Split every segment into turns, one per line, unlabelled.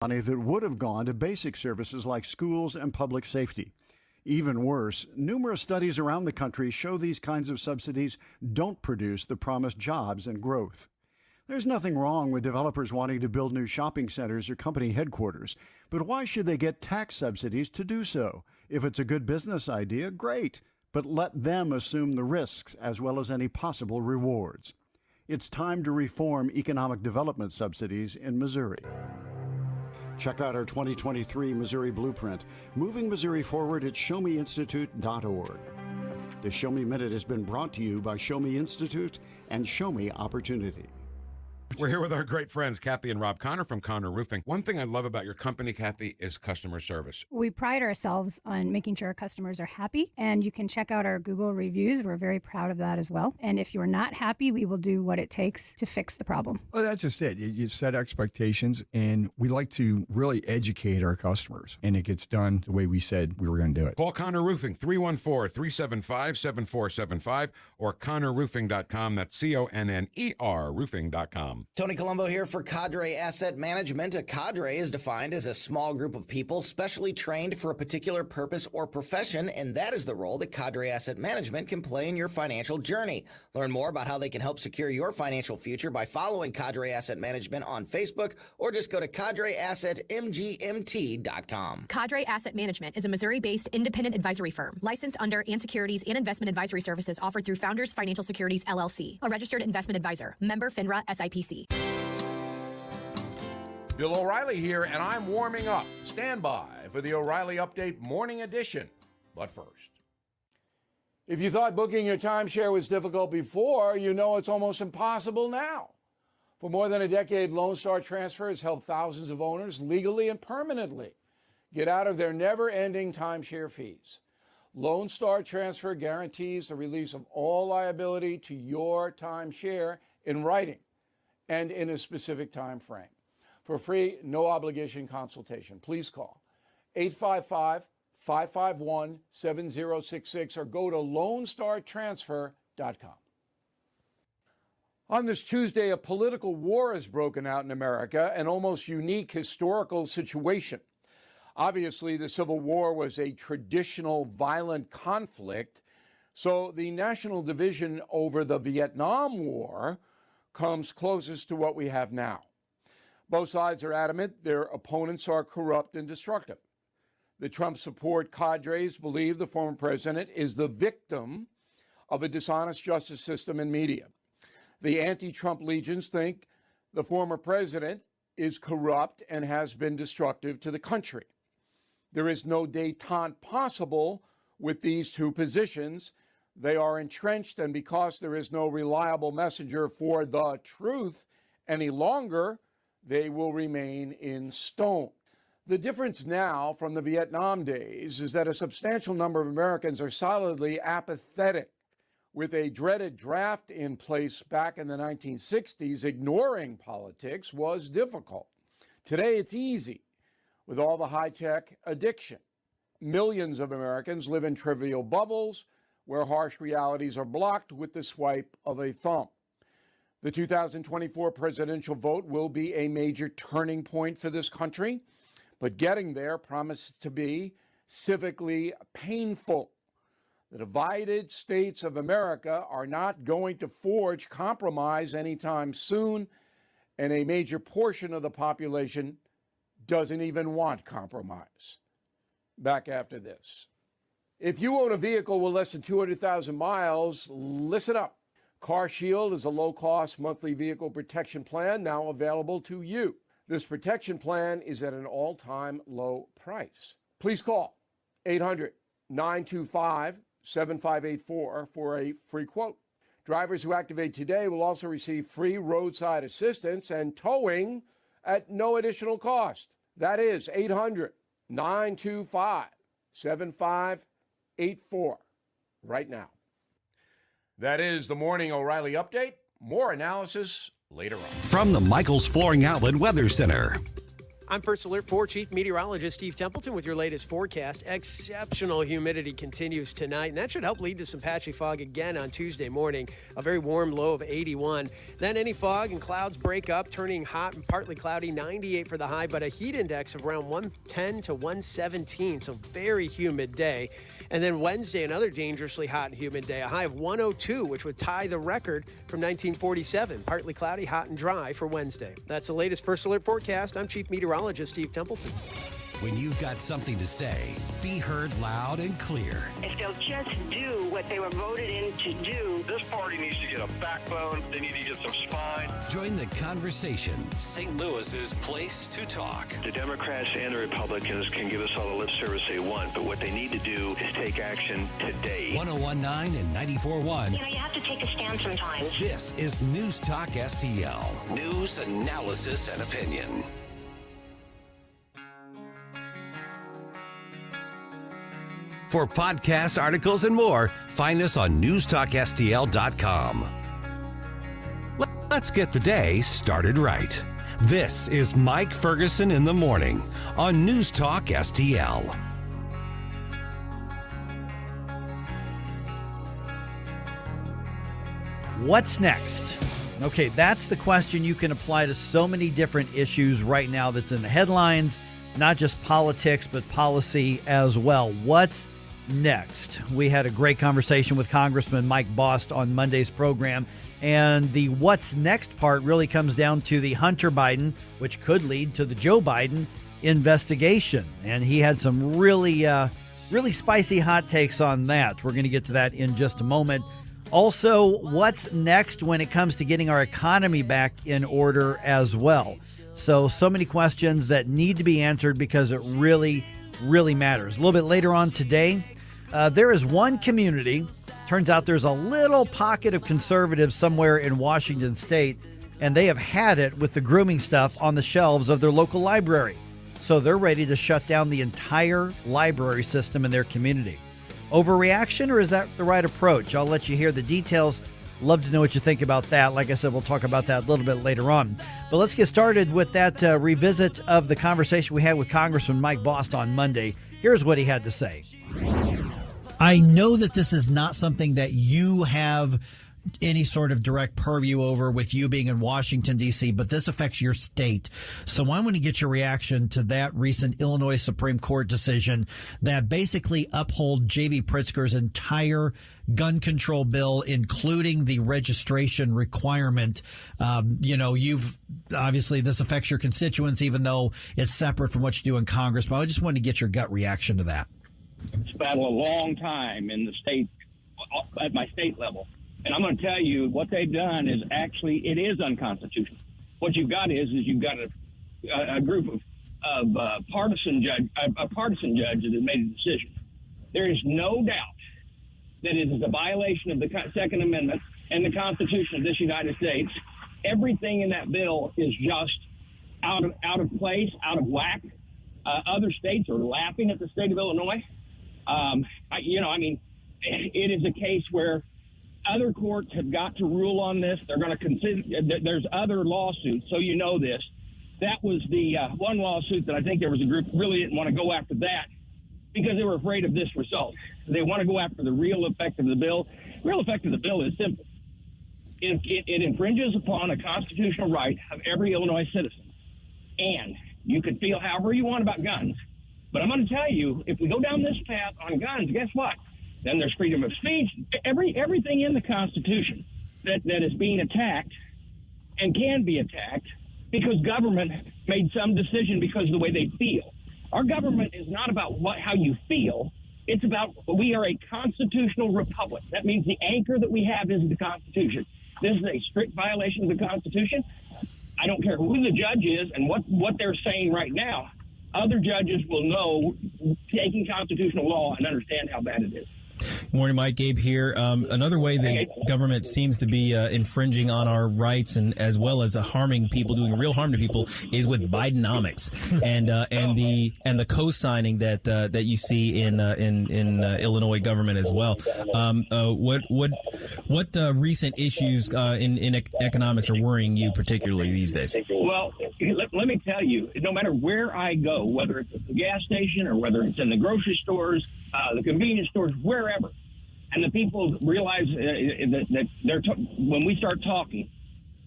money that would have gone to basic services like schools and public safety. Even worse, numerous studies around the country show these kinds of subsidies don't produce the promised jobs and growth. There's nothing wrong with developers wanting to build new shopping centers or company headquarters, but why should they get tax subsidies to do so? If it's a good business idea, great, but let them assume the risks as well as any possible rewards. It's time to reform economic development subsidies in Missouri. Check out our 2023 Missouri Blueprint, moving Missouri forward at showmeinstitute.org. The Show Me Minute has been brought to you by Show Me Institute and Show Me Opportunity.
We're here with our great friends, Kathy and Rob Connor from Connor Roofing. One thing I love about your company, Kathy, is customer service.
We pride ourselves on making sure our customers are happy, and you can check out our Google reviews. We're very proud of that as well. And if you're not happy, we will do what it takes to fix the problem.
Well, that's just it. You set expectations, and we like to really educate our customers, and it gets done the way we said we were going to do it.
Call Connor Roofing, 314-375-7475, or connorroofing.com. That's CONNER roofing.com.
Tony Colombo here for Cadre Asset Management. A cadre is defined as a small group of people specially trained for a particular purpose or profession, and that is the role that Cadre Asset Management can play in your financial journey. Learn more about how they can help secure your financial future by following Cadre Asset Management on Facebook, or just go to cadreassetmgmt.com.
Cadre Asset Management is a Missouri-based independent advisory firm licensed under and securities and investment advisory services offered through Founders Financial Securities, LLC, a registered investment advisor, member FINRA SIPC.
Bill O'Reilly here, and I'm warming up. Stand by for the O'Reilly Update Morning Edition. But first, if you thought booking your timeshare was difficult before, you know it's almost impossible now. For more than a decade, Lone Star Transfer has helped thousands of owners legally and permanently get out of their never-ending timeshare fees. Lone Star Transfer guarantees the release of all liability to your timeshare in writing and in a specific time frame. For free, no-obligation consultation, please call 855-551-7066 or go to LoneStarTransfer.com. On this Tuesday, a political war has broken out in America, an almost unique historical situation. Obviously, the Civil War was a traditional violent conflict, so the national division over the Vietnam War comes closest to what we have now. Both sides are adamant their opponents are corrupt and destructive. The Trump support cadres believe the former president is the victim of a dishonest justice system and media. The anti-Trump legions think the former president is corrupt and has been destructive to the country. There is no détente possible with these two positions. They are entrenched, and because there is no reliable messenger for the truth any longer, they will remain in stone. The difference now from the Vietnam days is that a substantial number of Americans are solidly apathetic. With a dreaded draft in place back in the 1960s, ignoring politics was difficult. Today, it's easy with all the high-tech addiction. Millions of Americans live in trivial bubbles where harsh realities are blocked with the swipe of a thumb. The 2024 presidential vote will be a major turning point for this country, but getting there promises to be civically painful. The divided states of America are not going to forge compromise anytime soon, and a major portion of the population doesn't even want compromise. Back after this. If you own a vehicle with less than 200,000 miles, listen up. CarShield is a low-cost monthly vehicle protection plan now available to you. This protection plan is at an all-time low price. Please call 800-925-7584 for a free quote. Drivers who activate today will also receive free roadside assistance and towing at no additional cost. That is 800-925-7584 right now. That is the Morning O'Reilly Update. More analysis later on.
From the Michaels Flooring Outlet Weather Center. I'm First Alert 4 Chief Meteorologist Steve Templeton with your latest forecast. Exceptional humidity continues tonight, and that should help lead to some patchy fog again on Tuesday morning. A very warm low of 81. Then any fog and clouds break up, turning hot and partly cloudy, 98 for the high, but a heat index of around 110 to 117, so very humid day. And then Wednesday, another dangerously hot and humid day, a high of 102, which would tie the record from 1947. Partly cloudy, hot and dry for Wednesday. That's the latest First Alert forecast. I'm Chief Meteorologist Steve Templeton.
When you've got something to say, be heard loud and clear.
If they'll just do what they were voted in to do.
This party needs to get a backbone. They need to get some spine.
Join the conversation. St. Louis's place to talk.
The Democrats and the Republicans can give us all the lip service they want, but what they need to do is take action today.
101.9 and 94.1.
You have to take a stand sometimes.
This is News Talk STL. News, analysis, and opinion. For podcast articles and more, find us on newstalkstl.com. Let's get the day started right. This is Mike Ferguson in the morning on News Talk STL.
What's next? Okay, that's the question you can apply to so many different issues right now that's in the headlines, not just politics, but policy as well. What's next? We had a great conversation with Congressman Mike Bost on Monday's program, and the what's next part really comes down to the Hunter Biden, which could lead to the Joe Biden investigation. And he had some really spicy hot takes on that. We're going to get to that in just a moment. Also, what's next when it comes to getting our economy back in order as well? So many questions that need to be answered because it really matters. A little bit later on today, there is one community. Turns out there's a little pocket of conservatives somewhere in Washington state, and they have had it with the grooming stuff on the shelves of their local library. So they're ready to shut down the entire library system in their community. Overreaction, or is that the right approach? I'll let you hear the details. Love to know what you think about that. Like I said, we'll talk about that a little bit later on. But let's get started with that revisit of the conversation we had with Congressman Mike Bost on Monday. Here's what he had to say. I know that this is not something that you have any sort of direct purview over with you being in Washington, D.C., but this affects your state. So I want to get your reaction to that recent Illinois Supreme Court decision that basically upheld J.B. Pritzker's entire gun control bill, including the registration requirement. You've obviously this affects your constituents, even though it's separate from what you do in Congress. But I just wanted to get your gut reaction to that.
It's battled a long time in the state, at my state level. And I'm going to tell you what they've done is actually, it is unconstitutional. What you've got is you've got a group of partisan judge that has made a decision. There is no doubt that it is a violation of the Second Amendment and the Constitution of this United States. Everything in that bill is just out of place, out of whack. Other states are laughing at the state of Illinois. It is a case where other courts have got to rule on this. They're going to consider. There's other lawsuits, so you know this. That was the one lawsuit that I think there was a group really didn't want to go after that because they were afraid of this result. They want to go after the real effect of the bill. Real effect of the bill is simple. It infringes upon a constitutional right of every Illinois citizen. And you can feel however you want about guns. But I'm going to tell you, if we go down this path on guns, guess what? Then there's freedom of speech, everything in the Constitution that is being attacked and can be attacked because government made some decision because of the way they feel. Our government is not about how you feel. It's about we are a constitutional republic. That means the anchor that we have is the Constitution. This is a strict violation of the Constitution. I don't care who the judge is and what they're saying right now. Other judges will know taking constitutional law and understand how bad it is.
Morning, Mike. Gabe here. Another way the government seems to be infringing on our rights and as well as harming people, doing real harm to people, is with Bidenomics and the co-signing that you see in Illinois government as well. What recent issues in economics are worrying you particularly these days?
Well, let me tell you, no matter where I go, whether it's at the gas station or whether it's in the grocery stores, the convenience stores, wherever, and the people realize that they're when we start talking,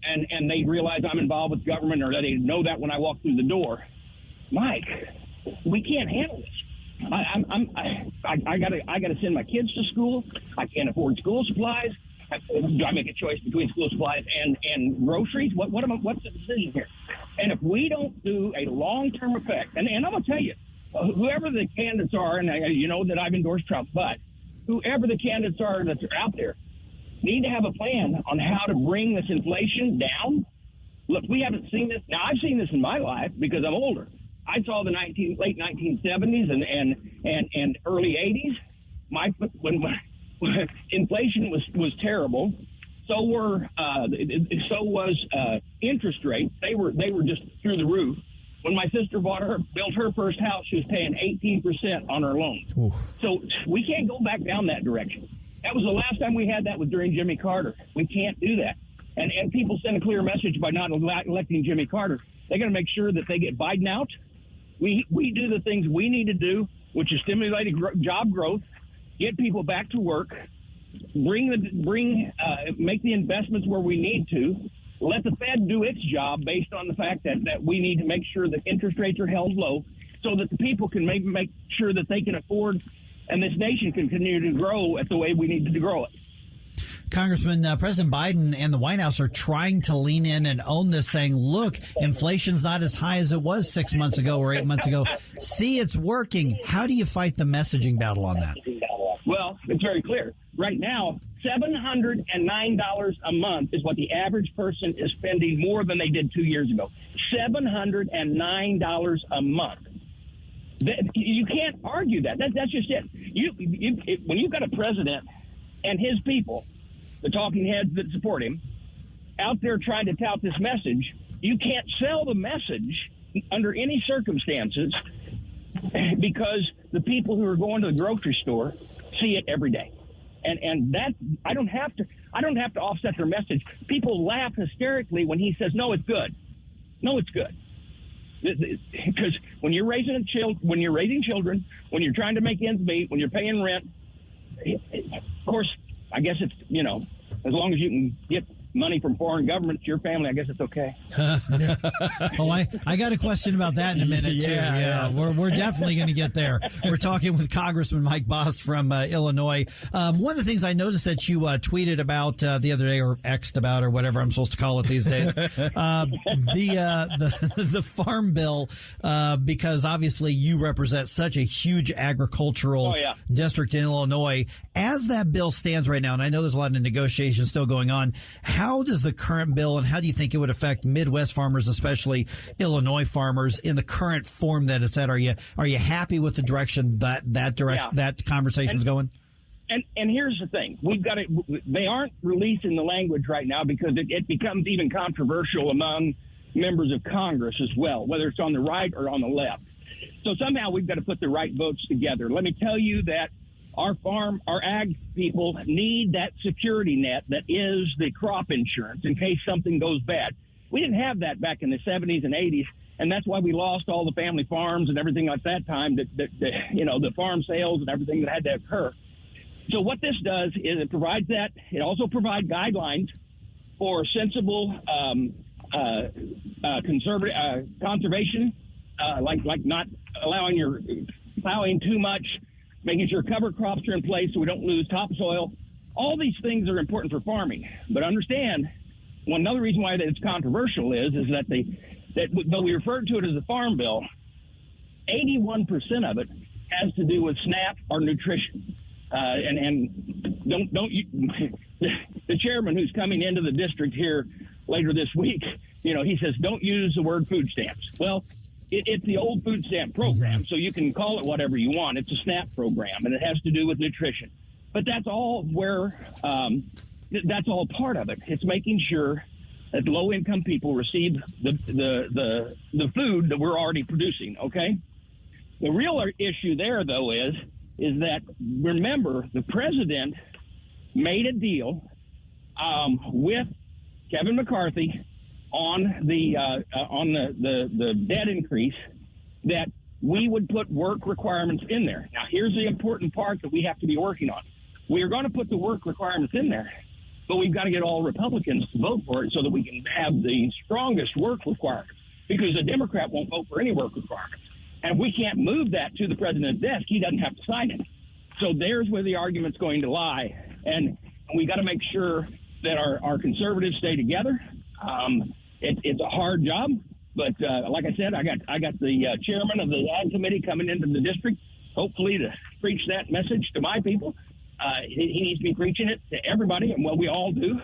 and they realize I'm involved with government, or that they know that when I walk through the door, Mike, we can't handle this. I gotta send my kids to school. I can't afford school supplies. Do I make a choice between school supplies and groceries? What's the decision here? And if we don't do a long-term effect, and I'm going to tell you, whoever the candidates are, and you know that I've endorsed Trump, but whoever the candidates are that are out there need to have a plan on how to bring this inflation down. Look, we haven't seen this. Now, I've seen this in my life because I'm older. I saw the late 1970s and early 80s. When inflation was terrible. So was interest rates. They were just through the roof. When my sister built her first house, she was paying 18% on her loan. Oof. So we can't go back down that direction. That was the last time we had that was during Jimmy Carter. We can't do that. And people send a clear message by not electing Jimmy Carter. They're going to make sure that they get Biden out. We do the things we need to do, which is stimulate job growth, get people back to work, make the investments where we need to, let the Fed do its job based on the fact that we need to make sure that interest rates are held low so that the people can make sure that they can afford and this nation can continue to grow at the way we need to grow it.
Congressman, President Biden and the White House are trying to lean in and own this, saying, look, inflation's not as high as it was 6 months ago or 8 months ago. See, it's working. How do you fight the messaging battle on that?
Well, it's very clear. Right now, $709 a month is what the average person is spending more than they did 2 years ago. $709 a month. You can't argue that. That's just it. When you've got a president and his people, the talking heads that support him, out there trying to tout this message, you can't sell the message under any circumstances because the people who are going to the grocery store see it every day. And that I don't have to offset their message. People laugh hysterically when he says, no, it's good. No, it's good. Because when you're raising children, when you're trying to make ends meet, when you're paying rent, of course, I guess it's, as long as you can get money from foreign governments to your family, I guess it's okay.
Well, I got a question about that in a minute, too. Yeah. We're definitely going to get there. We're talking with Congressman Mike Bost from Illinois. One of the things I noticed that you tweeted about the other day, or X'd about, or whatever I'm supposed to call it these days, the farm bill, because obviously you represent such a huge agricultural district in Illinois. As that bill stands right now, and I know there's a lot of negotiations still going on, how does the current bill, and how do you think it would affect Midwest farmers, especially Illinois farmers, in the current form that it's at? Are you happy with the direction that conversation's going?
And here's the thing: they aren't releasing the language right now because it becomes even controversial among members of Congress as well, whether it's on the right or on the left. So somehow we've got to put the right votes together. Let me tell you that our ag people need that security net that is the crop insurance in case something goes bad. We didn't have that back in the 70s and 80s, and that's why we lost all the family farms and everything like that time, the farm sales and everything that had to occur. So what this does is it provides that. It also provides guidelines for sensible conservation, like not plowing too much, making sure cover crops are in place so we don't lose topsoil. All these things are important for farming. But understand, another reason why it's controversial is that though we refer to it as a farm bill, 81% of it has to do with SNAP or nutrition. And the chairman who's coming into the district here later this week, he says, don't use the word food stamps. Well, it's the old food stamp program, so you can call it whatever you want. It's a SNAP program, and it has to do with nutrition. But that's all that's all part of it. It's making sure that low-income people receive the food that we're already producing, okay? The real issue there, though, is that, remember, the president made a deal with Kevin McCarthy on the debt increase that we would put work requirements in there. Now, here's the important part that we have to be working on. We are going to put the work requirements in there, but we've got to get all Republicans to vote for it so that we can have the strongest work requirements, because the Democrat won't vote for any work requirements. And if we can't move that to the president's desk, he doesn't have to sign it. So there's where the argument's going to lie. And we got to make sure that our conservatives stay together. It's a hard job, but like I said, I got the chairman of the Ag Committee coming into the district, hopefully to preach that message to my people. He needs to be preaching it to everybody, and what we all do,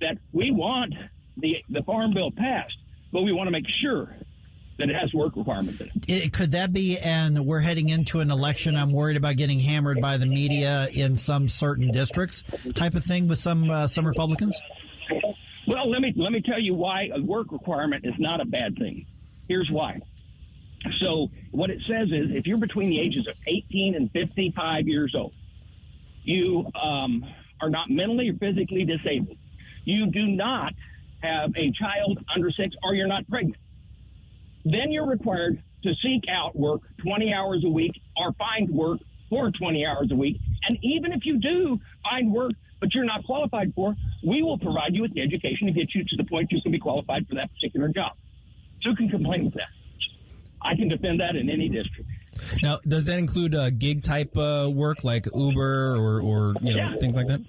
that we want the Farm Bill passed, but we want to make sure that it has work requirements in it.
Could that be, and we're heading into an election, I'm worried about getting hammered by the media in some certain districts type of thing with some Republicans?
Well, let me tell you why a work requirement is not a bad thing. Here's why. So what it says is if you're between the ages of 18 and 55 years old, you are not mentally or physically disabled, you do not have a child under 6, or you're not pregnant, then you're required to seek out work 20 hours a week or find work for 20 hours a week. And even if you do find work but you're not qualified for, we will provide you with the education to get you to the point you can be qualified for that particular job. So who can complain with that? I can defend that in any district.
Now, does that include gig type work like Uber or things like that?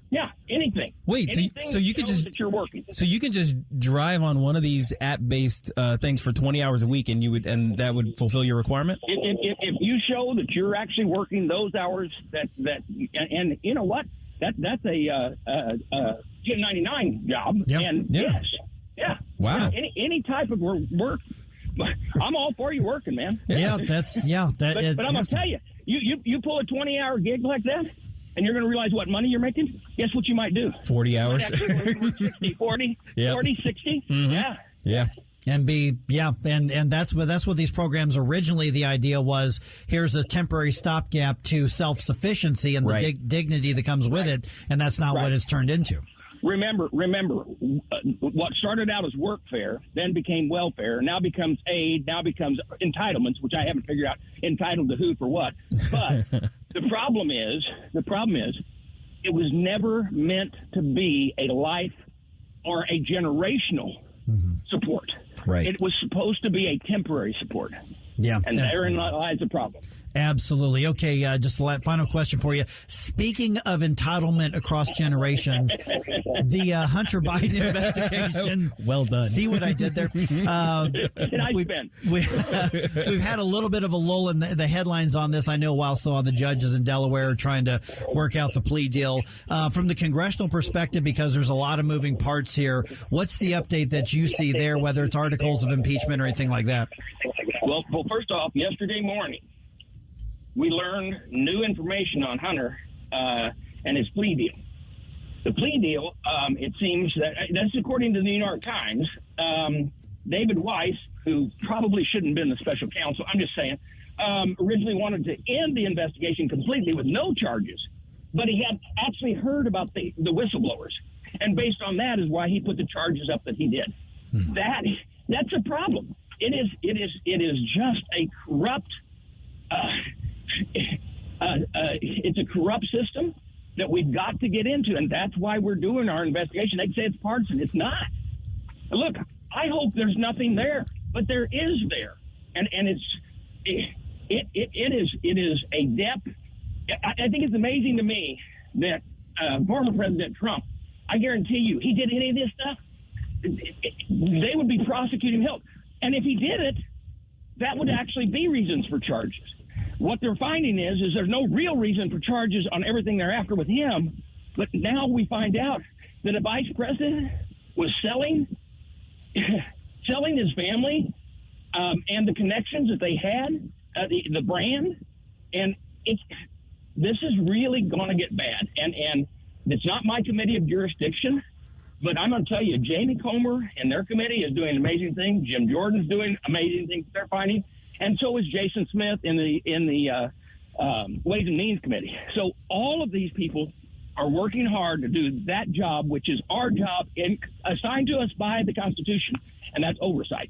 Yeah, anything.
Wait, so you could just
that you're working.
So you could just drive on one of these app-based things for 20 hours a week, and that would fulfill your requirement?
If you show that you're actually working those hours, and you know what, that's a 1099 job.
Yep.
And
yeah.
Yes,
Wow.
Any type of work. I'm all for you working, man.
But I'm gonna
tell you, you pull a 20-hour gig like that, and you're going to realize what money you're making. Guess what you might do?
40 hours.
60, 40,
Yep.
40, 60.
Mm-hmm.
Yeah.
And that's what these programs originally, the idea was, here's a temporary stopgap to self-sufficiency and the dignity that comes with it, and that's not what it's turned into.
Remember, what started out as workfare then became welfare, now becomes aid, now becomes entitlements, which I haven't figured out entitled to who for what. But the problem is, it was never meant to be a life or a generational support.
Right.
It was supposed to be a temporary support.
Yeah.
And therein lies the problem.
Absolutely. Okay, just a final question for you. Speaking of entitlement across generations, the Hunter Biden investigation.
Well done.
See what I did there? We've had a little bit of a lull in the headlines on this, I know, while still the judges in Delaware are trying to work out the plea deal. From the congressional perspective, because there's a lot of moving parts here, what's the update that you see there, whether it's articles of impeachment or anything like that?
Well, first off, yesterday morning, we learned new information on Hunter and his plea deal. The plea deal, it seems that's according to the New York Times. David Weiss, who probably shouldn't have been the special counsel, I'm just saying, originally wanted to end the investigation completely with no charges, but he had actually heard about the whistleblowers, and based on that is why he put the charges up that he did. That's a problem. It is just a corrupt. It's a corrupt system that we've got to get into, and that's why we're doing our investigation. They say it's partisan. It's not. Look, I hope there's nothing there, but there is there, and it is a depth. I think it's amazing to me that former President Trump, I guarantee you, he did any of this stuff, they would be prosecuting him. And if he did it, that would actually be reasons for charges. What they're finding is there's no real reason for charges on everything they're after with him. But now we find out that a vice president was selling his family and the connections that they had, the brand. And this is really going to get bad. And it's not my committee of jurisdiction, but I'm going to tell you, Jamie Comer and their committee is doing amazing things. Jim Jordan's doing amazing things they're finding. And so is Jason Smith in the Ways and Means Committee. So all of these people are working hard to do that job, which is our job assigned to us by the Constitution, and that's oversight.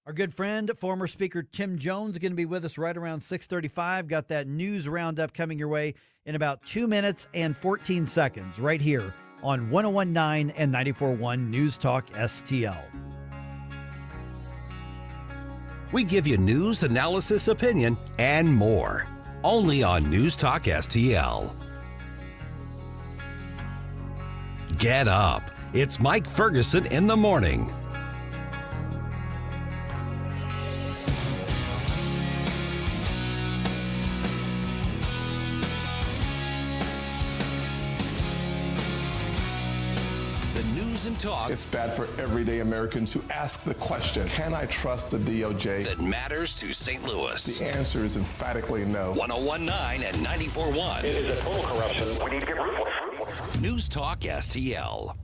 Our good friend, former Speaker Tim Jones, is going to be with us right around 6:35. Got that news roundup coming your way in about 2 minutes and 14 seconds right here on 101.9 and 94.1 News Talk STL.
We give you news, analysis, opinion, and more. Only on News Talk STL. Get up. It's Mike Ferguson in the morning. And talk.
It's bad for everyday Americans who ask the question, can I trust the DOJ?
That matters to St. Louis.
The answer is emphatically no.
101.9 and 94.1.
It is a total corruption. We need to get ruthless.
News Talk STL.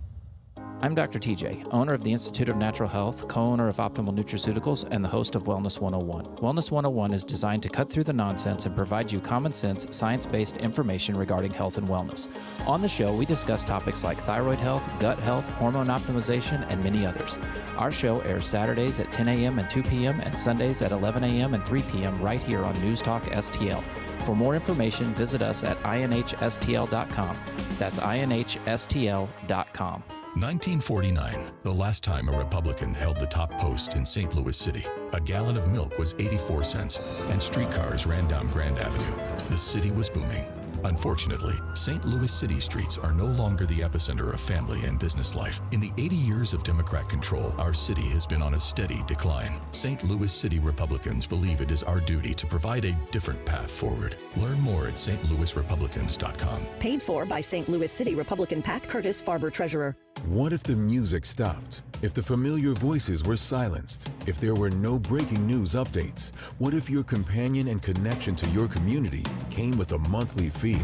I'm Dr. TJ, owner of the Institute of Natural Health, co-owner of Optimal Nutraceuticals, and the host of Wellness 101. Wellness 101 is designed to cut through the nonsense and provide you common sense, science-based information regarding health and wellness. On the show, we discuss topics like thyroid health, gut health, hormone optimization, and many others. Our show airs Saturdays at 10 a.m. and 2 p.m. and Sundays at 11 a.m. and 3 p.m. right here on News Talk STL. For more information, visit us at inhstl.com. That's inhstl.com.
1949, the last time a Republican held the top post in St. Louis City. A gallon of milk was 84 cents, and streetcars ran down Grand Avenue. The city was booming. Unfortunately, St. Louis city streets are no longer the epicenter of family and business life. In the 80 years of Democrat control, our city has been on a steady decline. St. Louis City Republicans believe it is our duty to provide a different path forward. Learn more at stlouisrepublicans.com.
Paid for by St. Louis City Republican Pat Curtis, Farber Treasurer.
What if the music stopped? If the familiar voices were silenced? If there were no breaking news updates? What if your companion and connection to your community came with a monthly fee?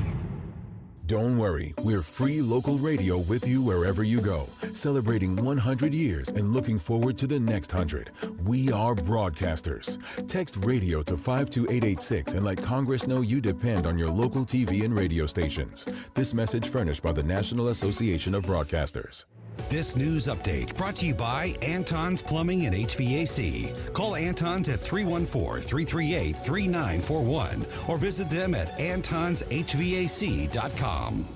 Don't worry, we're free local radio with you wherever you go, celebrating 100 years and looking forward to the next 100. We are broadcasters. Text radio to 52886 and let Congress know you depend on your local TV and radio stations. This message furnished by the National Association of Broadcasters.
This news update brought to you by Anton's Plumbing and HVAC. Call Anton's at 314-338-3941 or visit them at antonshvac.com.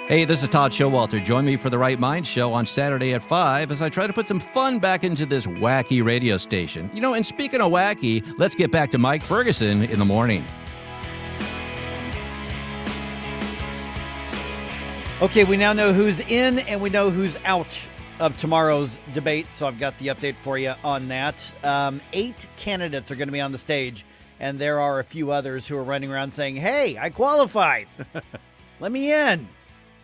Hey, this is Todd Showalter. Join me for the Right Mind Show on Saturday at 5 as I try to put some fun back into this wacky radio station. You know, and speaking of wacky, let's get back to Mike Ferguson in the morning.
Okay, we now know who's in and we know who's out of tomorrow's debate, so I've got the update for you on that. 8 candidates are going to be on the stage, and there are a few others who are running around saying, hey, I qualified. Let me in.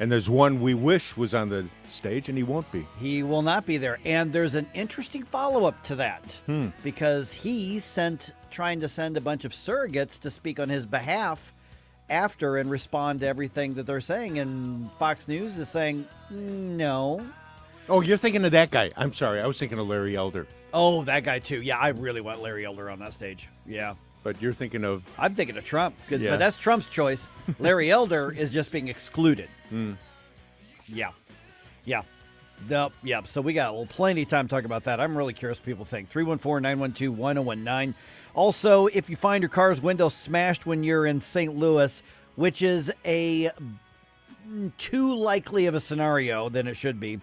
And there's one we wish was on the stage, and he won't be.
He will not be there. And there's an interesting follow-up to that because he's trying to send a bunch of surrogates to speak on his behalf after and respond to everything that they're saying, and Fox News is saying no.
Oh, you're thinking of that guy. I'm sorry. I was thinking of Larry Elder.
Oh, that guy too. Yeah, I really want Larry Elder on that stage. Yeah.
But you're thinking of...
I'm thinking of Trump.
Yeah.
But that's Trump's choice. Larry Elder is just being excluded. Yeah. Nope. Yep. So we got plenty of time to talk about that. I'm really curious what people think. 314-912-1019. Also, if you find your car's window smashed when you're in St. Louis, which is a too likely of a scenario than it should be,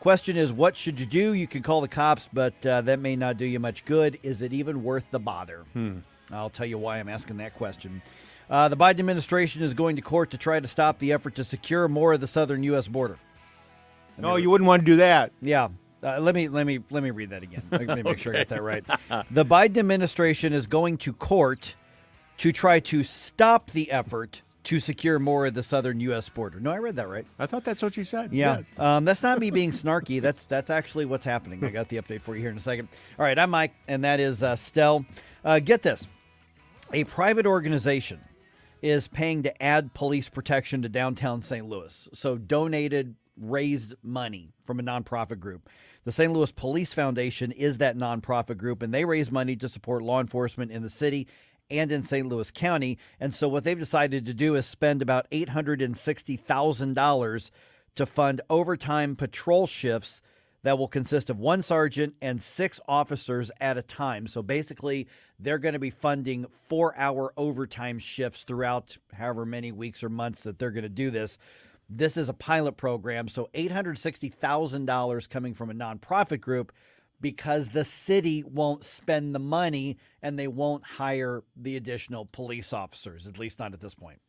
question is, what should you do? You can call the cops, but that may not do you much good. Is it even worth the bother? I'll tell you why I'm asking that question. The Biden administration is going to court to try to stop the effort to secure more of the southern U.S. border.
No, you wouldn't want to do that.
Yeah. Let me read that again. Let me make sure I got that right. The Biden administration is going to court to try to stop the effort to secure more of the southern U.S. border. No, I read that right.
I thought that's what you said.
Yeah.
Yes.
That's not me being snarky. That's actually what's happening. I got the update for you here in a second. All right, I'm Mike, and that is Stel. Get this. A private organization is paying to add police protection to downtown St. Louis. So raised money from a nonprofit group. The St. Louis Police Foundation is that nonprofit group, and they raise money to support law enforcement in the city and in St. Louis County. And so what they've decided to do is spend about $860,000 to fund overtime patrol shifts that will consist of 1 sergeant and 6 officers at a time. So basically, they're going to be funding 4-hour overtime shifts throughout however many weeks or months that they're going to do this. This is a pilot program, so $860,000 coming from a nonprofit group because the city won't spend the money and they won't hire the additional police officers, at least not at this point.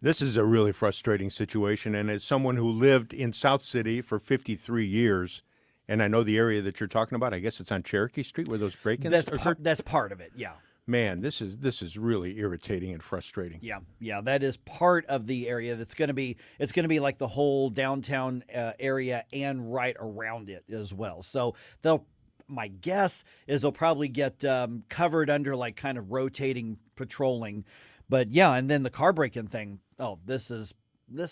This is a really frustrating situation, and as someone who lived in South City for 53 years, and I know the area that you're talking about, I guess it's on Cherokee Street where those break-ins occurred?
That's part of it, yeah.
Man, this is really irritating and frustrating.
Yeah, that is part of the area that's going to be. It's going to be like the whole downtown area and right around it as well. So my guess is they'll probably get covered under like kind of rotating patrolling. But yeah, and then the car break-in thing. Oh, this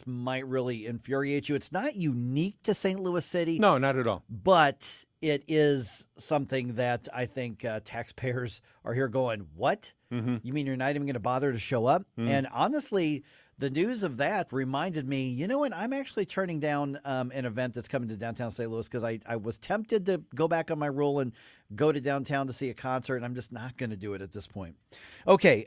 might really infuriate you. It's not unique to St. Louis City.
No, not at all.
But it is something that I think taxpayers are here going, what?
Mm-hmm.
You mean you're not even going to bother to show up?
Mm.
And honestly, the news of that reminded me, you know what? I'm actually turning down an event that's coming to downtown St. Louis because I was tempted to go back on my rule and go to downtown to see a concert, and I'm just not going to do it at this point. Okay,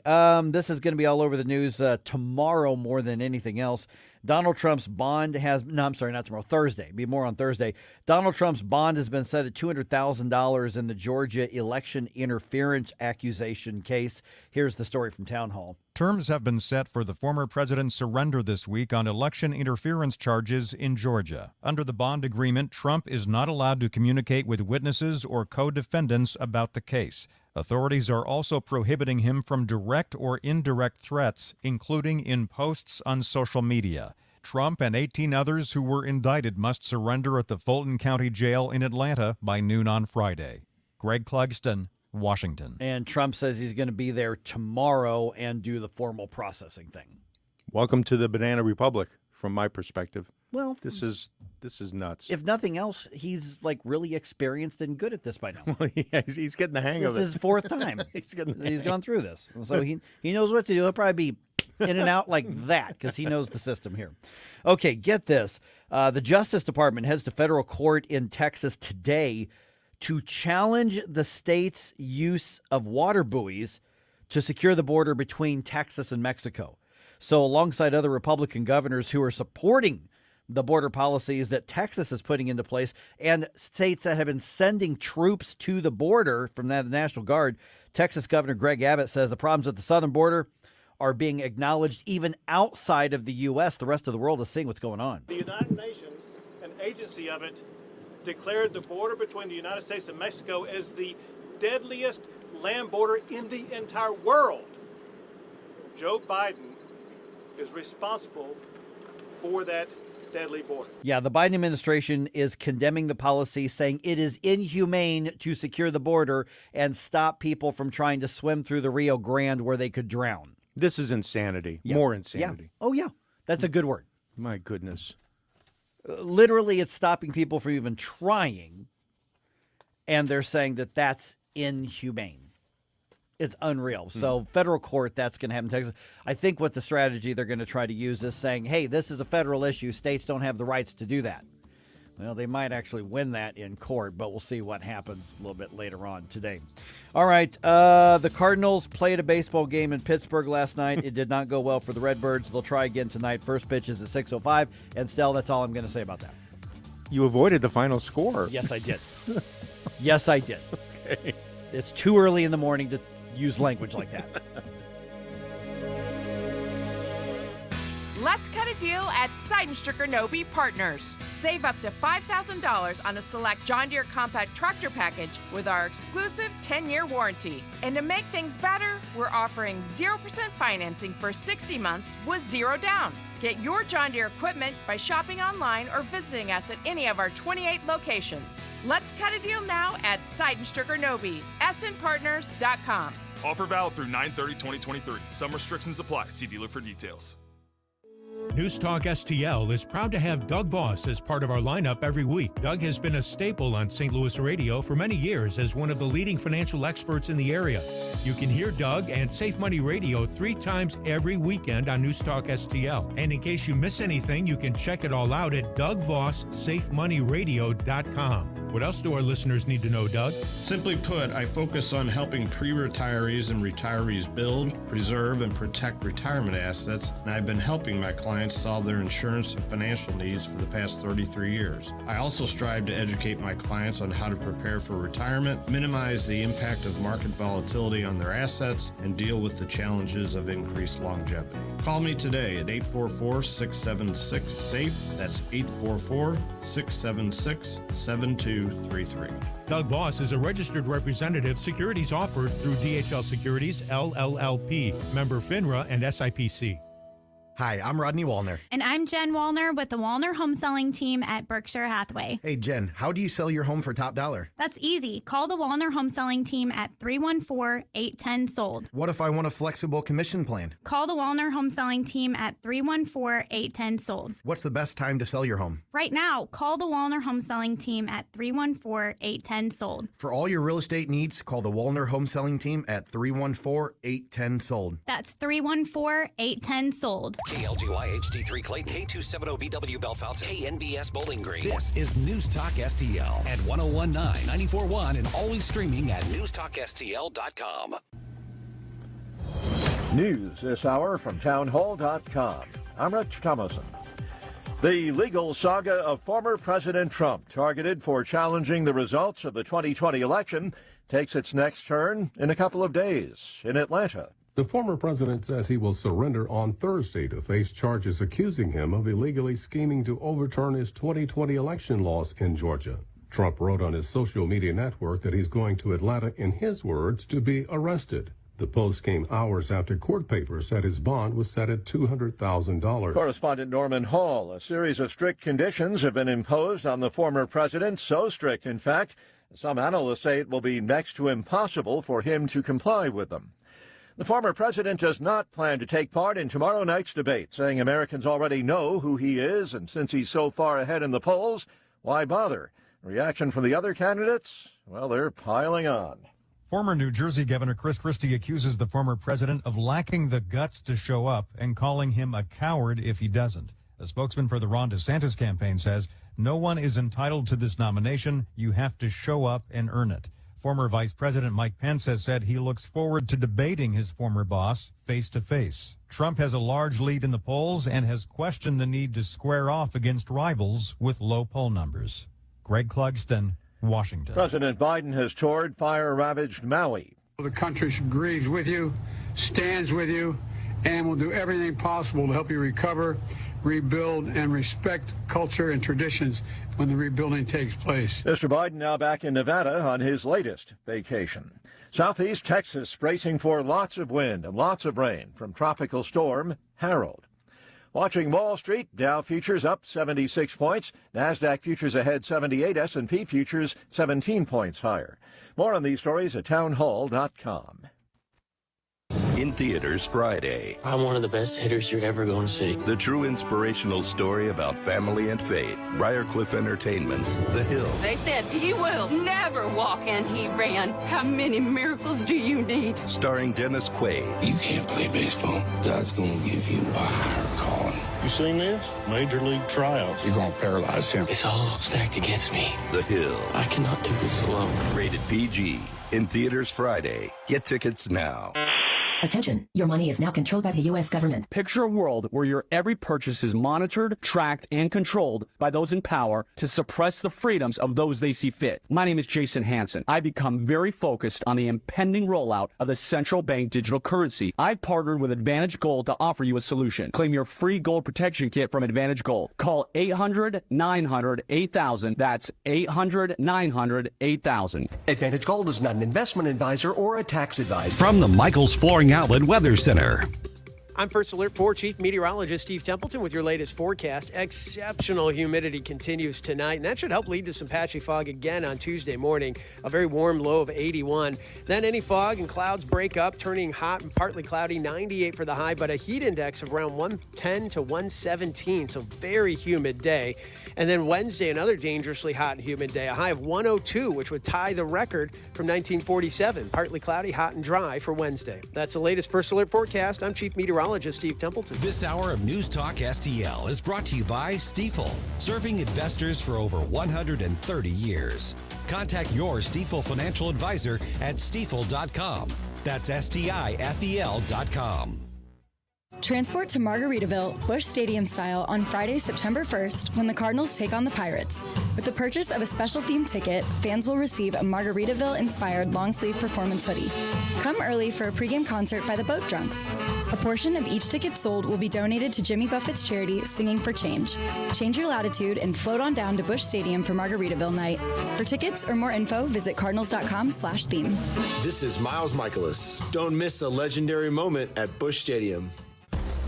this is going to be all over the news tomorrow more than anything else. Donald Trump's bond has – no, I'm sorry, not tomorrow, Thursday. Be more on Thursday. Donald Trump's bond has been set at $200,000 in the Georgia election interference accusation case. Here's the story from Town Hall.
Terms have been set for the former president's surrender this week on election interference charges in Georgia. Under the bond agreement, Trump is not allowed to communicate with witnesses or co-defendants about the case. Authorities are also prohibiting him from direct or indirect threats, including in posts on social media. Trump and 18 others who were indicted must surrender at the Fulton County Jail in Atlanta by noon on Friday. Greg Clugston, Washington.
And Trump says he's going to be there tomorrow and do the formal processing thing.
Welcome to the Banana Republic, from my perspective.
Well,
this is nuts.
If nothing else, he's like really experienced and good at this by now.
Well, yeah, he's getting the hang of it.
This is his 4th time he's gone through this. So he knows what to do. He'll probably be in and out like that because he knows the system here. Okay, get this. The Justice Department heads to federal court in Texas today to challenge the state's use of water buoys to secure the border between Texas and Mexico. So alongside other Republican governors who are supporting the border policies that Texas is putting into place and states that have been sending troops to the border from the National Guard, Texas Governor Greg Abbott says the problems at the southern border are being acknowledged even outside of the U.S. The rest of the world is seeing what's going on.
The United Nations, an agency of it, declared the border between the United States and Mexico as the deadliest land border in the entire world. Joe Biden is responsible for that deadly border.
Yeah, the Biden administration is condemning the policy, saying it is inhumane to secure the border and stop people from trying to swim through the Rio Grande where they could drown.
This is insanity.
Yeah.
More insanity.
Yeah. Oh, yeah. That's a good word.
My goodness.
Literally, it's stopping people from even trying, and they're saying that that's inhumane. It's unreal. So federal court, that's going to happen in Texas. I think what the strategy they're going to try to use is saying, hey, this is a federal issue. States don't have the rights to do that. Well, they might actually win that in court, but we'll see what happens a little bit later on today. All right. The Cardinals played a baseball game in Pittsburgh last night. It did not go well for the Redbirds. They'll try again tonight. First pitch is at 6:05. And Stell, that's all I'm going to say about that.
You avoided the final score.
Yes, I did. Yes, I did.
Okay.
It's too early in the morning to use language like that.
Let's cut a deal at Seidenstricker Nobe Partners. Save up to $5,000 on a select John Deere compact tractor package with our exclusive 10-year warranty. And to make things better, we're offering 0% financing for 60 months with zero down. Get your John Deere equipment by shopping online or visiting us at any of our 28 locations. Let's cut a deal now at Seidenstricker Nobe, snpartners.com.
Offer valid through 9/30/2023. Some restrictions apply. See dealer for details.
Newstalk STL is proud to have Doug Voss as part of our lineup every week. Doug has been a staple on St. Louis radio for many years as one of the leading financial experts in the area. You can hear Doug and Safe Money Radio 3 times every weekend on Newstalk STL. And in case you miss anything, you can check it all out at DougVossSafeMoneyRadio.com. What else do our listeners need to know, Doug?
Simply put, I focus on helping pre-retirees and retirees build, preserve, and protect retirement assets, and I've been helping my clients solve their insurance and financial needs for the past 33 years. I also strive to educate my clients on how to prepare for retirement, minimize the impact of market volatility on their assets, and deal with the challenges of increased longevity. Call me today at 844-676-SAFE. That's 844-676-7233.
Doug Voss is a registered representative. Securities offered through DHL Securities, LLLP, member FINRA and SIPC.
Hi, I'm Rodney Wallner.
And I'm Jen Wallner with the Wallner Home Selling Team at Berkshire Hathaway.
Hey, Jen, how do you sell your home for top dollar?
That's easy. Call the Wallner Home Selling Team at 314-810-SOLD.
What if I want a flexible commission plan?
Call the Wallner Home Selling Team at 314-810-SOLD.
What's the best time to sell your home?
Right now, call the Wallner Home Selling Team at 314-810-SOLD.
For all your real estate needs, call the Wallner Home Selling Team at 314-810-SOLD.
That's 314-810-SOLD.
KLDY HD3 Clayton, K270BW Bellefonte, KNBS Bowling Green. This is News Talk STL at 1019, 94.1, and always streaming at newstalkstl.com.
News this hour from townhall.com. I'm Rich Thomason. The legal saga of former President Trump, targeted for challenging the results of the 2020 election, takes its next turn in a couple of days in Atlanta.
The former president says he will surrender on Thursday to face charges accusing him of illegally scheming to overturn his 2020 election loss in Georgia. Trump wrote on his social media network that he's going to Atlanta, in his words, to be arrested. The post came hours after court papers said his bond was set at $200,000.
Correspondent Norman Hall. A series of strict conditions have been imposed on the former president, so strict, in fact, some analysts say it will be next to impossible for him to comply with them. The former president does not plan to take part in tomorrow night's debate, saying Americans already know who he is, and since he's so far ahead in the polls, why bother? Reaction from the other candidates? Well, they're piling on.
Former New Jersey Governor Chris Christie accuses the former president of lacking the guts to show up and calling him a coward if he doesn't. A spokesman for the Ron DeSantis campaign says, "No one is entitled to this nomination. You have to show up and earn it." Former Vice President Mike Pence has said he looks forward to debating his former boss face to face. Trump has a large lead in the polls and has questioned the need to square off against rivals with low poll numbers. Greg Clugston, Washington.
President Biden has toured fire-ravaged Maui.
The country grieves with you, stands with you, and will do everything possible to help you recover, rebuild, and respect culture and traditions when the rebuilding takes place.
Mr. Biden now back in Nevada on his latest vacation. Southeast Texas bracing for lots of wind and lots of rain from tropical storm Harold. Watching Wall Street, Dow futures up 76 points, NASDAQ futures ahead 78, S&P futures 17 points higher. More on these stories at townhall.com.
In theaters Friday.
I'm one of the best hitters you're ever going to see.
The true inspirational story about family and faith. Briarcliff Entertainment's The Hill.
They said he will never walk, and he ran. How many miracles do you need?
Starring Dennis Quaid.
You can't play baseball. God's going to give you a higher calling.
You seen this? Major League tryouts.
You're going to paralyze him. It's all stacked against me.
The Hill.
I cannot do this alone.
Rated PG. In theaters Friday. Get tickets now.
Attention, your money is now controlled by the U.S. government.
Picture a world where your every purchase is monitored, tracked, and controlled by those in power to suppress the freedoms of those they see fit. My name is Jason Hansen. I become very focused on the impending rollout of the central bank digital currency. I've partnered with Advantage Gold to offer you a solution. Claim your free gold protection kit from Advantage Gold. Call 800-900-8000. That's 800-900-8000.
Advantage Gold is not an investment advisor or a tax advisor.
From the Michaels Flooring Outlet Weather Center.
I'm First Alert 4 Chief Meteorologist Steve Templeton with your latest forecast. Exceptional humidity continues tonight, and that should help lead to some patchy fog again on Tuesday morning. A very warm low of 81. Then any fog and clouds break up, turning hot and partly cloudy, 98 for the high, but a heat index of around 110 to 117, so very humid day. And then Wednesday, another dangerously hot and humid day, a high of 102, which would tie the record from 1947. Partly cloudy, hot and dry for Wednesday. That's the latest First Alert forecast. I'm Chief Meteorologist Steve Templeton.
This hour of News Talk STL is brought to you by Stifel, serving investors for over 130 years. Contact your Stifel financial advisor at stifel.com. That's STIFEL.com.
Transport to Margaritaville, Busch Stadium style, on Friday, September 1st, when the Cardinals take on the Pirates. With the purchase of a special themed ticket, fans will receive a Margaritaville-inspired long-sleeve performance hoodie. Come early for a pregame concert by the Boat Drunks. A portion of each ticket sold will be donated to Jimmy Buffett's charity, Singing for Change. Change your latitude and float on down to Busch Stadium for Margaritaville night. For tickets or more info, visit cardinals.com/theme.
This is Miles Michaelis. Don't miss a legendary moment at Busch Stadium.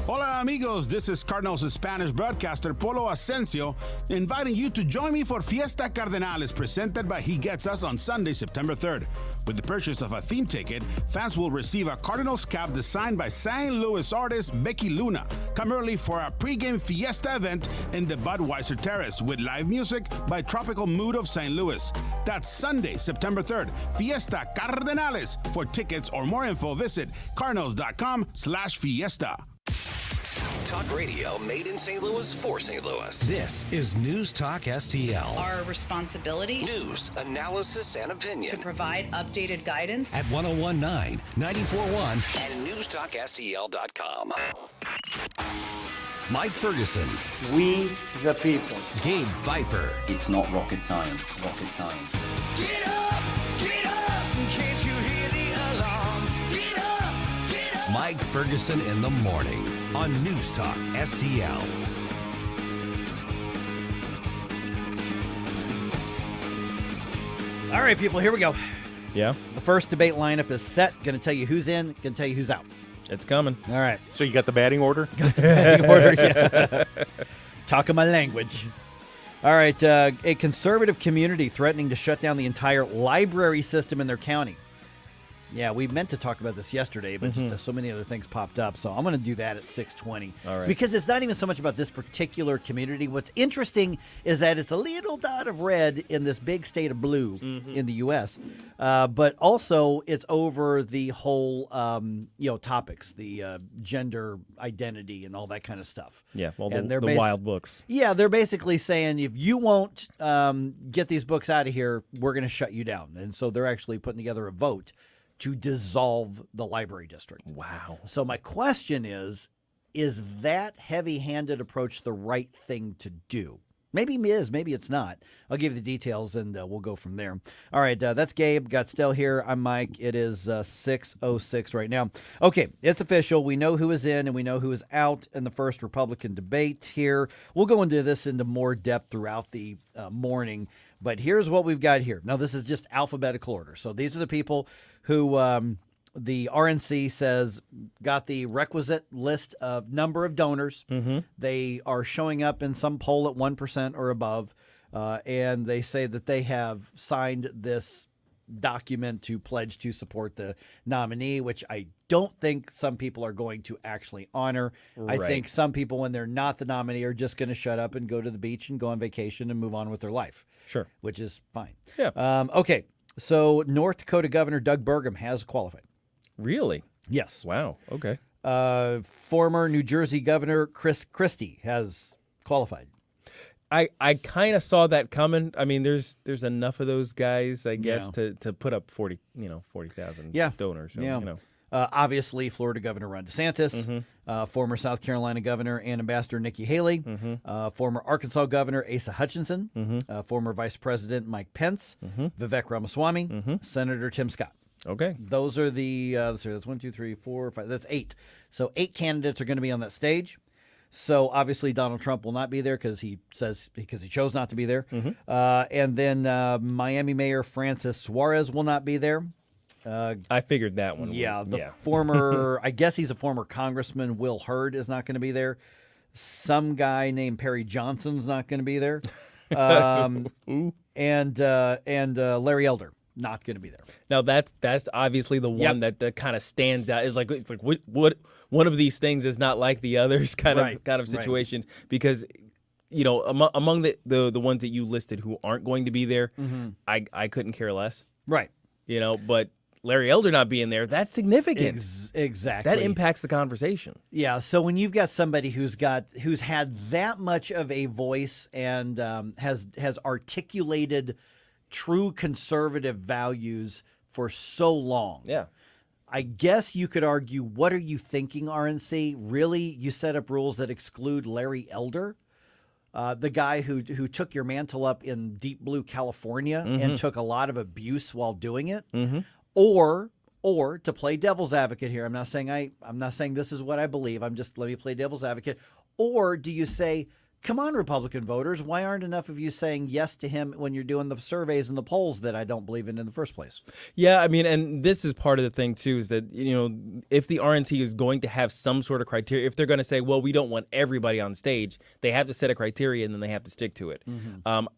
Hola amigos, this is Cardinals Spanish broadcaster Polo Asensio inviting you to join me for Fiesta Cardenales presented by He Gets Us on Sunday, September 3rd. With the purchase of a theme ticket, fans will receive a Cardinals cap designed by St. Louis artist Becky Luna. Come early for a pregame fiesta event in the Budweiser Terrace with live music by Tropical Mood of St. Louis. That's Sunday, September 3rd. Fiesta Cardenales. For tickets or more info, visit cardinals.com/fiesta.
Talk radio made in St. Louis for St. Louis.
This is News Talk STL.
Our responsibility.
News, analysis, and opinion.
To provide updated guidance.
At 101.9, 94.1,
and newstalkstl.com.
Mike Ferguson.
We the people.
Gabe Pfeiffer.
It's not rocket science. Rocket science.
Get up, can't you hear the alarm? Get up.
Mike Ferguson in the morning on News Talk STL.
All right, people, here we go.
Yeah.
The first debate lineup is set. Going to tell you who's in, going to tell you who's out.
It's coming.
All right.
So you got the batting order?
Got the batting order, yeah. Talking my language. All right, a conservative community threatening to shut down the entire library system in their county. Yeah, we meant to talk about this yesterday, but just so many other things popped up. So I'm going to do that at 6:20.
All right.
Because it's not even so much about this particular community. What's interesting is that it's a little dot of red in this big state of blue in the U.S., but also it's over the whole, topics, the gender identity and all that kind of stuff.
Yeah, well,
and
the wild books.
Yeah, they're basically saying if you won't get these books out of here, we're going to shut you down. And so they're actually putting together a vote to dissolve the library district.
Wow.
So my question is that heavy-handed approach the right thing to do? Maybe it is, maybe it's not. I'll give you the details, and we'll go from there. All right, that's Gabe. Got Stell here. I'm Mike. It is 6:06 right now. Okay, it's official. We know who is in, and we know who is out in the first Republican debate here. We'll go into this into more depth throughout the morning, but here's what we've got here. Now, this is just alphabetical order. So these are the people who the RNC says got the requisite list of number of donors. They are showing up in some poll at 1% or above, and they say that they have signed this document to pledge to support the nominee, which I don't think some people are going to actually honor.
Right.
I think some people, when they're not the nominee, are just going to shut up and go to the beach and go on vacation and move on with their life.
Sure.
Which is fine.
Yeah.
Okay. So North Dakota Governor Doug Burgum has qualified.
Really?
Yes.
Wow. Okay.
Former New Jersey Governor Chris Christie has qualified.
I kind of saw that coming. I mean, there's enough of those guys, I guess, to put up 40,000 donors. So,
obviously, Florida Governor Ron DeSantis, former South Carolina Governor and Ambassador Nikki Haley, former Arkansas Governor Asa Hutchinson, former Vice President Mike Pence, Vivek Ramaswamy, Senator Tim Scott.
Okay.
Those are the, let's see, that's 1, 2, 3, 4, 5, that's 8. So 8 candidates are going to be on that stage. So obviously Donald Trump will not be there because he chose not to be there. And then Miami Mayor Francis Suarez will not be there.
I figured that one.
Yeah, former, I guess he's a former congressman, Will Hurd, is not going to be there. Some guy named Perry Johnson's not going to be there. And Larry Elder, not going to be there.
Now that's obviously the one that kind of stands out. It's like what one of these things is not like the others kind of situation because among the ones that you listed who aren't going to be there, I couldn't care less.
Right.
But Larry Elder not being there, that's significant.
Exactly.
That impacts the conversation.
Yeah, so when you've got somebody who's had that much of a voice and has articulated true conservative values for so long.
Yeah.
I guess you could argue, what are you thinking, RNC? Really, you set up rules that exclude Larry Elder? The guy who took your mantle up in deep blue California and took a lot of abuse while doing it, or to play devil's advocate here. I'm not saying this is what I believe. Let me play devil's advocate. Or do you say, come on, Republican voters, why aren't enough of you saying yes to him when you're doing the surveys and the polls that I don't believe in the first place?
Yeah, I mean, and this is part of the thing, too, is that, if the RNC is going to have some sort of criteria, if they're going to say, well, we don't want everybody on stage, they have to set a criteria and then they have to stick to it.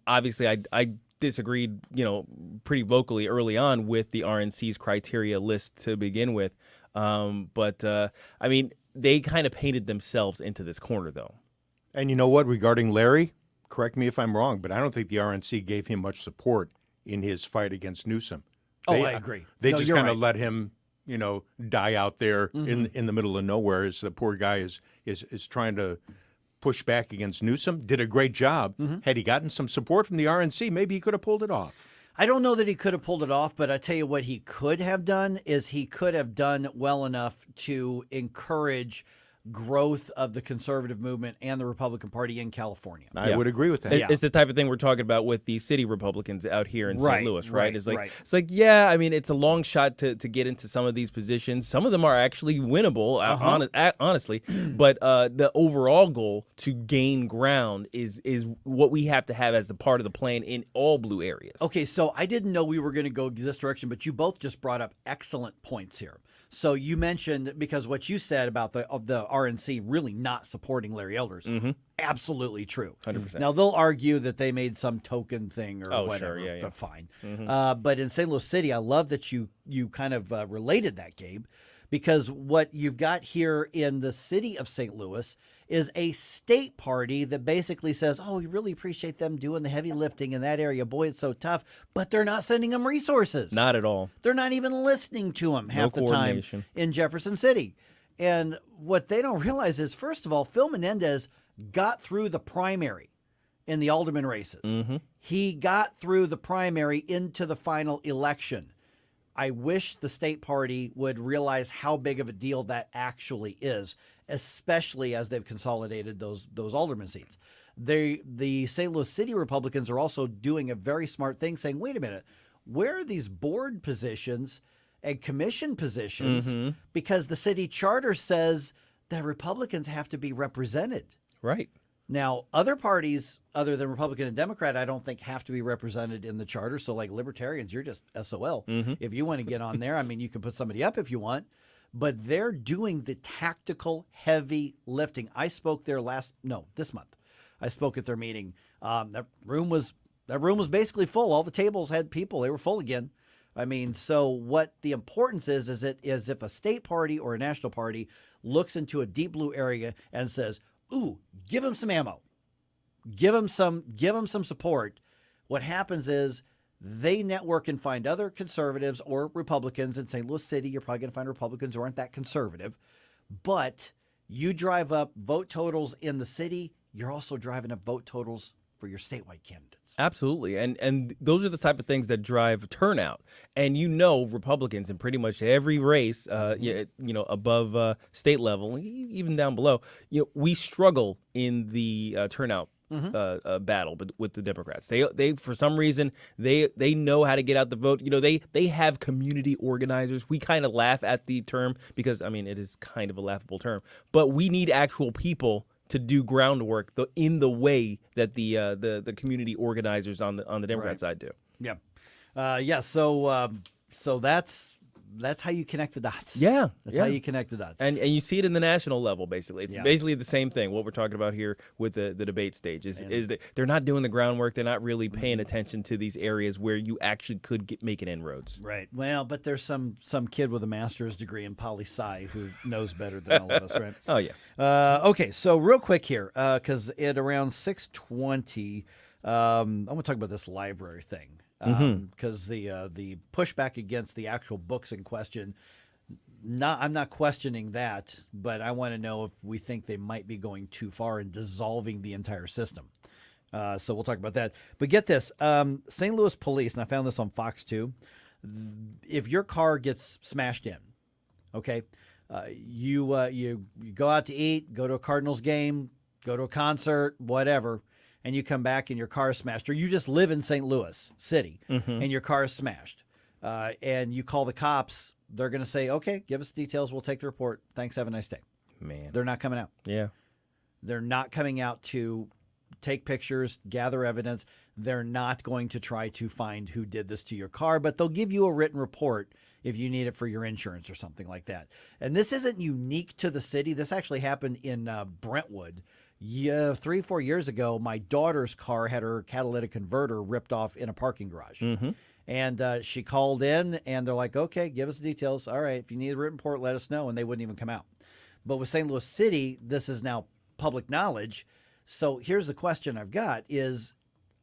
Obviously, I disagreed, pretty vocally early on with the RNC's criteria list to begin with. But I mean, they kind of painted themselves into this corner, though.
And you know what? Regarding Larry, correct me if I'm wrong, but I don't think the RNC gave him much support in his fight against Newsom.
I agree.
They just kind of let him, die out there in the middle of nowhere as the poor guy is trying to push back against Newsom. Did a great job. Had he gotten some support from the RNC, maybe he could have pulled it off.
I don't know that he could have pulled it off, but I tell you what he could have done is he could have done well enough to encourage growth of the conservative movement and the Republican Party in California.
I would agree with that.
It's the type of thing we're talking about with the city Republicans out here in St. Louis, right? It's like, yeah, I mean, it's a long shot to get into some of these positions. Some of them are actually winnable, honestly. But the overall goal to gain ground is what we have to have as the part of the plan in all blue areas.
Okay, so I didn't know we were going to go this direction, but you both just brought up excellent points here. So you mentioned, because what you said about the RNC really not supporting Larry Elder's, absolutely true.
100%.
Now, they'll argue that they made some token thing or whatever.
Sure, yeah.
Fine. But in St. Louis City, I love that you kind of related that, Gabe, because what you've got here in the city of St. Louis is a state party that basically says, oh, we really appreciate them doing the heavy lifting in that area. Boy, it's so tough. But they're not sending them resources.
Not at all.
They're not even listening to them half the time in Jefferson City. And what they don't realize is, first of all, Phil Menendez got through the primary in the alderman races. He got through the primary into the final election. I wish the state party would realize how big of a deal that actually is, especially as they've consolidated those alderman seats. The St. Louis City Republicans are also doing a very smart thing, saying, wait a minute, where are these board positions and commission positions? Because the city charter says that Republicans have to be represented.
Right.
Now, other parties other than Republican and Democrat, I don't think have to be represented in the charter. So like libertarians, you're just SOL. If you want to get on there, I mean, you can put somebody up if you want, but they're doing the tactical heavy lifting. I spoke there this month. I spoke at their meeting. That room was basically full. All the tables had people. They were full again. I mean, so what the importance is if a state party or a national party looks into a deep blue area and says, ooh, give them some ammo. Give them some support. What happens is they network and find other conservatives or Republicans in St. Louis City. You're probably going to find Republicans who aren't that conservative. But you drive up vote totals in the city, you're also driving up vote totals for your statewide candidates.
Absolutely. And those are the type of things that drive turnout. And Republicans in pretty much every race, above state level, even down below, we struggle in the turnout battle with the Democrats. They for some reason they know how to get out the vote. They have community organizers. We kind of laugh at the term because it is kind of a laughable term, but we need actual people to do groundwork in the way that the community organizers on the Democrat side do.
Yeah. So that's that's how you connect the dots.
Yeah,
That's how you connect the dots.
And you see it in the national level, basically. It's basically the same thing. What we're talking about here with the debate stage is that they're not doing the groundwork. They're not really paying attention to these areas where you actually could make an inroads.
Right. Well, but there's some kid with a master's degree in poli-sci who knows better than all of us, right?
Oh, yeah.
Okay, so real quick here, because at around 6:20, I'm going to talk about this library thing. Because the pushback against the actual books in question, I'm not questioning that, but I want to know if we think they might be going too far in dissolving the entire system. So we'll talk about that. But get this, St. Louis police, and I found this on Fox 2, if your car gets smashed in, okay, you go out to eat, go to a Cardinals game, go to a concert, whatever, and you come back and your car is smashed, or you just live in St. Louis City and your car is smashed, and you call the cops, they're going to say, okay, give us details. We'll take the report. Thanks. Have a nice day.
Man.
They're not coming out.
Yeah.
They're not coming out to take pictures, gather evidence. They're not going to try to find who did this to your car, but they'll give you a written report if you need it for your insurance or something like that. And this isn't unique to the city. This actually happened in Brentwood. 3-4 years ago, my daughter's car had her catalytic converter ripped off in a parking garage. And she called in, and they're like, okay, give us the details. All right, if you need a written report, let us know. And they wouldn't even come out. But with St. Louis City, this is now public knowledge. So here's the question I've got is,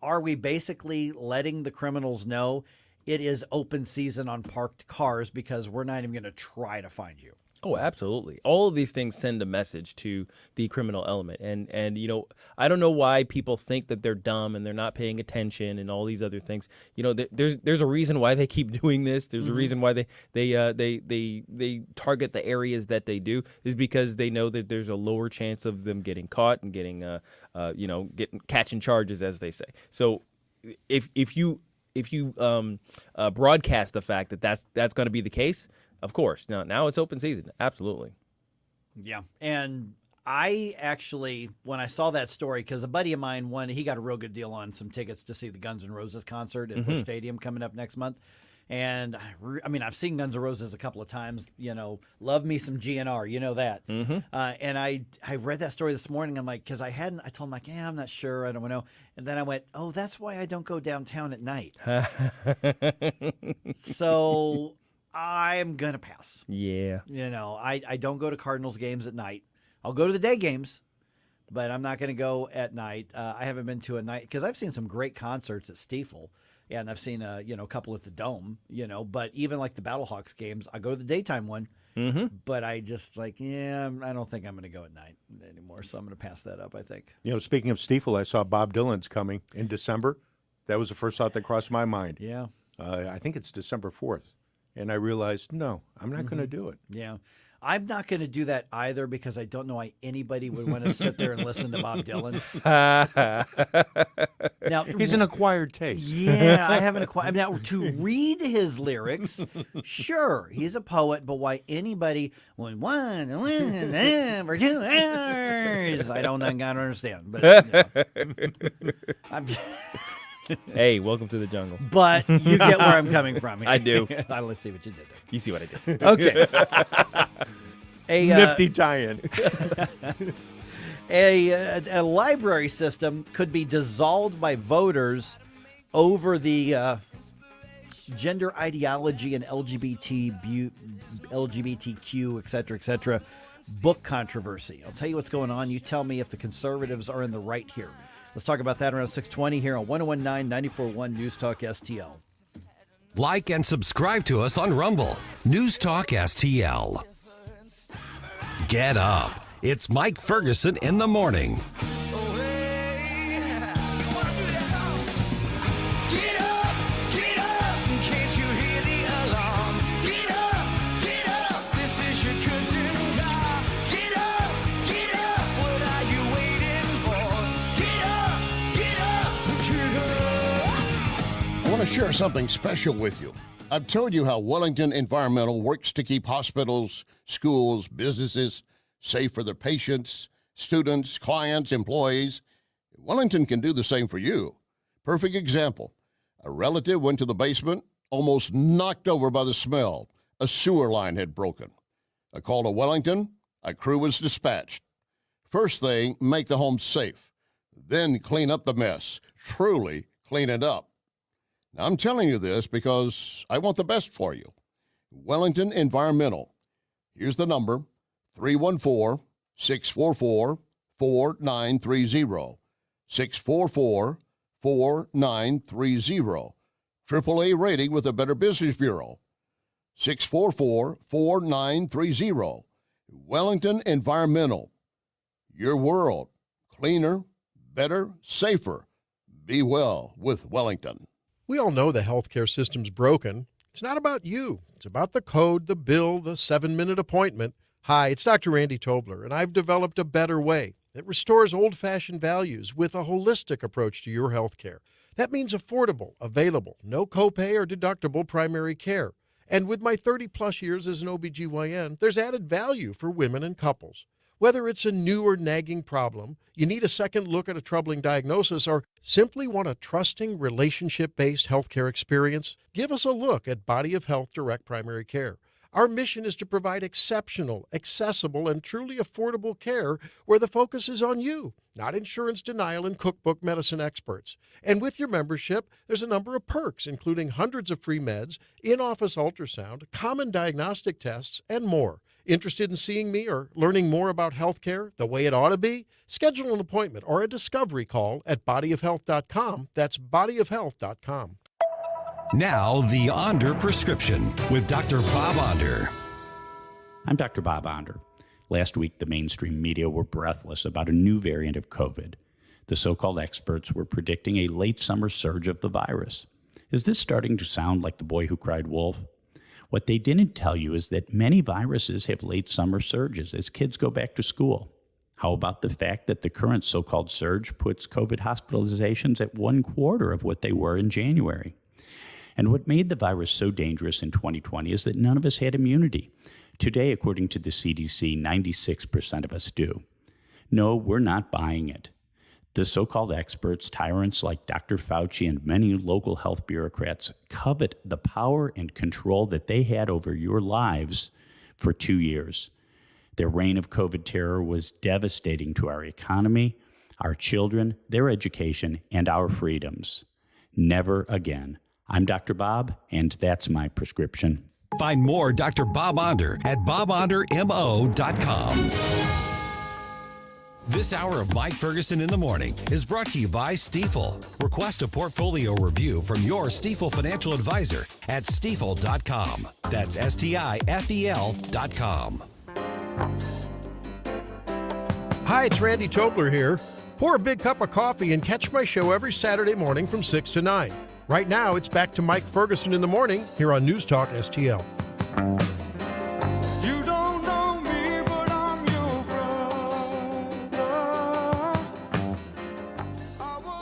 are we basically letting the criminals know it is open season on parked cars because we're not even going to try to find you?
Oh, absolutely. All of these things send a message to the criminal element. And you know, I don't know why people think that they're dumb and they're not paying attention and all these other things. You know, there's a reason why they keep doing this. There's a reason why they target the areas that they do, is because they know that there's a lower chance of them getting caught and getting catching charges, as they say. So if you broadcast the fact that that's going to be the case, of course. Now it's open season. Absolutely.
Yeah. And I actually, when I saw that story, because a buddy of mine he got a real good deal on some tickets to see the Guns N' Roses concert at Busch Stadium coming up next month. And I mean, I've seen Guns N' Roses a couple of times, love me some GNR, you know that. And I read that story this morning. I'm like, because I told him, like, yeah, I'm not sure. I don't know. And then I went, oh, that's why I don't go downtown at night. So I'm going to pass.
Yeah.
I don't go to Cardinals games at night. I'll go to the day games, but I'm not going to go at night. I haven't been to a night because I've seen some great concerts at Stiefel, and I've seen a couple at the Dome, but even like the Battlehawks games, I go to the daytime one, but I just I don't think I'm going to go at night anymore, so I'm going to pass that up, I think.
Speaking of Stiefel, I saw Bob Dylan's coming in December. That was the first thought that crossed my mind.
Yeah.
I think it's December 4th. And I realized, no, I'm not going to do it.
Yeah. I'm not going to do that either because I don't know why anybody would want to sit there and listen to Bob Dylan. Now,
he's an acquired taste.
Yeah, I have an acquired. Now, to read his lyrics, sure, he's a poet, but why anybody for 2 hours? I don't understand. But I'm.
Hey, welcome to the jungle.
But you get where I'm coming from.
I do.
Let's see what you did there.
You see what I did.
Okay.
Nifty tie-in.
A library system could be dissolved by voters over the gender ideology and LGBTQ, et cetera, book controversy. I'll tell you what's going on. You tell me if the conservatives are in the right here. Let's talk about that around 6:20 here on 101.9 94.1 News Talk STL.
Like and subscribe to us on Rumble. News Talk STL. Get up. It's Mike Ferguson in the morning.
I want to share something special with you. I've told you how Wellington Environmental works to keep hospitals, schools, businesses safe for their patients, students, clients, employees. Wellington can do the same for you. Perfect example. A relative went to the basement, almost knocked over by the smell. a sewer line had broken. A call to Wellington, a crew was dispatched. First thing, make the home safe. Then clean up the mess. Truly clean it up. Now, I'm telling you this because I want the best for you. Wellington Environmental. Here's the number, 314-644-4930. 644-4930. AAA rating with the Better Business Bureau. 644-4930. Wellington Environmental. Your world. Cleaner, better, safer. Be well with Wellington.
We all know the healthcare system's broken. It's not about you. It's about the code, the bill, the 7-minute appointment. Hi, it's Dr. Randy Tobler, and I've developed a better way that restores old-fashioned values with a holistic approach to your healthcare. That means affordable, available, no copay or deductible primary care. And with my 30-plus years as an OBGYN, there's added value for women and couples. Whether it's a new or nagging problem, you need a second look at a troubling diagnosis, or simply want a trusting, relationship-based healthcare experience, give us a look at Body of Health Direct Primary Care. Our mission is to provide exceptional, accessible, and truly affordable care where the focus is on you, not insurance denial and cookbook medicine experts. And with your membership, there's a number of perks, including hundreds of free meds, in-office ultrasound, common diagnostic tests, and more. Interested in seeing me or learning more about healthcare the way it ought to be? Schedule an appointment or a discovery call at bodyofhealth.com. That's bodyofhealth.com.
Now, the Onder Prescription with Dr. Bob Onder.
I'm Dr. Bob Onder. Last week, the mainstream media were breathless about a new variant of COVID. The so-called experts were predicting a late summer surge of the virus. Is this starting to sound like the boy who cried wolf? What they didn't tell you is that many viruses have late summer surges as kids go back to school. How about the fact that the current so-called surge puts COVID hospitalizations at 1/4 of what they were in January? And what made the virus so dangerous in 2020 is that none of us had immunity. Today, according to the CDC, 96% of us do. No, we're not buying it. The so-called experts, tyrants like Dr. Fauci and many local health bureaucrats, covet the power and control that they had over your lives for 2 years. Their reign of COVID terror was devastating to our economy, our children, their education, and our freedoms. Never again. I'm Dr. Bob, and that's my prescription.
Find more Dr. Bob Onder at bobondermo.com. This hour of Mike Ferguson in the Morning is brought to you by Stifel. Request a portfolio review from your Stifel financial advisor at stifel.com. That's STIFEL.com.
Hi, it's Randy Tobler here. Pour a big cup of coffee and catch my show every Saturday morning from 6 to 9. Right now, it's back to Mike Ferguson in the Morning here on News Talk STL.
You don't know me, but I'm your brother.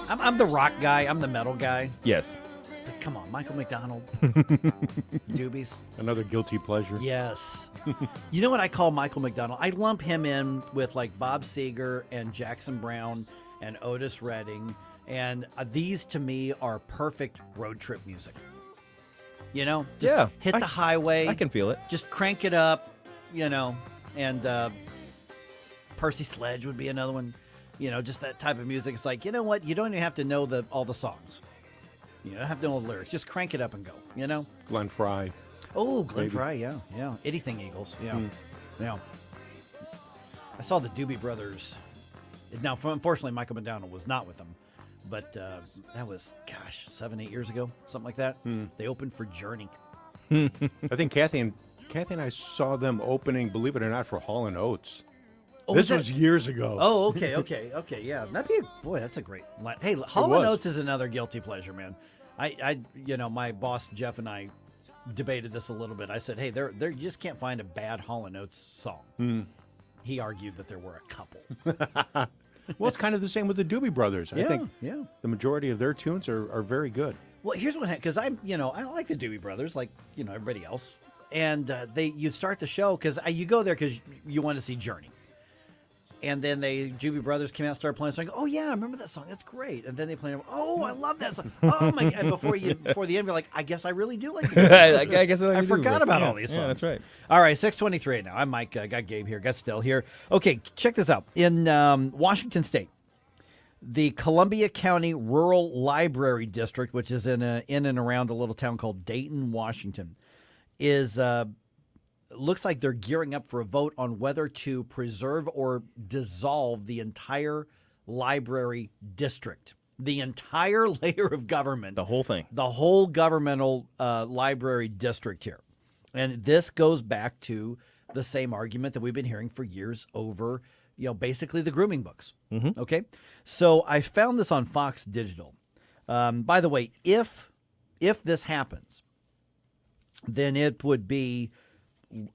I'm the rock guy. I'm the metal guy.
Yes.
But come on, Michael McDonald. Doobies.
Another guilty pleasure.
Yes. You know what I call Michael McDonald? I lump him in with like Bob Seger and Jackson Browne and Otis Redding. And these, to me, are perfect road trip music. You know? Just hit the highway.
I can feel it.
Just crank it up, you know. And Percy Sledge would be another one. You know, just that type of music. It's like, you know what? You don't even have to know all the songs. You don't have to know the lyrics. Just crank it up and go, you know?
Glenn Fry.
Oh, Glenn Fry, yeah. Anything Eagles, yeah. Yeah. I saw the Doobie Brothers. Now, unfortunately, Michael McDonald was not with them. But that was, 7-8 years ago, something like that. They opened for Journey.
I think Kathy and I saw them opening, believe it or not, for Hall & Oates.
Oh,
this was years ago.
Oh, okay, yeah. That's a great line. Hey, Hall & Oates is another guilty pleasure, man. I my boss Jeff and I debated this a little bit. I said, hey, you just can't find a bad Hall & Oates song. He argued that there were a couple.
Well, it's kind of the same with the Doobie Brothers. I think the majority of their tunes are very good.
Well, here's what because I like the Doobie Brothers, like everybody else, and you'd start the show because you go there because you want to see Journey. And then Doobie Brothers came out and started playing a song. Oh, yeah, I remember that song. That's great. And then they played, oh, I love that song. Oh, my God. And before the end, you're like, I guess I really do like the
I guess I
forgot about all these songs.
Yeah, that's right.
All right, 6:23 now. I'm Mike. I got Gabe here. Got Still here. Okay, check this out. In Washington State, the Columbia County Rural Library District, which is in and around a little town called Dayton, Washington, is looks like they're gearing up for a vote on whether to preserve or dissolve the entire library district, the entire layer of government,
the whole thing,
the whole governmental library district here. And this goes back to the same argument that we've been hearing for years over, basically the grooming books.
Mm-hmm.
Okay, so I found this on Fox Digital. By the way, if this happens, then it would be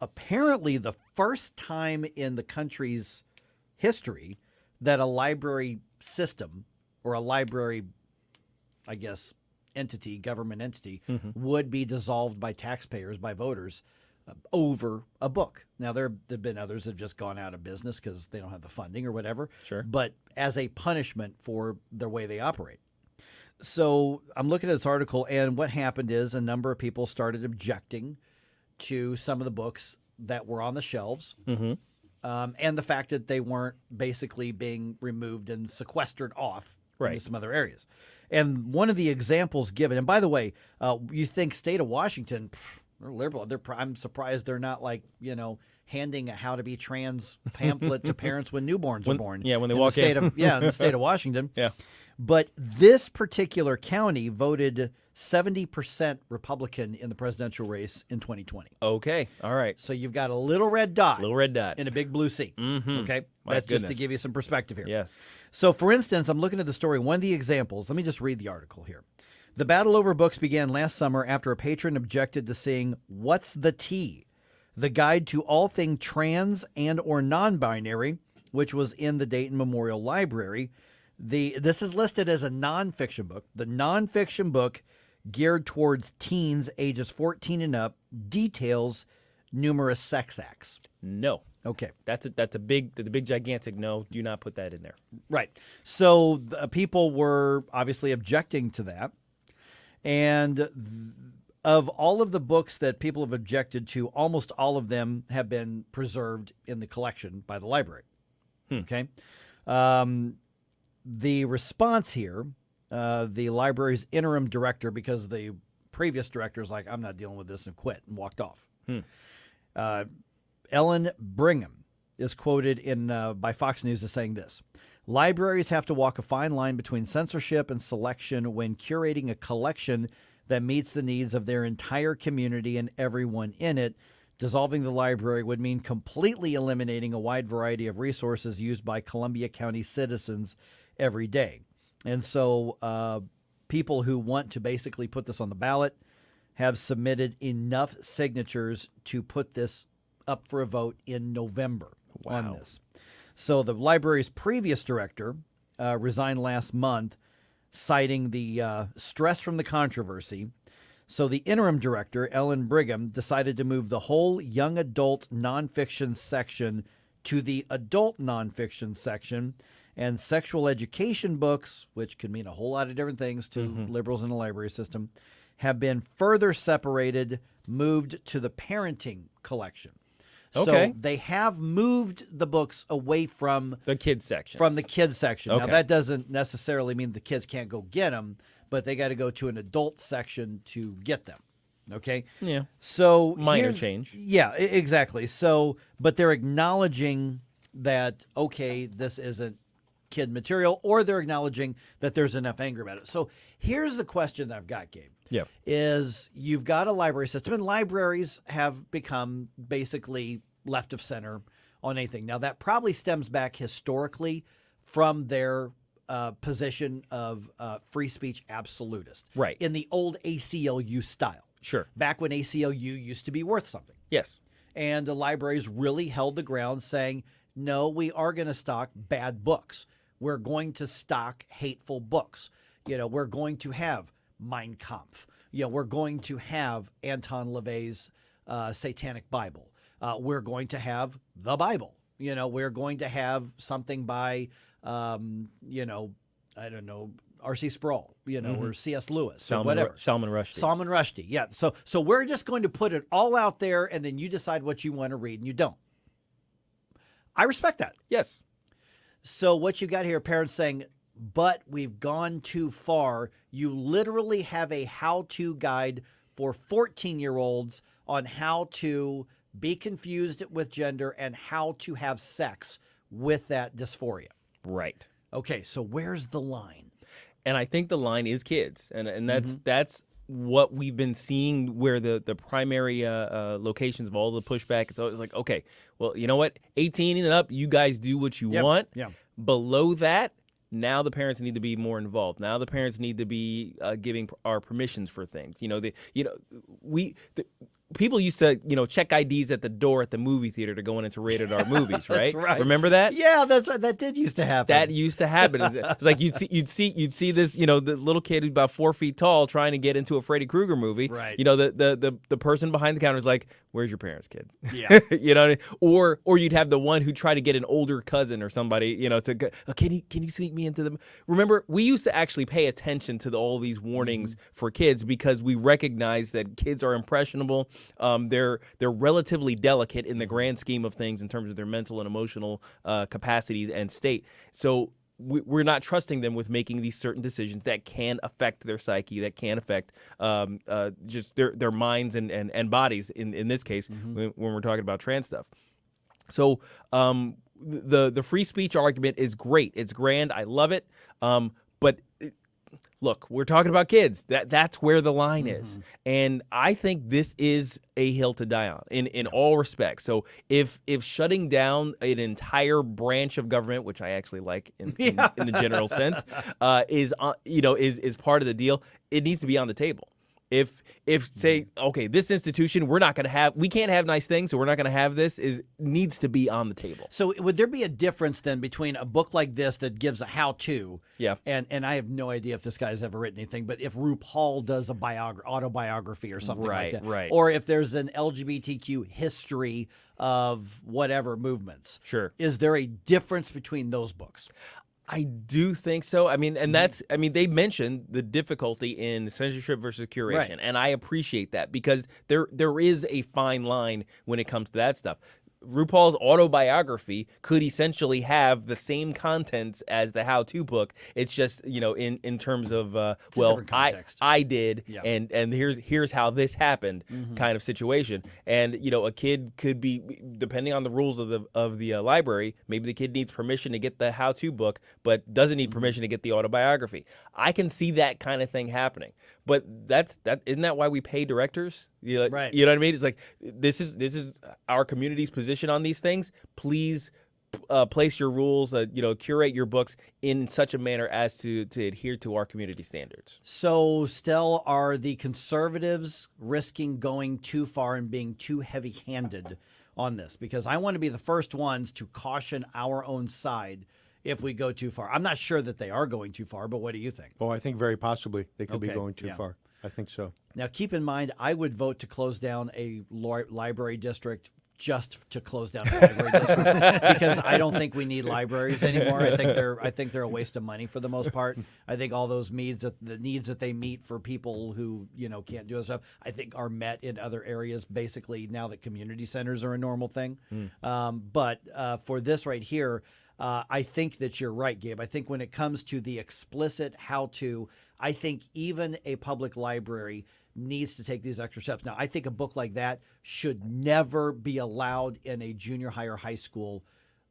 apparently the first time in the country's history that a library system or a library, I guess, government entity, would be dissolved by taxpayers, by voters, over a book. Now, there have been others that have just gone out of business because they don't have the funding or whatever.
Sure.
But as a punishment for the way they operate. So I'm looking at this article, and what happened is a number of people started objecting to some of the books that were on the shelves, and the fact that they weren't basically being removed and sequestered off into some other areas. And one of the examples given, and by the way, you think state of Washington, they're liberal. I'm surprised they're not handing a How to Be Trans pamphlet to parents when newborns are born.
Yeah, when they walk in.
In the state of Washington.
Yeah.
But this particular county voted 70% Republican in the presidential race in 2020.
Okay. All right.
So you've got a little red dot. In a big blue sea.
Mm-hmm.
Okay.
My
That's just to
goodness.
give you some perspective here.
Yes.
So, for instance, I'm looking at the story. One of the examples, let me just read the article here. The battle over books began last summer after a patron objected to seeing What's the Tea? The Guide to All Things Trans and or Non-Binary, which was in the Dayton Memorial Library. This is listed as a nonfiction book. The nonfiction book, geared towards teens ages 14 and up, details numerous sex acts.
No.
Okay.
That's a big gigantic no. Do not put that in there.
Right. So people were obviously objecting to that. And of all of the books that people have objected to, almost all of them have been preserved in the collection by the library. Okay. The response here, the library's interim director, because the previous director is like, I'm not dealing with this, and quit and walked off. Ellen Brigham is quoted by Fox News as saying this: libraries have to walk a fine line between censorship and selection when curating a collection that meets the needs of their entire community and everyone in it. Dissolving the library would mean completely eliminating a wide variety of resources used by Columbia County citizens every day. And so people who want to basically put this on the ballot have submitted enough signatures to put this up for a vote in November on this. So the library's previous director resigned last month, citing the stress from the controversy. So the interim director, Ellen Brigham, decided to move the whole young adult nonfiction section to the adult nonfiction section, and sexual education books, which could mean a whole lot of different things to liberals in the library system, have been further separated, moved to the parenting collection.
Okay.
So they have moved the books away from
the kids section.
From the kids section.
Okay.
Now, that doesn't necessarily mean the kids can't go get them, but they got to go to an adult section to get them. Okay?
Yeah.
So
minor change.
Yeah, exactly. So, but they're acknowledging that, okay, this isn't kid material, or they're acknowledging that there's enough anger about it. So here's the question that I've got, Gabe.
Yeah.
Is you've got a library system, and libraries have become basically left of center on anything. Now, that probably stems back historically from their position of free speech absolutist.
Right.
In the old ACLU style.
Sure.
Back when ACLU used to be worth something.
Yes.
And the libraries really held the ground saying, no, we are going to stock bad books. We're going to stock hateful books. You know, we're going to have Mein Kampf. You know, we're going to have Anton LaVey's Satanic Bible. We're going to have the Bible. We're going to have something by, I don't know, R.C. Sproul, or C.S. Lewis or whatever.
Salman Rushdie.
Salman Rushdie, yeah. So we're just going to put it all out there, and then you decide what you want to read, and you don't. I respect that.
Yes.
So what you got here, parents saying, but we've gone too far. You literally have a how-to guide for 14-year-olds on how to be confused with gender and how to have sex with that dysphoria.
Right.
Okay, so where's the line?
And I think the line is kids, and that's what we've been seeing, where the primary locations of all the pushback. It's always like, okay, well, you know what, 18 and up, you guys do what you want.
Yeah.
Below that, now the parents need to be more involved. Now the parents need to be giving our permissions for things. People used to, check IDs at the door at the movie theater to go into rated R movies, right?
That's right.
Remember that?
Yeah, that's right. That did used to happen.
That used to happen. It's like you'd see this, the little kid who's about 4 feet tall trying to get into a Freddy Krueger movie.
Right.
The person behind the counter is like, "Where's your parents, kid?"
Yeah.
You know what I mean? Or you'd have the one who tried to get an older cousin or somebody, to can you sneak me into the. Remember, we used to actually pay attention to all these warnings for kids because we recognize that kids are impressionable. They're relatively delicate in the grand scheme of things in terms of their mental and emotional capacities and state. So we're not trusting them with making these certain decisions that can affect their psyche, that can affect just their minds and bodies in this case when we're talking about trans stuff. So the free speech argument is great. It's grand. I love it. But look, we're talking about kids. That's where the line is. And I think this is a hill to die on in all respects. So if shutting down an entire branch of government, which I actually like in the general sense, is part of the deal, it needs to be on the table. If say, okay, this institution, we can't have nice things, so we're not going to have this, needs to be on the table.
So would there be a difference then between a book like this that gives a how-to, and I have no idea if this guy's ever written anything, but if RuPaul does a autobiography or something like that,
right.
Or if there's an LGBTQ history of whatever movements,
sure,
is there a difference between those books?
I do think so. I mean, and they mentioned the difficulty in censorship versus curation, and I appreciate that because there is a fine line when it comes to that stuff. RuPaul's autobiography could essentially have the same contents as the how-to book. It's just, in terms of I did, and here's how this happened kind of situation. And a kid could be, depending on the rules of the library, maybe the kid needs permission to get the how-to book, but doesn't need permission to get the autobiography. I can see that kind of thing happening. But isn't that why we pay directors?
Right.
You know what I mean? It's like this is our community's position on these things. Please place your rules, curate your books in such a manner as to adhere to our community standards.
So, Stell, are the conservatives risking going too far and being too heavy-handed on this? Because I want to be the first ones to caution our own side if we go too far. I'm not sure that they are going too far, but what do you think?
Oh, I think very possibly they could be going too far. I think so.
Now, keep in mind, I would vote to close down a library district just to close down a library district because I don't think we need libraries anymore. I think they're a waste of money for the most part. I think all those needs that they meet for people who can't do this stuff, I think are met in other areas. Basically, now that community centers are a normal thing, but for this right here. I think that you're right, Gabe. I think when it comes to the explicit how-to, I think even a public library needs to take these extra steps. Now, I think a book like that should never be allowed in a junior high or high school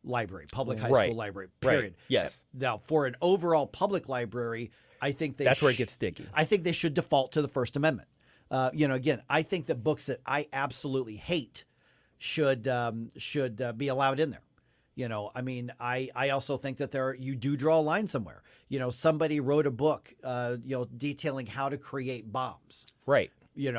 library, public high school library, period.
Right. Yes.
Now, for an overall public library, I think that's
where it gets sticky.
I think they should default to the First Amendment. Again, I think that books that I absolutely hate should be allowed in there. I also think that you do draw a line somewhere. Somebody wrote a book, detailing how to create bombs.
Right.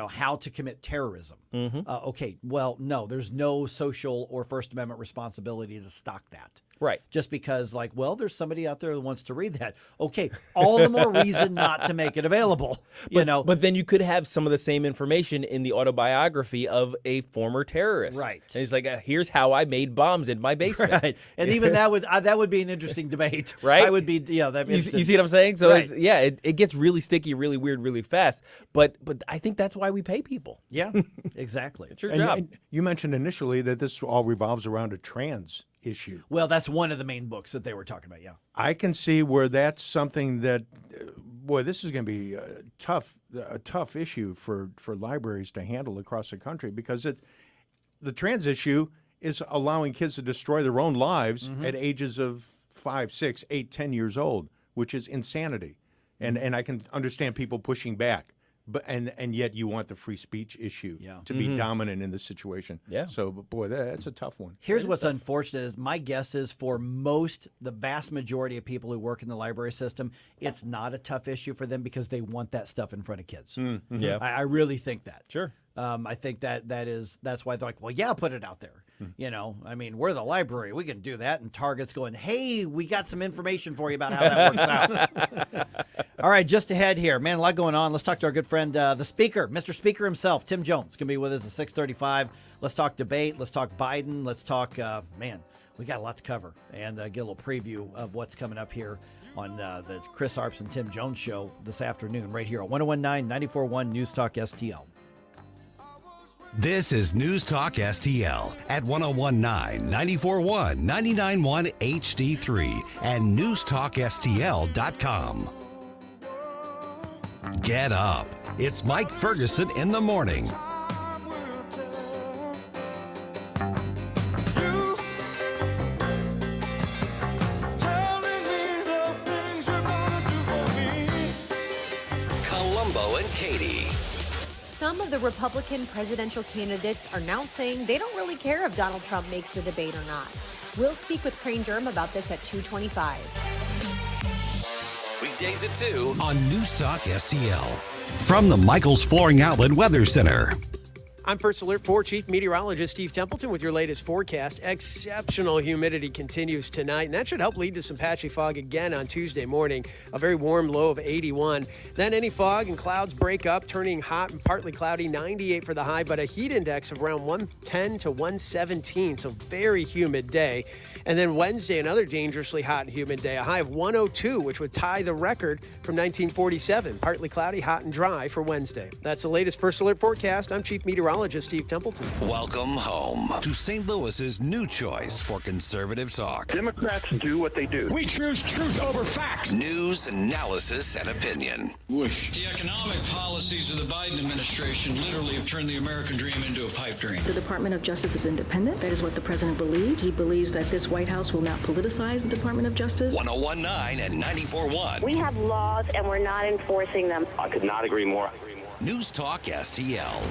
How to commit terrorism. Okay, well, no, there's no social or First Amendment responsibility to stock that.
Right.
Just because, like, well, there's somebody out there who wants to read that. Okay, all the more reason not to make it available,
But then you could have some of the same information in the autobiography of a former terrorist.
Right.
And he's like, here's how I made bombs in my basement.
Right. And even that would be an interesting debate.
Right?
I would be,
You see what I'm saying? So,
Right.
it gets really sticky, really weird, really fast. But I think that's why we pay people.
Yeah, exactly.
It's your job.
And you mentioned initially that this all revolves around a trans issue.
Well, that's one of the main books that they were talking about, yeah.
I can see where that's something that, boy, this is going to be a tough issue for libraries to handle across the country, because the trans issue is allowing kids to destroy their own lives at ages of 5, 6, 8, 10 years old, which is insanity. And I can understand people pushing back. But and yet you want the free speech issue to be dominant in this situation.
Yeah.
So, boy, that's a tough one.
Here's what's unfortunate is my guess is for the vast majority of people who work in the library system, it's not a tough issue for them because they want that stuff in front of kids.
Mm-hmm.
Yeah.
I really think that.
Sure.
I think that's why they're like, well, yeah, put it out there. I mean, we're the library. We can do that. And Target's going, hey, we got some information for you about how that works out. All right, just ahead here. Man, a lot going on. Let's talk to our good friend, the speaker, Mr. Speaker himself, Tim Jones, going to be with us at 6:35. Let's talk debate. Let's talk Biden. Let's talk, we got a lot to cover and get a little preview of what's coming up here on the Chris Arps and Tim Jones show this afternoon right here on 101.9, 94.1 News Talk STL.
This is News Talk STL at 101.9, 94.1, 99.1 HD3 and newstalkstl.com. Get up. It's Mike Ferguson in the morning.
Columbo and Katie.
Some of the Republican presidential candidates are now saying they don't really care if Donald Trump makes the debate or not. We'll speak with Crane Durham about this at 2:25.
Weekdays at 2 on News Talk STL. From the Michaels Flooring Outlet Weather Center.
I'm First Alert 4 Chief Meteorologist Steve Templeton with your latest forecast. Exceptional humidity continues tonight, and that should help lead to some patchy fog again on Tuesday morning. A very warm low of 81. Then any fog and clouds break up, turning hot and partly cloudy, 98 for the high, but a heat index of around 110 to 117, so very humid day. And then Wednesday, another dangerously hot and humid day, a high of 102, which would tie the record from 1947. Partly cloudy, hot and dry for Wednesday. That's the latest First Alert forecast. I'm Chief Meteorologist Steve Templeton.
Welcome home to St. Louis's new choice for conservative talk.
Democrats do what they do.
We choose truth over facts. News, analysis, and opinion.
The economic policies of the Biden administration literally have turned the American dream into a pipe dream.
The Department of Justice is independent. That is what the president believes. He believes that this White House will not politicize the Department of Justice.
101.9 and 94.1.
We have laws and we're not enforcing them.
I could not agree more.
News Talk STL.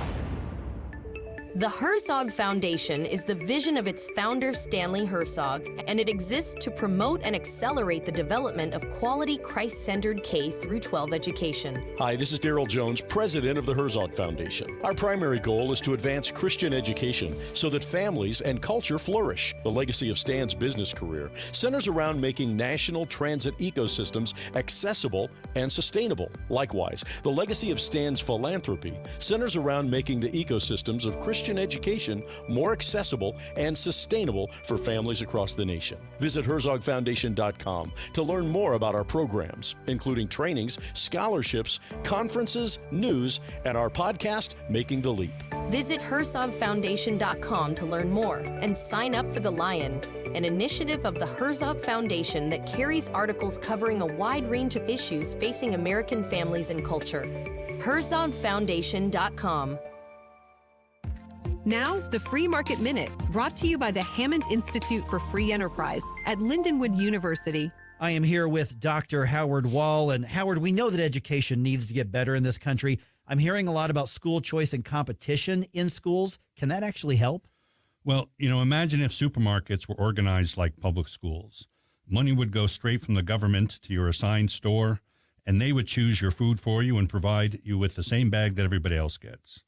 The Herzog Foundation is the vision of its founder, Stanley Herzog, and it exists to promote and accelerate the development of quality Christ-centered K-12 education.
Hi, this is Daryl Jones, president of the Herzog Foundation. Our primary goal is to advance Christian education so that families and culture flourish. The legacy of Stan's business career centers around making national transit ecosystems accessible and sustainable. Likewise, the legacy of Stan's philanthropy centers around making the ecosystems of Christian education more accessible and sustainable for families across the nation. Visit HerzogFoundation.com to learn more about our programs, including trainings, scholarships, conferences, news, and our podcast, Making the Leap.
Visit HerzogFoundation.com to learn more and sign up for The Lion, an initiative of the Herzog Foundation that carries articles covering a wide range of issues facing American families and culture. HerzogFoundation.com.
Now, the Free Market Minute, brought to you by the Hammond Institute for Free Enterprise at Lindenwood University.
I am here with Dr. Howard Wall. And Howard, we know that education needs to get better in this country. I'm hearing a lot about school choice and competition in schools. Can that actually help?
Well, imagine if supermarkets were organized like public schools. Money would go straight from the government to your assigned store, and they would choose your food for you and provide you with the same bag that everybody else gets.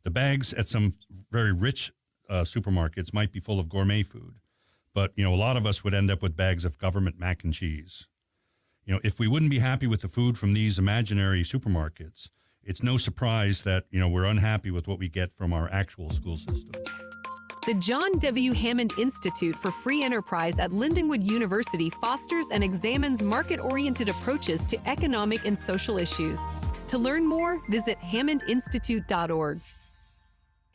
The bags at some very rich supermarkets might be full of gourmet food, but, a lot of us would end up with bags of government mac and cheese. If we wouldn't be happy with the food from these imaginary supermarkets, it's no surprise that, we're unhappy with what we get from our actual school system.
The John W. Hammond Institute for Free Enterprise at Lindenwood University fosters and examines market-oriented approaches to economic and social issues. To learn more, visit hammondinstitute.org.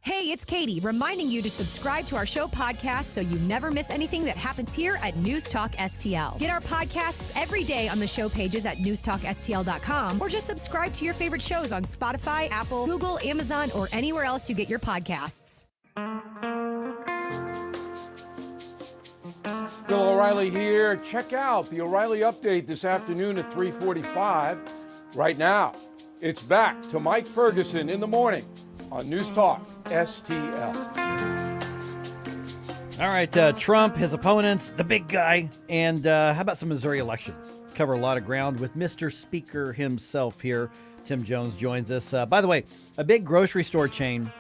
Hey, it's Katie, reminding you to subscribe to our show podcast so you never miss anything that happens here at News Talk STL. Get our podcasts every day on the show pages at newstalkstl.com, or just subscribe to your favorite shows on Spotify, Apple, Google, Amazon, or anywhere else you get your podcasts.
Bill O'Reilly here. Check out the O'Reilly Update this afternoon at 3:45. Right now, it's back to Mike Ferguson in the morning on News Talk STL.
All right, Trump, his opponents, the big guy, and how about some Missouri elections? Let's cover a lot of ground with Mr. Speaker himself here. Tim Jones joins us. By the way, a big grocery store chain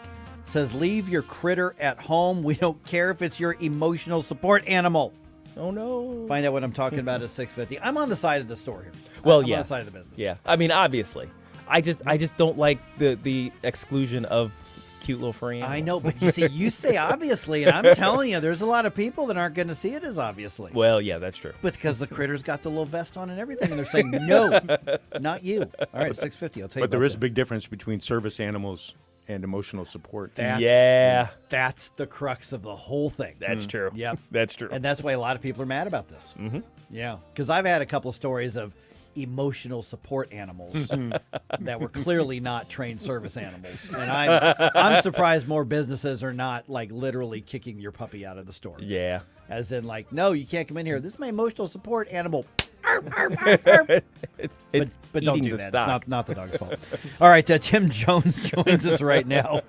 says leave your critter at home. We don't care if it's your emotional support animal.
Oh, no.
Find out what I'm talking about at 6:50. I'm on the side of the store here.
Well,
I'm
yeah.
on the side of the business.
Yeah. I mean, obviously. I just don't like the exclusion of cute little furry animals.
I know, but you say obviously, and I'm telling you, there's a lot of people that aren't going to see it as obviously.
Well, yeah, that's true.
Because the critter's got the little vest on and everything, and they're saying, no, not you. All right, 6:50, I'll tell you
But there
about
is a big difference between service animals and emotional support.
That's the crux of the whole thing.
That's true.
Yep.
That's true.
And that's why a lot of people are mad about this.
Mm-hmm.
Yeah, because I've had a couple of stories of emotional support animals that were clearly not trained service animals, and I'm surprised more businesses are not like literally kicking your puppy out of the store.
Yeah,
as in like, no, you can't come in here. This is my emotional support animal.
It's
but don't
eating
do
the
that.
stock.
It's not the dog's fault. All right, Tim Jones joins us right now.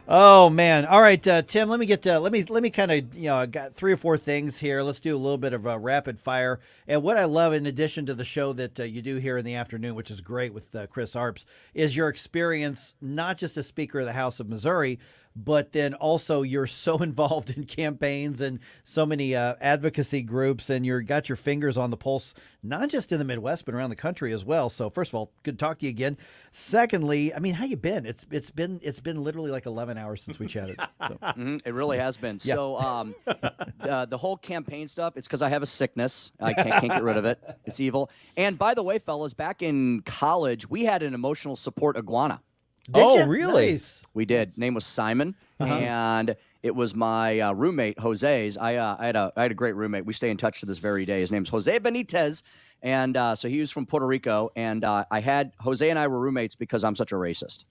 Oh man! All right, Tim. Let me get let me kind of got 3 or 4 things here. Let's do a little bit of a rapid fire. And what I love, in addition to the show that you do here in the afternoon, which is great with Chris Arps, is your experience not just as Speaker of the House of Missouri, but then also you're so involved in campaigns and so many advocacy groups, and you're got your fingers on the pulse, not just in the Midwest, but around the country as well. So first of all, good to talk to you again. Secondly, I mean, how you been? It's been literally like 11 hours since we chatted. So.
It really has been.
Yeah.
So the whole campaign stuff, it's because I have a sickness. I can't get rid of it. It's evil. And by the way, fellas, back in college, we had an emotional support iguana.
Oh, really?
Nice.
We did. Name was Simon, and it was my roommate Jose's. I had a great roommate. We stay in touch to this very day. His name's Jose Benitez, and so he was from Puerto Rico. And Jose and I were roommates because I'm such a racist,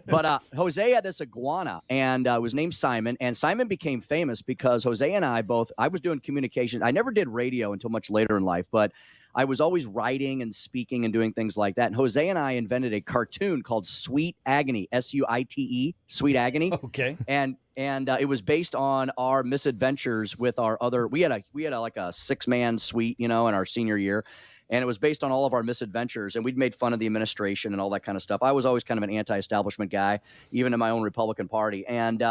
But Jose had this iguana, and it was named Simon. And Simon became famous because Jose and I was doing communications. I never did radio until much later in life, but I was always writing and speaking and doing things like that. And Jose and I invented a cartoon called Sweet Agony, Suite, Sweet Agony.
Okay.
And it was based on our misadventures with our other. We had like a 6-man suite, in our senior year, and it was based on all of our misadventures. And we'd made fun of the administration and all that kind of stuff. I was always kind of an anti-establishment guy, even in my own Republican Party. And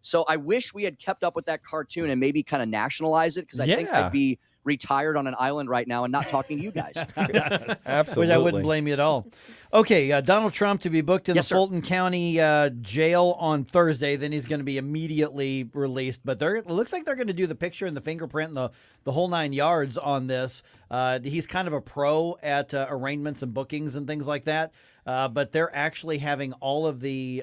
so I wish we had kept up with that cartoon and maybe kind of nationalize it, because I think I'd be retired on an island right now and not talking to you guys.
Absolutely.
Which I wouldn't blame you at all. Okay, Donald Trump to be booked in the Fulton County jail on Thursday. Then he's going to be immediately released. But it looks like they're going to do the picture and the fingerprint and the whole 9 yards on this. He's kind of a pro at arraignments and bookings and things like that. But they're actually having all of the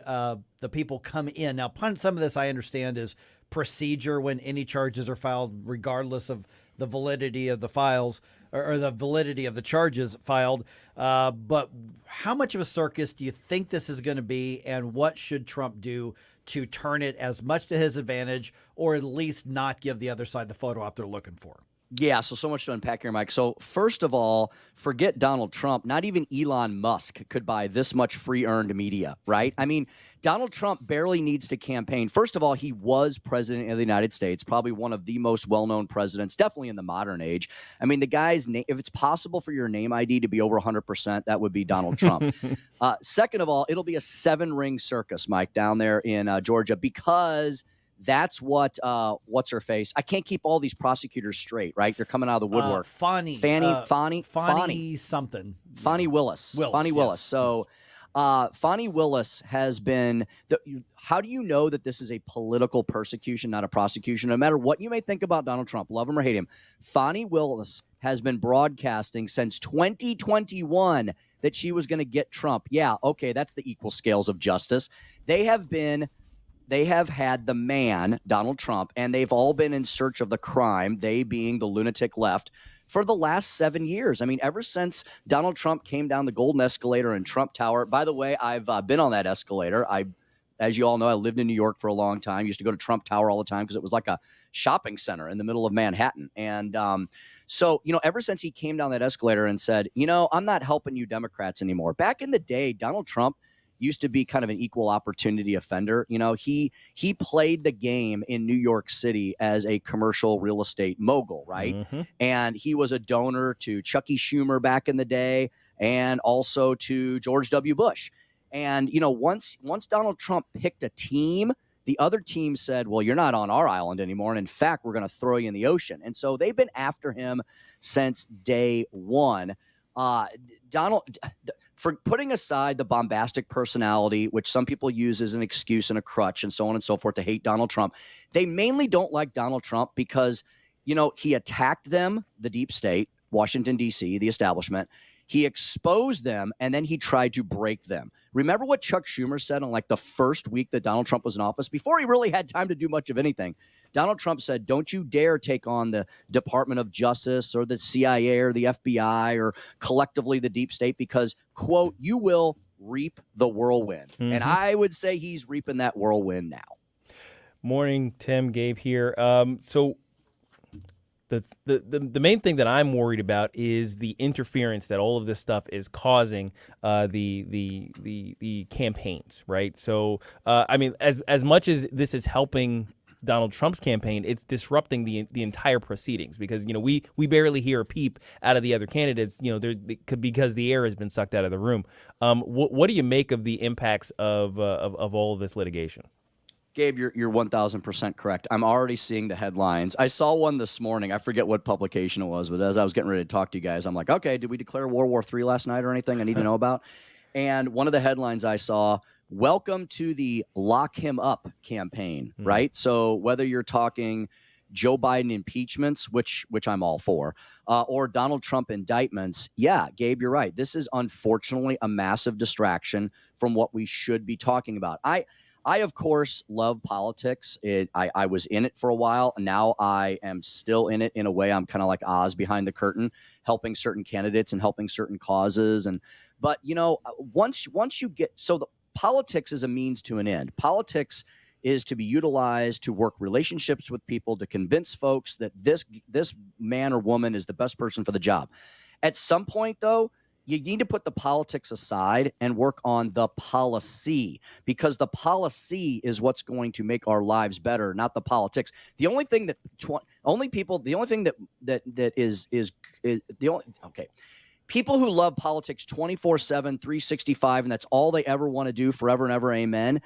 people come in. Now, some of this I understand is procedure when any charges are filed, regardless of the validity of the files or the validity of the charges filed. But how much of a circus do you think this is going to be, and what should Trump do to turn it as much to his advantage, or at least not give the other side the photo op they're looking for?
Yeah, so much to unpack here, Mike. So first of all, forget Donald Trump. Not even Elon Musk could buy this much free-earned media, right? I mean, Donald Trump barely needs to campaign. First of all, he was president of the United States, probably one of the most well-known presidents, definitely in the modern age. I mean, the guy's name, if it's possible for your name ID to be over 100%, that would be Donald Trump. Second of all, it'll be a 7-ring circus, Mike, down there in Georgia, because That's what's her face. I can't keep all these prosecutors straight, right? They're coming out of the woodwork.
Fani something.
Fani Willis. Fani
Yes.
Willis. So Fani Willis has been how do you know that this is a political persecution, not a prosecution? No matter what you may think about Donald Trump, love him or hate him, Fani Willis has been broadcasting since 2021 that she was going to get Trump. Yeah, okay, that's the equal scales of justice. They have had the man, Donald Trump, and they've all been in search of the crime, they being the lunatic left, for the last 7 years. I mean, ever since Donald Trump came down the golden escalator in Trump Tower. By the way, I've been on that escalator. As you all know, I lived in New York for a long time. Used to go to Trump Tower all the time because it was like a shopping center in the middle of Manhattan. And so, ever since he came down that escalator and said, I'm not helping you Democrats anymore. Back in the day, Donald Trump used to be kind of an equal opportunity offender. He played the game in New York City as a commercial real estate mogul, right?
Mm-hmm.
And he was a donor to Chucky Schumer back in the day and also to George W. Bush. And, once Donald Trump picked a team, the other team said, well, you're not on our island anymore. And in fact, we're going to throw you in the ocean. And so they've been after him since day one. For putting aside the bombastic personality, which some people use as an excuse and a crutch and so on and so forth to hate Donald Trump, they mainly don't like Donald Trump because, he attacked them, the deep state, Washington, D.C., the establishment. He exposed them, and then he tried to break them. Remember what Chuck Schumer said on the first week that Donald Trump was in office? Before he really had time to do much of anything, Donald Trump said, don't you dare take on the Department of Justice or the CIA or the FBI or collectively the deep state because, quote, you will reap the whirlwind.
Mm-hmm.
And I would say he's reaping that whirlwind now.
Morning, Tim, Gabe here. So the main thing that I'm worried about is the interference that all of this stuff is causing the campaigns, right? So I mean, as much as this is helping Donald Trump's campaign, it's disrupting the entire proceedings because we barely hear a peep out of the other candidates. Because the air has been sucked out of the room. What do you make of the impacts of all of this litigation?
Gabe, you're 1,000% correct. I'm already seeing the headlines. I saw one this morning. I forget what publication it was, but as I was getting ready to talk to you guys, I'm like, okay, did we declare World War III last night or anything I need to know about? And one of the headlines I saw, welcome to the lock him up campaign, right? So whether you're talking Joe Biden impeachments, which I'm all for, or Donald Trump indictments, yeah, Gabe, you're right. This is unfortunately a massive distraction from what we should be talking about. I, of course, love politics. I was in it for a while. Now I am still in it in a way. I'm kind of like Oz behind the curtain, helping certain candidates and helping certain causes. But once you get the politics is a means to an end. Politics is to be utilized to work relationships with people to convince folks that this man or woman is the best person for the job. At some point, though, you need to put the politics aside and work on the policy because the policy is what's going to make our lives better, not the politics. The only thing that people who love politics 24/7, 365, and that's all they ever want to do forever and ever, amen.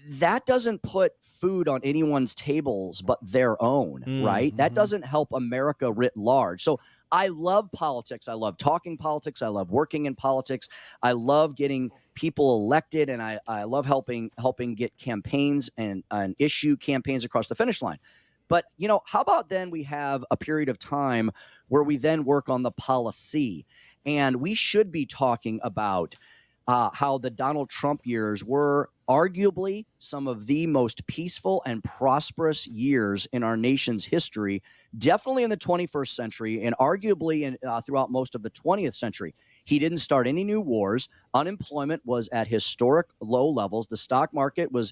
That doesn't put food on anyone's tables but their own, right? That doesn't help America writ large. So I love politics. I love talking politics. I love working in politics. I love getting people elected, and I love helping get campaigns and issue campaigns across the finish line. But, how about then we have a period of time where we then work on the policy, and we should be talking about how the Donald Trump years were arguably some of the most peaceful and prosperous years in our nation's history, definitely in the 21st century and arguably throughout most of the 20th century. He didn't start any new wars. Unemployment was at historic low levels. The stock market was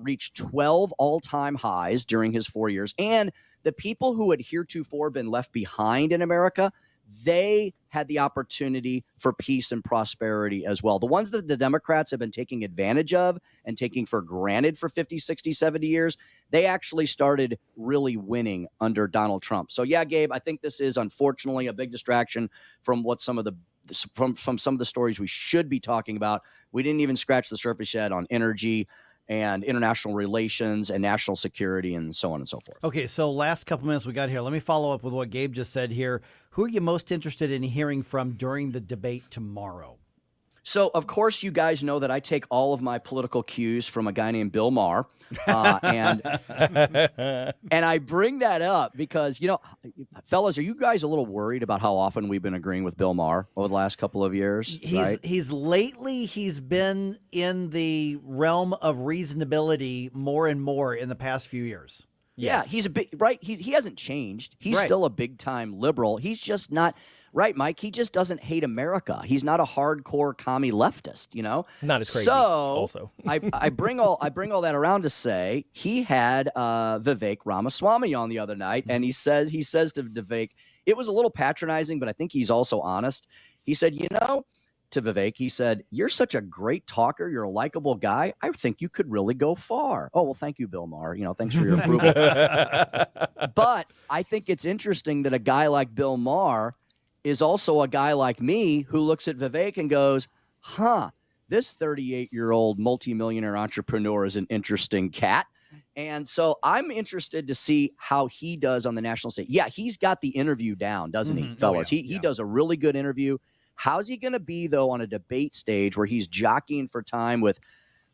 reached 12 all-time highs during his 4 years. And the people who had heretofore been left behind in America, they had the opportunity for peace and prosperity as well. The ones that the Democrats have been taking advantage of and taking for granted for 50, 60, 70 years, they actually started really winning under Donald Trump. So yeah, Gabe, I think this is unfortunately a big distraction from what some of the from some of the stories we should be talking about. We didn't even scratch the surface yet on energy and international relations and national security and so on and so forth.
Okay, so last couple minutes we got here. Let me follow up with what Gabe just said here. Who are you most interested in hearing from during the debate tomorrow?
So, of course, you guys know that I take all of my political cues from a guy named Bill Maher. And I bring that up because, fellas, are you guys a little worried about how often we've been agreeing with Bill Maher over the last couple of years?
He's been in the realm of reasonability more and more in the past few years.
Yeah, he's a big, right? He hasn't changed. He's still a big-time liberal. He's just not... Right, Mike. He just doesn't hate America. He's not a hardcore commie leftist,
Not as crazy.
So
also,
I bring all that around to say he had Vivek Ramaswamy on the other night, and he says to Vivek, it was a little patronizing, but I think he's also honest. He said, to Vivek, he said, "You're such a great talker. You're a likable guy. I think you could really go far." Oh, well, thank you, Bill Maher. Thanks for your approval. But I think it's interesting that a guy like Bill Maher is also a guy like me who looks at Vivek and goes, this 38-year-old multimillionaire entrepreneur is an interesting cat. And so I'm interested to see how he does on the national stage. Yeah, he's got the interview down, doesn't he, fellas? He does a really good interview. How's he going to be, though, on a debate stage where he's jockeying for time with,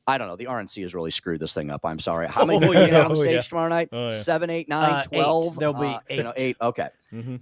I don't know, the RNC has really screwed this thing up. I'm sorry. How many people get on stage tomorrow night? 7, 8, 9, 12?
8. There'll be 8.
8. Okay.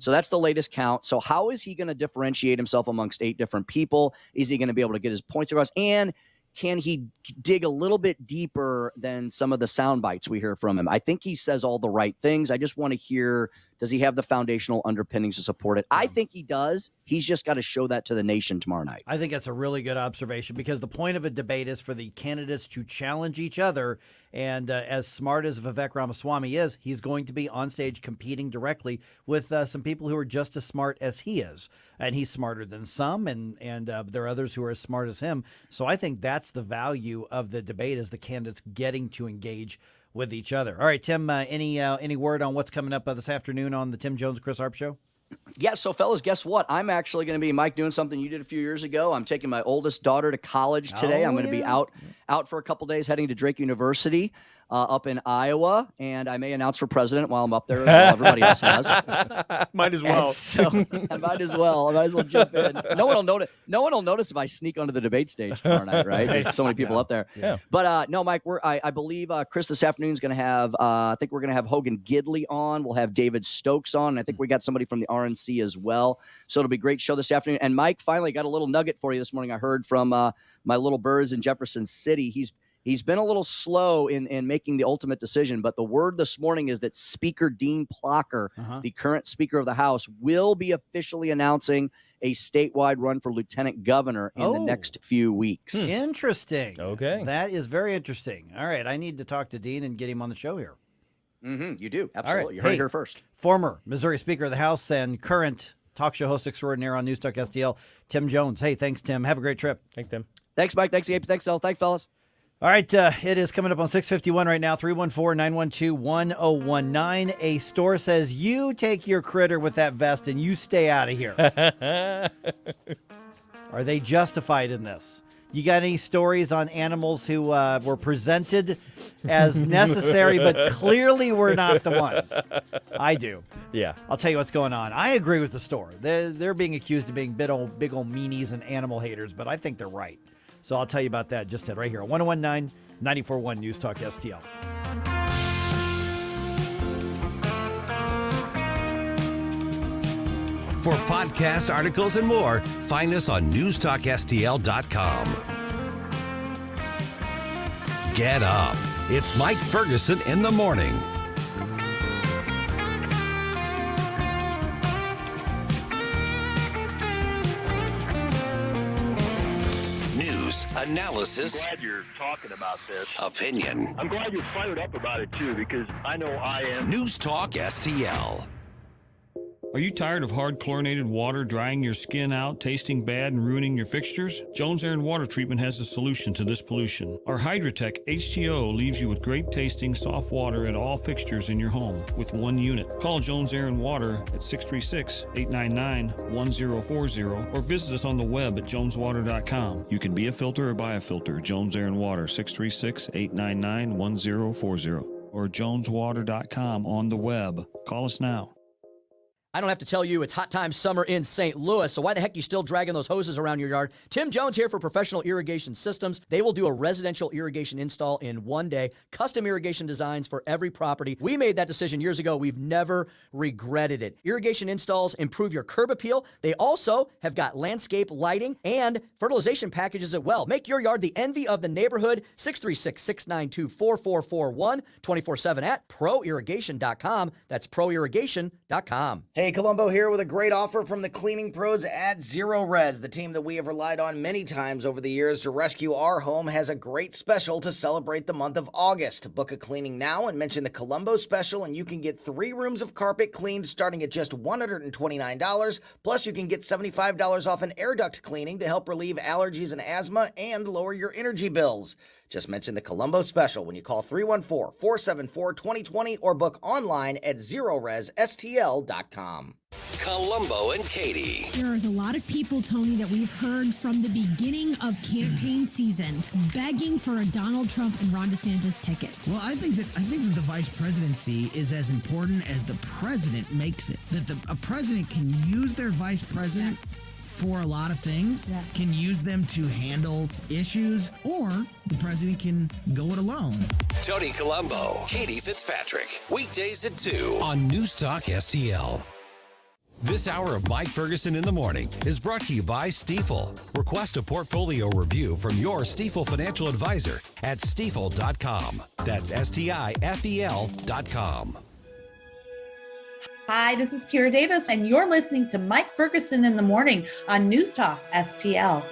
So that's the latest count. So how is he going to differentiate himself amongst 8 different people? Is he going to be able to get his points across? And can he dig a little bit deeper than some of the sound bites we hear from him? I think he says all the right things. I just want to hear, does he have the foundational underpinnings to support it? I think he does. He's just got to show that to the nation tomorrow night.
I think that's a really good observation because the point of a debate is for the candidates to challenge each other. And as smart as Vivek Ramaswamy is, he's going to be on stage competing directly with some people who are just as smart as he is. And he's smarter than some, and there are others who are as smart as him. So I think that's the value of the debate, is the candidates getting to engage with each other. All right, Tim, any word on what's coming up this afternoon on the Tim Jones Chris Harp Show?
Yeah, so fellas, guess what? I'm actually going to be, Mike, doing something you did a few years ago. I'm taking my oldest daughter to college today. I'm going to be out for a couple days, heading to Drake University up in Iowa, and I may announce for president while I'm up there as well. Everybody else has.
Might as well.
So I might as well jump in. No one will notice if I sneak onto the debate stage tomorrow night, right? There's so many people up there.
Yeah.
But no, Mike, I believe Chris this afternoon is going to have. I think we're going to have Hogan Gidley on. We'll have David Stokes on. And I think we got somebody from the RNC as well. So it'll be a great show this afternoon. And Mike, finally got a little nugget for you this morning. I heard from my little birds in Jefferson City. He's been a little slow in making the ultimate decision, but the word this morning is that Speaker Dean Plocker, the current Speaker of the House, will be officially announcing a statewide run for lieutenant governor in the next few weeks.
Interesting.
Okay.
That is very interesting. All right, I need to talk to Dean and get him on the show here.
You do. Absolutely.
All right.
You heard it here first.
Former Missouri Speaker of the House and current talk show host extraordinaire on News Talk STL, Tim Jones. Hey, thanks, Tim. Have a great trip.
Thanks, Tim.
Thanks, Mike. Thanks, Gabe. Thanks, Elle. Thanks, fellas.
All right, it is coming up on 6:51 right now, 314-912-1019. A store says you take your critter with that vest and you stay out of here. Are they justified in this? You got any stories on animals who were presented as necessary but clearly were not the ones? I do.
Yeah.
I'll tell you what's going on. I agree with the store. They're being accused of being big old meanies and animal haters, but I think they're right. So I'll tell you about that just right here. 1019 94.1 News Talk STL.
For podcast articles and more, find us on newstalkstl.com. Get up. It's Mike Ferguson in the morning. News, analysis,
I'm glad you're talking about this.
opinion.
I'm glad you're fired up about it, too, because I know I am.
News Talk STL.
Are you tired of hard chlorinated water drying your skin out, tasting bad, and ruining your fixtures? Jones Air and Water Treatment has a solution to this pollution. Our Hydratech H2O leaves you with great tasting, soft water at all fixtures in your home with one unit. Call Jones Air and Water at 636-899-1040 or visit us on the web at joneswater.com. You can be a filter or buy a filter. Jones Air and Water, 636-899-1040 or joneswater.com on the web. Call us now.
I don't have to tell you it's hot time summer in St. Louis, so why the heck are you still dragging those hoses around your yard? Tim Jones here for Professional Irrigation Systems. They will do a residential irrigation install in one day, custom irrigation designs for every property. We made that decision years ago. We've never regretted it. Irrigation installs improve your curb appeal. They also have got landscape lighting and fertilization packages as well. Make your yard the envy of the neighborhood. 636-692-4441, 24/7 at proirrigation.com. That's proirrigation.com.
Hey, Columbo here with a great offer from the cleaning pros at Zero Res. The team that we have relied on many times over the years to rescue our home has a great special to celebrate the month of August. Book a cleaning now and mention the Columbo special, and you can get 3 rooms of carpet cleaned starting at just $129. Plus, you can get $75 off an air duct cleaning to help relieve allergies and asthma and lower your energy bills. Just mention the Columbo special when you call 314-474-2020 or book online at ZeroResSTL.com.
Columbo and Katie.
There is a lot of people, Tony, that we've heard from the beginning of campaign season begging for a Donald Trump and Ron DeSantis ticket.
Well, I think that the vice presidency is as important as the president makes it. That a president can use their vice president for a lot of things, can use them to handle issues, or the president can go it alone.
Tony Columbo, Katie Fitzpatrick. Weekdays at 2 on News Talk STL. This hour of Mike Ferguson in the Morning is brought to you by Stifel. Request a portfolio review from your Stifel financial advisor at stifel.com. That's STIFEL.com.
Hi, this is Kira Davis, and you're listening to Mike Ferguson in the Morning on News Talk STL.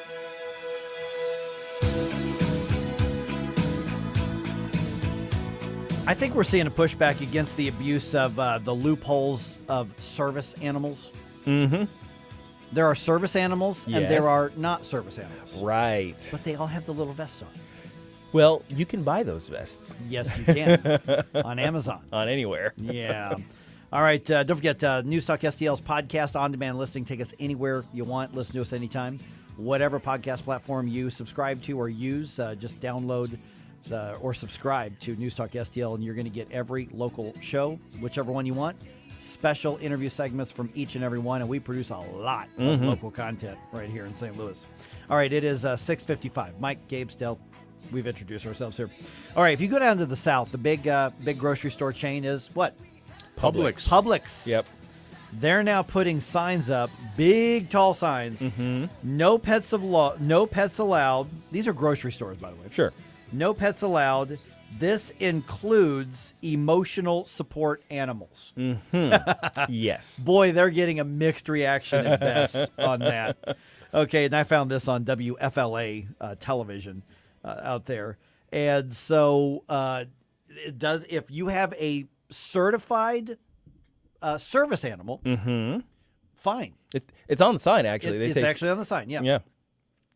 I think we're seeing a pushback against the abuse of the loopholes of service animals.
Mm-hmm.
There are service animals, and
Yes.
there are not service animals.
Right.
But they all have the little vest on.
Well, you can buy those vests.
Yes, you can. On Amazon.
On anywhere.
Yeah. All right. Don't forget, News Talk STL's podcast on-demand listing. Take us anywhere you want. Listen to us anytime. Whatever podcast platform you subscribe to or use, just download or subscribe to News Talk STL, and you're going to get every local show, whichever one you want. Special interview segments from each and every one, and we produce a lot of local content right here in St. Louis. All right, it is 6:55. Mike, Gabe, Stel, we've introduced ourselves here. All right, if you go down to the south, the big grocery store chain is what? Publix.
Yep.
They're now putting signs up, big tall signs. No pets allowed. These are grocery stores, by the way.
Sure.
No pets allowed. This includes emotional support animals.
Yes.
Boy, they're getting a mixed reaction at best on that. Okay, and I found this on WFLA television out there. And so it does, if you have a certified service animal, fine.
It's on the sign, actually.
It's actually on the sign, yeah.
Yeah.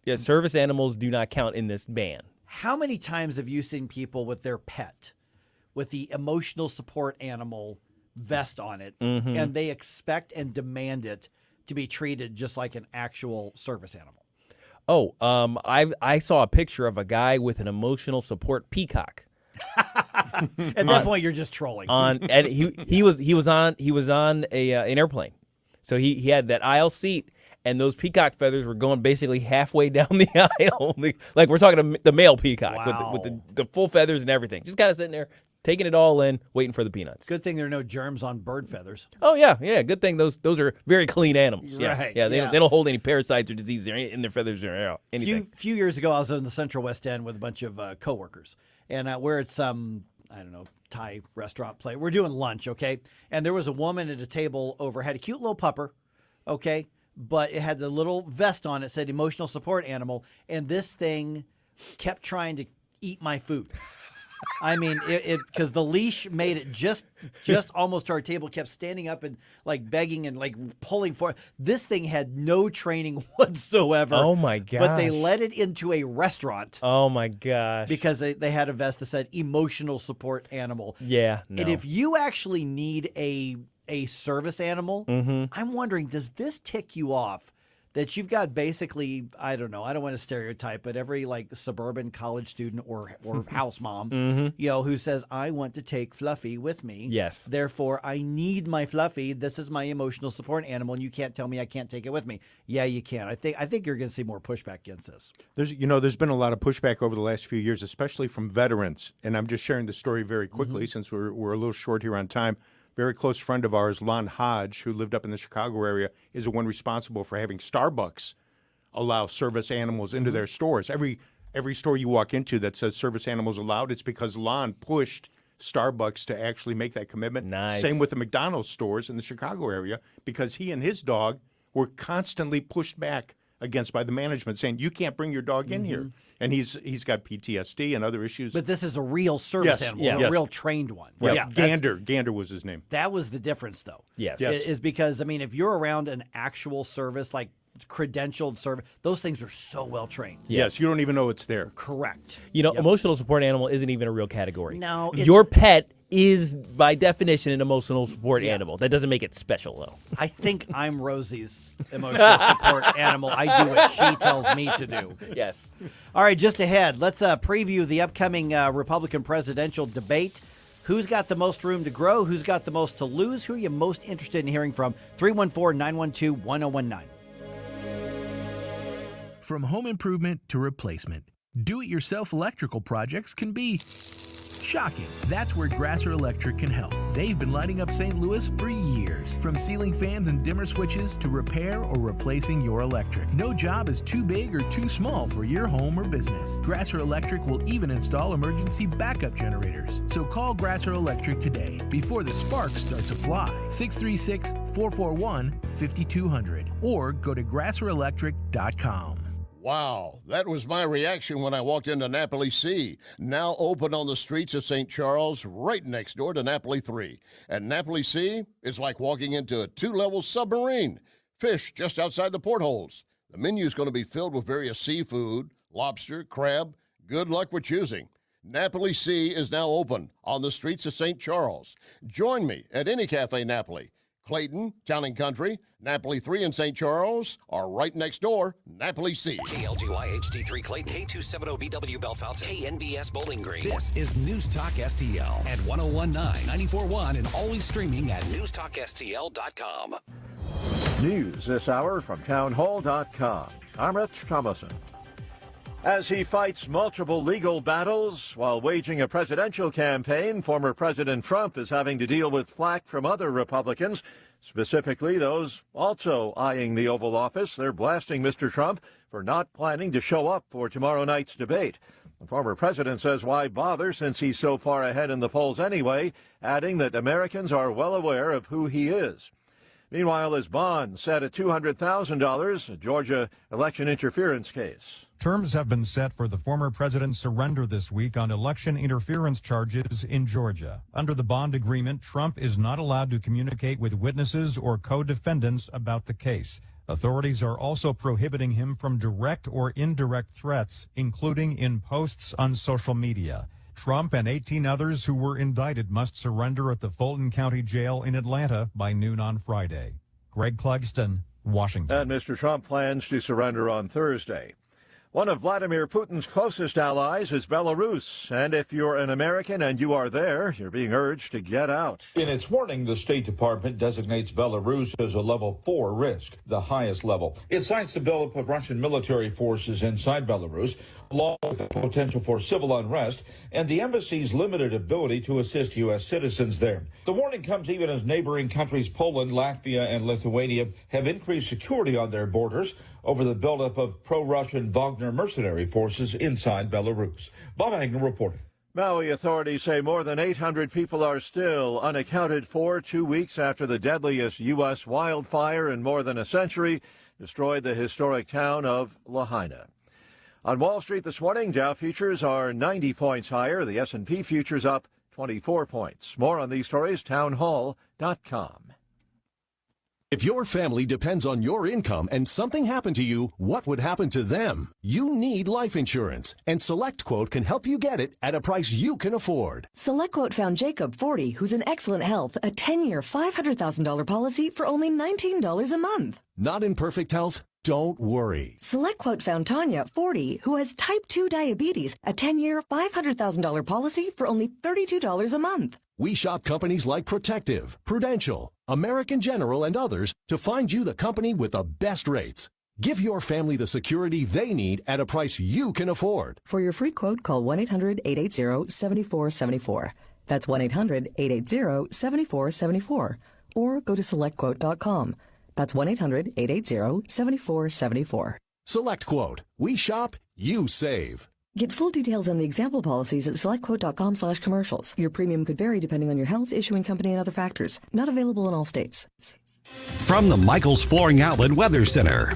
Yeah, service animals do not count in this ban.
How many times have you seen people with their pet, with the emotional support animal vest on it, and they expect and demand it to be treated just like an actual service animal?
Oh, I saw a picture of a guy with an emotional support peacock.
At that point, you're just trolling.
And he was on an airplane, so he had that aisle seat, and those peacock feathers were going basically halfway down the aisle. Like we're talking the male peacock with the full feathers and everything. Just kind of sitting there, taking it all in, waiting for the peanuts.
Good thing there are no germs on bird feathers.
Oh yeah. Good thing those are very clean animals.
Right,
They don't hold any parasites or diseases in their feathers or anything.
Few years ago, I was in the Central West End with a bunch of coworkers, and we're at some Thai restaurant play. We're doing lunch, okay? And there was a woman at a table over, had a cute little pupper, okay? But it had the little vest on it, said emotional support animal, and this thing kept trying to eat my food. I mean, because the leash made it just almost to our table, kept standing up and like begging and like pulling for. This thing had no training whatsoever.
Oh my gosh.
But they led it into a restaurant.
Oh my gosh.
Because they had a vest that said emotional support animal.
Yeah. No.
And if you actually need a service animal, I'm wondering, does this tick you off? That you've got basically, I don't know, I don't want to stereotype, but every like suburban college student or house mom, who says, I want to take Fluffy with me.
Yes.
Therefore, I need my Fluffy. This is my emotional support animal, and you can't tell me I can't take it with me. Yeah, you can. I think you're going to see more pushback against this.
There's been a lot of pushback over the last few years, especially from veterans. And I'm just sharing the story very quickly since we're a little short here on time. Very close friend of ours, Lon Hodge, who lived up in the Chicago area, is the one responsible for having Starbucks allow service animals into their stores. Every store you walk into that says service animals allowed, it's because Lon pushed Starbucks to actually make that commitment.
Nice.
Same with the McDonald's stores in the Chicago area, because he and his dog were constantly pushed back against by the management, saying you can't bring your dog in here, and he's got PTSD and other issues.
But this is a real service animal, a real trained one.
Yeah, Gander was his name.
That was the difference, though.
Yes.
Is because, I mean, if you're around an actual service, like credentialed service, those things are so well trained.
Yes, you don't even know it's there.
Correct.
Emotional support animal isn't even a real category.
No.
Your pet is, by definition, an emotional support animal. That doesn't make it special, though.
I think I'm Rosie's emotional support animal. I do what she tells me to do.
Yes.
All right, just ahead, let's preview the upcoming Republican presidential debate. Who's got the most room to grow? Who's got the most to lose? Who are you most interested in hearing from? 314-912-1019.
From home improvement to replacement, do-it-yourself electrical projects can be shocking. That's where Grasser Electric can help. They've been lighting up St. Louis for years. From ceiling fans and dimmer switches to repair or replacing your electric. No job is too big or too small for your home or business. Grasser Electric will even install emergency backup generators. So call Grasser Electric today before the sparks start to fly. 636-441-5200 or go to grasserelectric.com.
Wow, that was my reaction when I walked into Napoli C, now open on the streets of St. Charles, right next door to Napoli 3. And Napoli C is like walking into a 2-level submarine. Fish just outside the portholes. The menu is going to be filled with various seafood, lobster, crab. Good luck with choosing. Napoli C is now open on the streets of St. Charles. Join me at any Cafe Napoli. Clayton, Town and Country, Napoli 3 in St. Charles are right next door, Napoli C.
KLGY HD3 Clayton, K270BW Bellefontaine, KNBS Bowling Green. This is News Talk STL at 1019, 94.1, and always streaming at newstalkstl.com.
News this hour from townhall.com. I'm Rich Thomason. As he fights multiple legal battles while waging a presidential campaign, former President Trump is having to deal with flack from other Republicans, specifically those also eyeing the Oval Office. They're blasting Mr. Trump for not planning to show up for tomorrow night's debate. The former president says why bother since he's so far ahead in the polls anyway, adding that Americans are well aware of who he is. Meanwhile, his bond set at $200,000, a Georgia election interference case.
Terms have been set for the former president's surrender this week on election interference charges in Georgia. Under the bond agreement, Trump is not allowed to communicate with witnesses or co-defendants about the case. Authorities are also prohibiting him from direct or indirect threats, including in posts on social media. Trump and 18 others who were indicted must surrender at the Fulton County Jail in Atlanta by noon on Friday. Greg Clugston, Washington.
And Mr. Trump plans to surrender on Thursday. One of Vladimir Putin's closest allies is Belarus, and if you're an American and you are there, you're being urged to get out.
In its warning, the State Department designates Belarus as a level 4 risk, the highest level. It cites the buildup of Russian military forces inside Belarus, along with the potential for civil unrest and the embassy's limited ability to assist U.S. citizens there. The warning comes even as neighboring countries Poland, Latvia, and Lithuania have increased security on their borders over the buildup of pro-Russian Wagner mercenary forces inside Belarus. Bob Agnew reporting.
Maui authorities say more than 800 people are still unaccounted for 2 weeks after the deadliest U.S. wildfire in more than a century destroyed the historic town of Lahaina. On Wall Street this morning, Dow futures are 90 points higher. The S&P futures up 24 points. More on these stories, townhall.com.
If your family depends on your income and something happened to you, what would happen to them? You need life insurance, and SelectQuote can help you get it at a price you can afford.
SelectQuote found Jacob, 40, who's in excellent health, a 10-year, $500,000 policy for only $19 a month.
Not in perfect health? Don't worry.
SelectQuote found Tanya, 40, who has type 2 diabetes, a 10-year, $500,000 policy for only $32 a month.
We shop companies like Protective, Prudential, American General, and others to find you the company with the best rates. Give your family the security they need at a price you can afford.
For your free quote, call 1-800-880-7474. That's 1-800-880-7474. Or go to SelectQuote.com. That's 1-800-880-7474.
SelectQuote. We shop, you save.
Get full details on the example policies at SelectQuote.com/commercials. Your premium could vary depending on your health, issuing company, and other factors. Not available in all states.
From the Michaels Flooring Outlet Weather Center.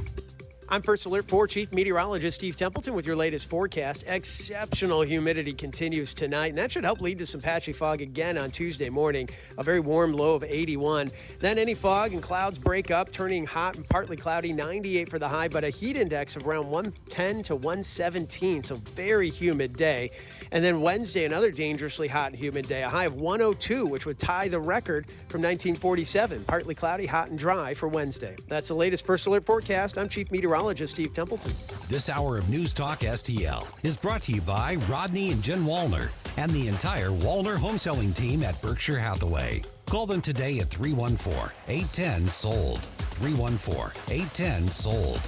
I'm First Alert 4 Chief Meteorologist Steve Templeton with your latest forecast. Exceptional humidity continues tonight, and that should help lead to some patchy fog again on Tuesday morning. A very warm low of 81. Then any fog and clouds break up, turning hot and partly cloudy, 98 for the high, but a heat index of around 110 to 117, so very humid day. And then Wednesday, another dangerously hot and humid day, a high of 102, which would tie the record from 1947. Partly cloudy, hot and dry for Wednesday. That's the latest First Alert forecast. I'm Chief Meteorologist Steve Templeton.
This hour of News Talk STL is brought to you by Rodney and Jen Wallner and the entire Wallner home selling team at Berkshire Hathaway. Call them today at 314-810-SOLD. 314-810-SOLD.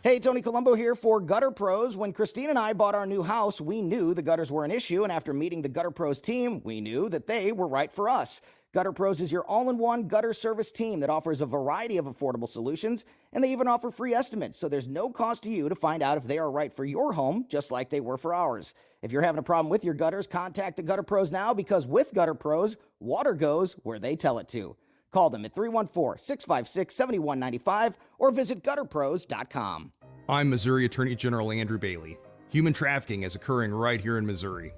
Hey, Tony Colombo here for Gutter Pros. When Christine and I bought our new house, we knew the gutters were an issue, and after meeting the Gutter Pros team, we knew that they were right for us. Gutter Pros is your all-in-one gutter service team that offers a variety of affordable solutions, and they even offer free estimates, so there's no cost to you to find out if they are right for your home, just like they were for ours. If you're having a problem with your gutters, contact the Gutter Pros now, because with Gutter Pros, water goes where they tell it to. Call them at 314-656-7195 or visit gutterpros.com.
I'm Missouri Attorney General Andrew Bailey. Human trafficking is occurring right here in Missouri.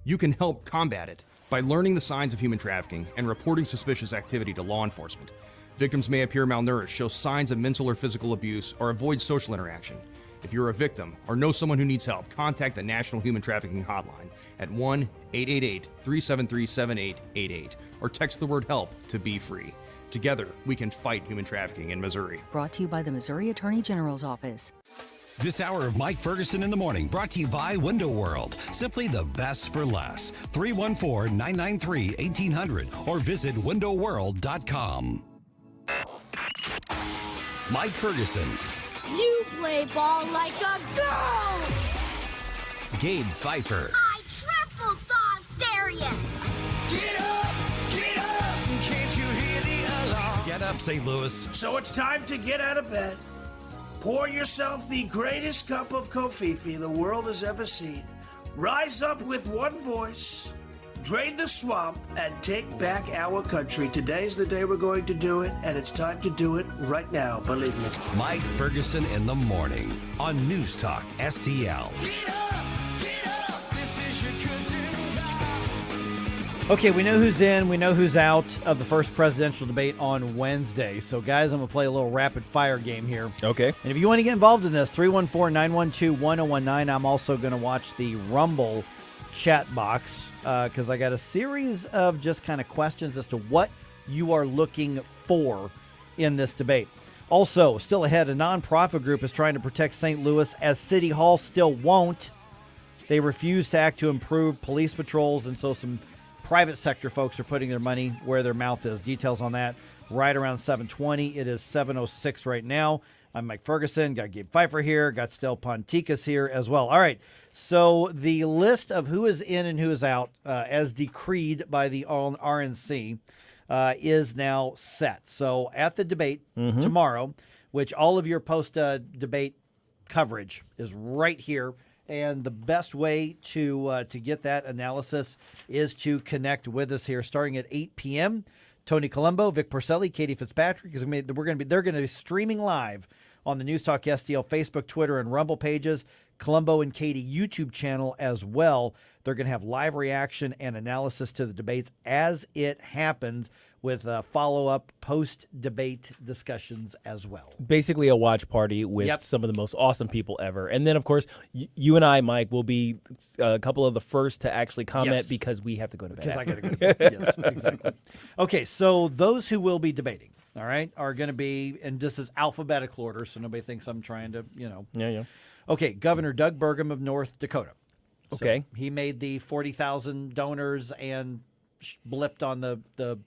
You can help combat it by learning the signs of human trafficking and reporting suspicious activity to law enforcement. Victims may appear malnourished, show signs of mental or physical abuse, or avoid social interaction. If you're a victim or know someone who needs help, contact the National Human Trafficking Hotline at 1-888-373-7888 or text the word HELP to Be Free. Together, we can fight human trafficking in Missouri.
Brought to you by the Missouri Attorney General's Office.
This hour of Mike Ferguson in the Morning brought to you by Window World. Simply the best for less. 314-993-1800 or visit windowworld.com. Mike Ferguson.
You play ball like a girl!
Gabe Pfeiffer.
I triple dog dare you!
Get up! Get up! Can't you hear the alarm?
Get up, St. Louis.
So it's time to get out of bed. Pour yourself the greatest cup of Kofifi the world has ever seen. Rise up with one voice, drain the swamp, and take back our country. Today's the day we're going to do it, and it's time to do it right now, believe me.
Mike Ferguson in the Morning on News Talk STL.
Okay, we know who's in, we know who's out of the first presidential debate on Wednesday. So, guys, I'm going to play a little rapid-fire game here.
Okay.
And if you want to get involved in this, 314-912-1019. I'm also going to watch the Rumble chat box because I got a series of just kind of questions as to what you are looking for in this debate. Also, still ahead, a nonprofit group is trying to protect St. Louis as City Hall still won't. They refuse to act to improve police patrols, and so some private sector folks are putting their money where their mouth is. Details on that right around 7:20. It is 7:06 right now. I'm Mike Ferguson. Got Gabe Pfeiffer here. Got Stel Ponticus here as well. All right. So the list of who is in and who is out, as decreed by the RNC, is now set. So at the debate tomorrow, which all of your post-debate coverage is right here. And the best way to get that analysis is to connect with us here, starting at 8 p.m. Tony Colombo, Vic Porcelli, Katie Fitzpatrick they're going to be streaming live on the News Talk STL Facebook, Twitter, and Rumble pages, Columbo and Katie YouTube channel as well. They're going to have live reaction and analysis to the debates as it happens, with follow-up post-debate discussions as well.
Basically a watch party with some of the most awesome people ever. And then, of course, you and I, Mike, will be a couple of the first to actually comment because we have to go to bed.
Because I got to go to bed. Yes, exactly. Okay, so those who will be debating, all right, are going to be, and this is alphabetical order, so nobody thinks I'm trying to,
Yeah.
Okay, Governor Doug Burgum of North Dakota.
Okay.
So he made the 40,000 donors and blipped on the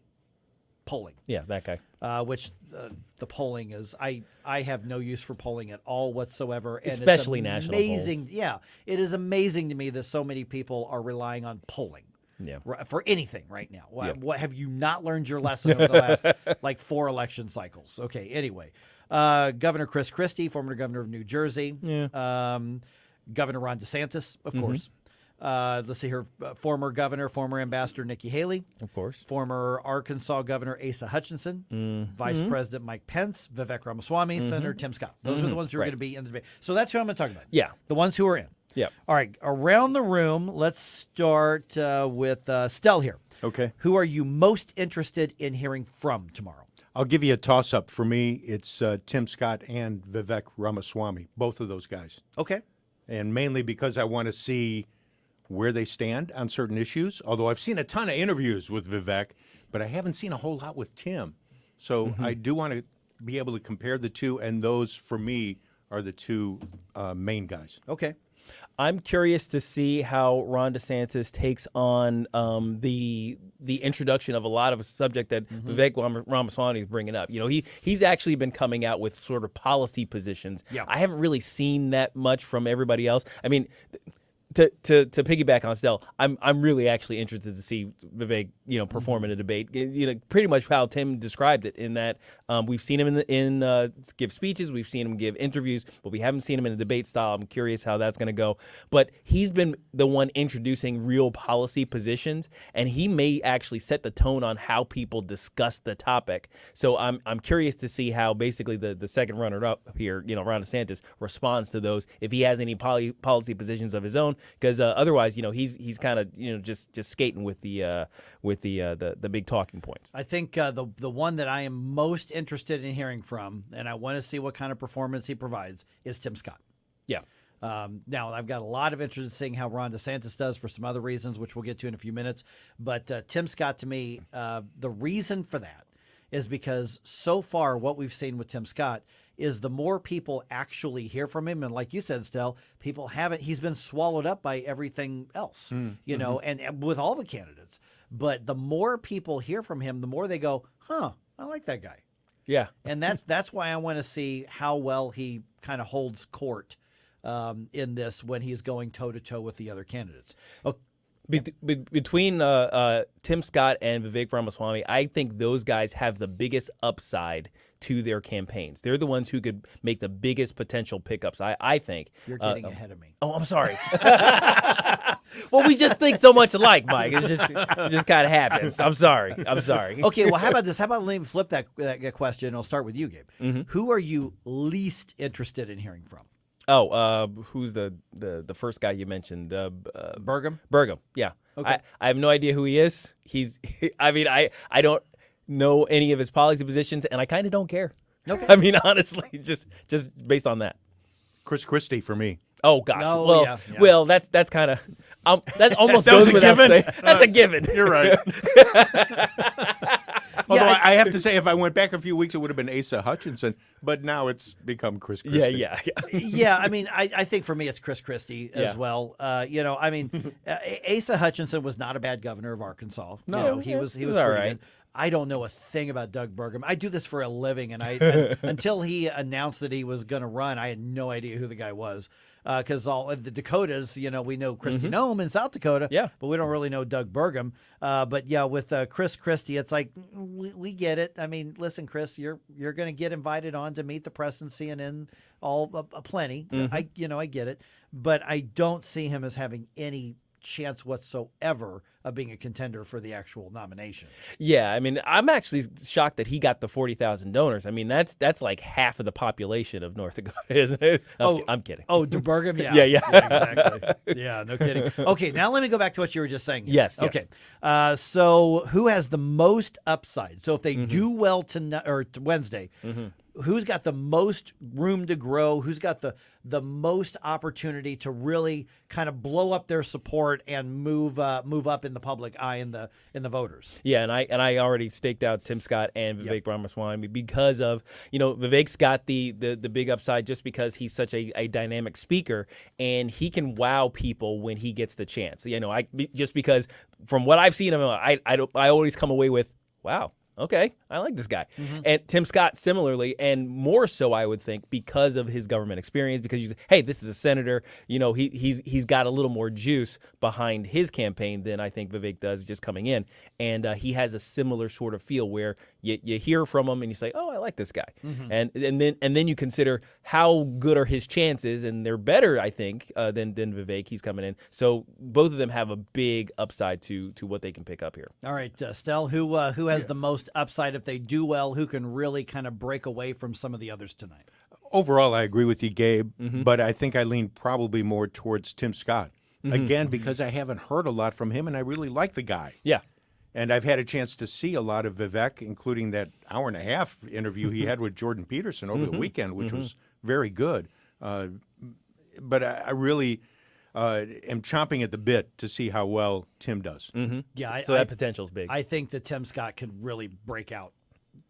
polling.
Yeah, that guy.
Which the polling is, I have no use for polling at all whatsoever. And
Especially
it's
national
amazing.
polls.
Yeah, it is amazing to me that so many people are relying on polling.
Yeah.
For anything right now.
Yeah.
What have you not learned your lesson over the last 4 election cycles? Okay, anyway. Governor Chris Christie, former governor of New Jersey.
Yeah.
Governor Ron DeSantis, of course. Let's see here. Former governor, former ambassador Nikki Haley.
Of course.
Former Arkansas Governor Asa Hutchinson. Vice President Mike Pence. Vivek Ramaswamy. Senator Tim Scott. Those are the ones who are going to be in the debate. So that's who I'm going to talk about.
Yeah.
The ones who are in.
Yeah.
All right. Around the room, let's start with Stell here.
Okay.
Who are you most interested in hearing from tomorrow?
I'll give you a toss-up. For me, it's Tim Scott and Vivek Ramaswamy, both of those guys.
Okay.
And mainly because I want to see where they stand on certain issues, although I've seen a ton of interviews with Vivek, but I haven't seen a whole lot with Tim. So I do want to be able to compare the two, and those, for me, are the two main guys.
Okay.
I'm curious to see how Ron DeSantis takes on the introduction of a lot of a subject that Vivek Ramaswamy is bringing up. He's actually been coming out with sort of policy positions.
Yeah.
I haven't really seen that much from everybody else. I mean, to piggyback on Stell, I'm really actually interested to see Vivek, perform in a debate. Pretty much how Tim described it, in that we've seen him in give speeches, we've seen him give interviews, but we haven't seen him in a debate style. I'm curious how that's going to go. But he's been the one introducing real policy positions, and he may actually set the tone on how people discuss the topic. So I'm curious to see how basically the second runner-up here, Ron DeSantis, responds to those, if he has any policy positions of his own. Because otherwise, he's kind of just skating with the big talking points.
I think the one that I am most interested in hearing from, and I want to see what kind of performance he provides, is Tim Scott.
Yeah.
Now, I've got a lot of interest in seeing how Ron DeSantis does for some other reasons, which we'll get to in a few minutes. But Tim Scott, to me, the reason for that is because so far what we've seen with Tim Scott is the more people actually hear from him, and like you said, Stell, people haven't, he's been swallowed up by everything else, and with all the candidates. But the more people hear from him, the more they go, I like that guy.
Yeah.
And that's why I want to see how well he kind of holds court in this when he's going toe-to-toe with the other candidates. Okay.
Between Tim Scott and Vivek Ramaswamy, I think those guys have the biggest upside to their campaigns. They're the ones who could make the biggest potential pickups, I think.
You're getting ahead of me.
Oh, I'm sorry. Well, we just think so much alike, Mike. It just kind of happens. I'm sorry.
Okay, well, how about this? How about let me flip that question? I'll start with you, Gabe. Who are you least interested in hearing from?
Oh, who's the first guy you mentioned?
Burgum?
Burgum, yeah.
Okay.
I have no idea who he is. I don't know any of his policy positions, and I kind of don't care.
Okay.
I mean, honestly, just based on that.
Chris Christie for me.
Oh gosh.
Oh,
well, well, that's kind of that almost
that
goes
was a
without
given?
saying. That's a given.
You're right. Although
Yeah,
I have to say, if I went back a few weeks, it would have been Asa Hutchinson, but now it's become Chris Christie.
Yeah.
Yeah, I mean, I think for me it's Chris Christie as well. I mean, Asa Hutchinson was not a bad governor of Arkansas.
No,
he was
all
pretty
right.
good. I don't know a thing about Doug Burgum. I do this for a living, and until he announced that he was going to run, I had no idea who the guy was. Because all of the Dakotas, we know Kristi Noem in South Dakota, but we don't really know Doug Burgum. But yeah, with Chris Christie, it's like we get it. I mean, listen, Chris, you're going to get invited on to meet the press and CNN plenty. I get it, but I don't see him as having any chance whatsoever of being a contender for the actual nomination.
Yeah, I mean, I'm actually shocked that he got the 40,000 donors. I mean, that's like half of the population of North Dakota, isn't it? I'm kidding.
Oh, DeBurgham, yeah.
Yeah.
Exactly. Yeah, no kidding. Okay, now let me go back to what you were just saying.
Yes.
Okay. So who has the most upside? So if they do well to Wednesday, who's got the most room to grow? Who's got the most opportunity to really kind of blow up their support and move up in the public eye in the voters?
Yeah, and I already staked out Tim Scott and Vivek Ramaswamy because of, Vivek's got the big upside just because he's such a dynamic speaker and he can wow people when he gets the chance. Just because from what I've seen of him, I always come away with, wow. Okay, I like this guy. And Tim Scott similarly, and more so I would think because of his government experience, because hey, this is a senator, he's got a little more juice behind his campaign than I think Vivek does just coming in. And he has a similar sort of feel where you hear from him and you say, oh, I like this guy. And then you consider how good are his chances, and they're better, I think, than Vivek. He's coming in. So both of them have a big upside to what they can pick up here.
All right, Stell, who has the most upside if they do well? Who can really kind of break away from some of the others tonight?
Overall, I agree with you, Gabe, but I think I lean probably more towards Tim Scott. Again, because I haven't heard a lot from him, and I really like the guy.
Yeah.
And I've had a chance to see a lot of Vivek, including that hour-and-a-half interview he had with Jordan Peterson over the weekend, which was very good. But I really am chomping at the bit to see how well Tim does.
Yeah,
so that potential's big.
I think that Tim Scott could really break out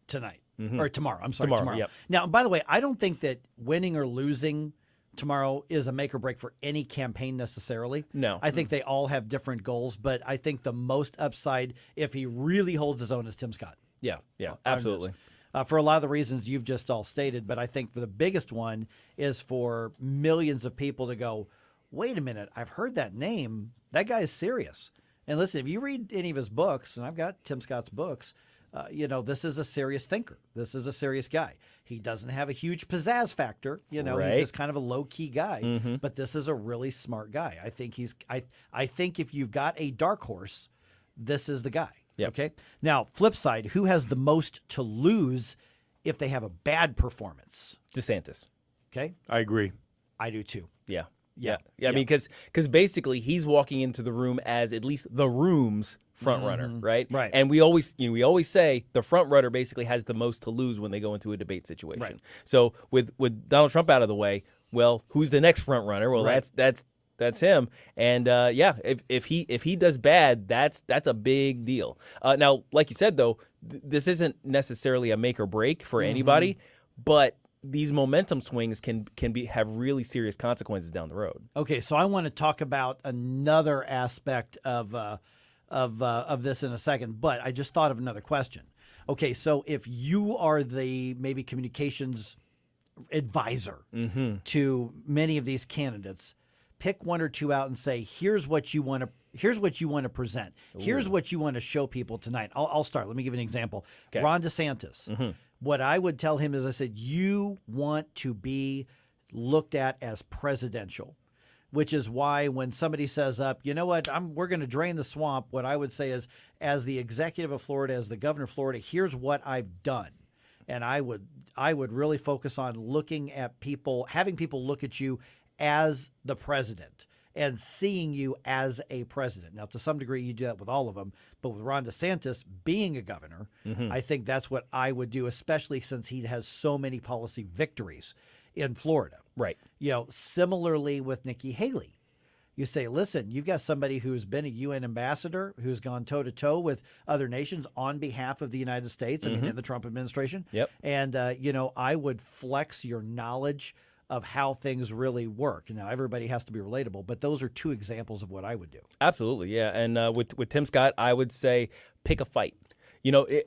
tonight or tomorrow. I'm sorry, tomorrow.
Yep.
Now, by the way, I don't think that winning or losing tomorrow is a make or break for any campaign necessarily.
No.
I think they all have different goals, but I think the most upside, if he really holds his own, is Tim Scott.
Yeah, absolutely.
For a lot of the reasons you've just all stated, but I think for the biggest one is for millions of people to go, wait a minute, I've heard that name. That guy is serious. And listen, if you read any of his books, and I've got Tim Scott's books, this is a serious thinker. This is a serious guy. He doesn't have a huge pizzazz factor. He's just kind of a low-key guy. But this is a really smart guy. I think I think if you've got a dark horse, this is the guy.
Yep.
Okay. Now, flip side, who has the most to lose if they have a bad performance?
DeSantis.
Okay.
I agree.
I do too.
Yeah. I mean, because basically he's walking into the room as at least the room's front runner, right?
Right.
And we always say the front runner basically has the most to lose when they go into a debate situation.
Right.
So with Donald Trump out of the way, well, who's the next front runner? Well,
Right.
that's him. And if he does bad, that's a big deal. Now, like you said though, this isn't necessarily a make or break for anybody, but these momentum swings can have really serious consequences down the road.
Okay, so I want to talk about another aspect of this in a second, but I just thought of another question. Okay, so if you are the maybe communications advisor to many of these candidates, pick one or two out and say, here's what you want to present. Here's what you want to show people tonight. I'll start. Let me give you an example.
Okay.
Ron DeSantis. What I would tell him is, I said, you want to be looked at as presidential, which is why when somebody says up, you know what, we're going to drain the swamp, what I would say is, as the executive of Florida, as the governor of Florida, here's what I've done. And I would really focus on looking at people, having people look at you as the president and seeing you as a president. Now, to some degree, you do that with all of them, but with Ron DeSantis being a governor, I think that's what I would do, especially since he has so many policy victories in Florida.
Right.
Similarly with Nikki Haley. You say, listen, you've got somebody who's been a UN ambassador, who's gone toe-to-toe with other nations on behalf of the United States, I mean, in the Trump administration.
Yep.
And, I would flex your knowledge of how things really work. Now, everybody has to be relatable, but those are two examples of what I would do.
Absolutely, yeah. And with Tim Scott, I would say pick a fight.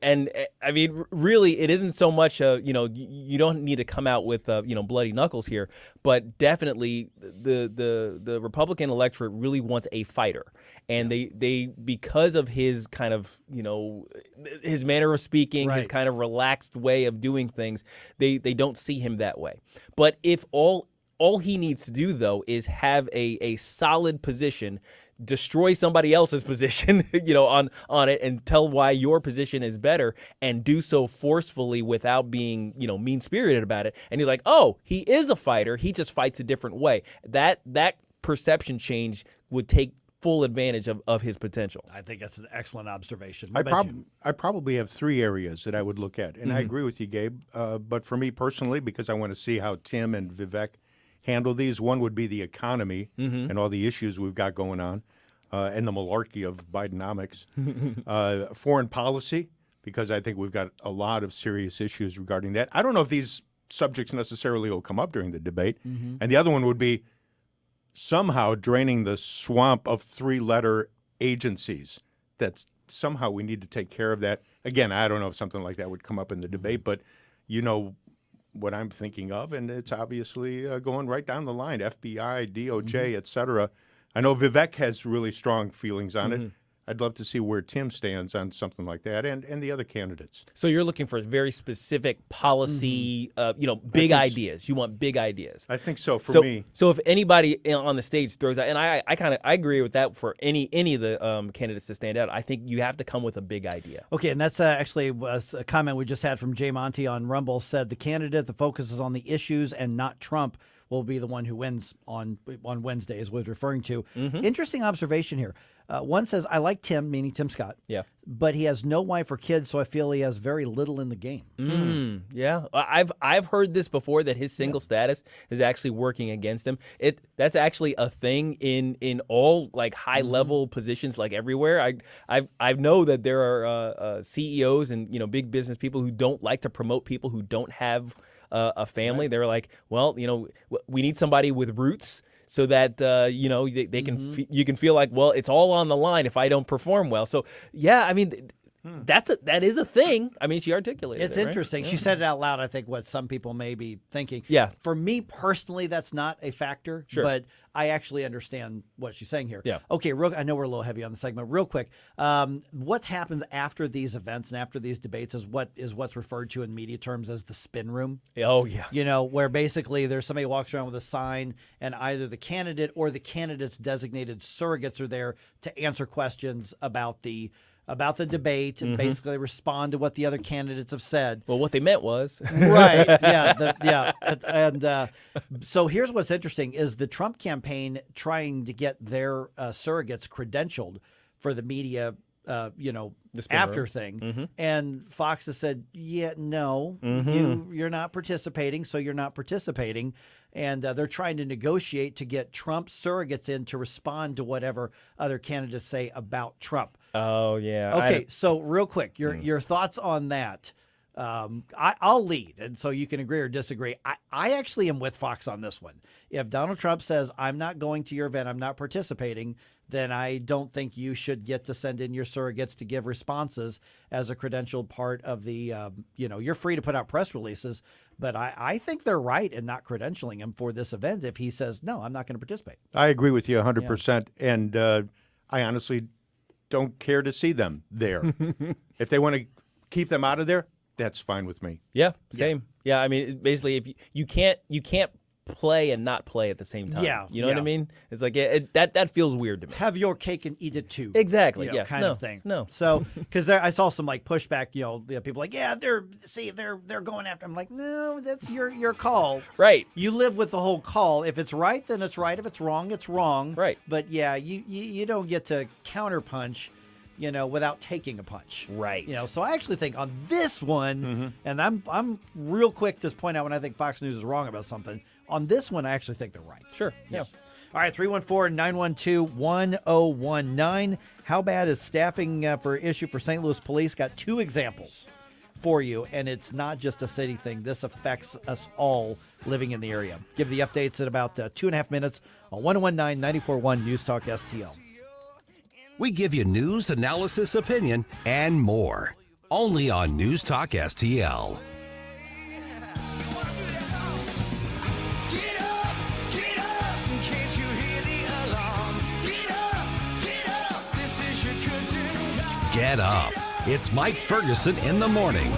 And I mean, really, it isn't so much, you don't need to come out with, bloody knuckles here, but definitely the Republican electorate really wants a fighter. And they because of his kind of, his manner of speaking, his kind of relaxed way of doing things, they don't see him that way. But if all he needs to do, though, is have a solid position, destroy somebody else's position, on it, and tell why your position is better, and do so forcefully without being, mean-spirited about it. And you're like, oh, he is a fighter. He just fights a different way. That perception change would take full advantage of his potential.
I think that's an excellent observation.
I probably have 3 areas that I would look at, and I agree with you, Gabe. But for me personally, because I want to see how Tim and Vivek handle these, one would be the economy and all the issues we've got going on, and the malarkey of Bidenomics. Foreign policy, because I think we've got a lot of serious issues regarding that. I don't know if these subjects necessarily will come up during the debate. And the other one would be somehow draining the swamp of 3-letter agencies. That's somehow we need to take care of that. Again, I don't know if something like that would come up in the debate, but you know what I'm thinking of, and it's obviously going right down the line, FBI, DOJ, et cetera. I know Vivek has really strong feelings on it. I'd love to see where Tim stands on something like that, and the other candidates.
So you're looking for very specific policy, big ideas. You want big ideas.
I think so for me.
So if anybody on the stage throws out, and I agree with that for any of the candidates to stand out, I think you have to come with a big idea.
Okay, and that's actually was a comment we just had from Jay Monty on Rumble. Said the candidate that focuses on the issues and not Trump will be the one who wins on Wednesday, is what he's referring to. Interesting observation here. One says, I like Tim, meaning Tim Scott.
Yeah.
But he has no wife or kids, so I feel he has very little in the game.
Yeah. I've heard this before, that his single status is actually working against him. That's actually a thing in all like high level positions, like everywhere. I know that there are CEOs and big business people who don't like to promote people who don't have a family. Right. They're like, well, we need somebody with roots, so that they can you can feel like, well, it's all on the line if I don't perform well. So yeah, I mean, that is a thing. I mean, she articulated
it's
it,
interesting.
Right?
She said it out loud. I think what some people may be thinking.
Yeah.
For me personally, that's not a factor.
Sure.
But I actually understand what she's saying here.
Yeah.
Okay. I know we're a little heavy on the segment. Real quick, what happens after these events and after these debates is what's referred to in media terms as the spin room.
Oh yeah.
Where basically there's somebody walks around with a sign, and either the candidate or the candidate's designated surrogates are there to answer questions about the debate and basically respond to what the other candidates have said.
Well, what they meant was
right. Yeah. And so here's what's interesting is the Trump campaign trying to get their surrogates credentialed for the media, after thing. And Fox has said, no, you're not participating. So you're not participating. And they're trying to negotiate to get Trump surrogates in to respond to whatever other candidates say about Trump.
Oh, yeah.
Okay, so real quick, your thoughts on that. I'll lead, and so you can agree or disagree. I actually am with Fox on this one. If Donald Trump says, I'm not going to your event, I'm not participating, then I don't think you should get to send in your surrogates to give responses as a credentialed part of the, you're free to put out press releases, but I think they're right in not credentialing him for this event if he says, no, I'm not going to participate.
I agree with you 100%. And I honestly don't care to see them there. If they want to keep them out of there, that's fine with me.
Yeah, same. Yeah, I mean, basically, if you can't play and not play at the same time.
Yeah,
you know what I mean? It's like that feels weird to me.
Have your cake and eat it too.
Exactly.
Kind of thing.
No.
So because I saw some like pushback. People like, yeah, they're going after. I'm like, no, that's your call.
Right.
You live with the whole call. If it's right, then it's right. If it's wrong, it's wrong.
Right.
But yeah, you don't get to counterpunch, without taking a punch.
Right.
So I actually think on this one, and I'm real quick to point out when I think Fox News is wrong about something. On this one, I actually think they're right.
Sure. Yeah.
All right, 314-912-1019. How bad is staffing for issue for St. Louis police? Got 2 examples for you, and it's not just a city thing. This affects us all living in the area. Give the updates in about 2.5 minutes on 1019-94.1 News Talk STL.
We give you news, analysis, opinion, and more. Only on News Talk STL. Get up. It's Mike Ferguson in the morning.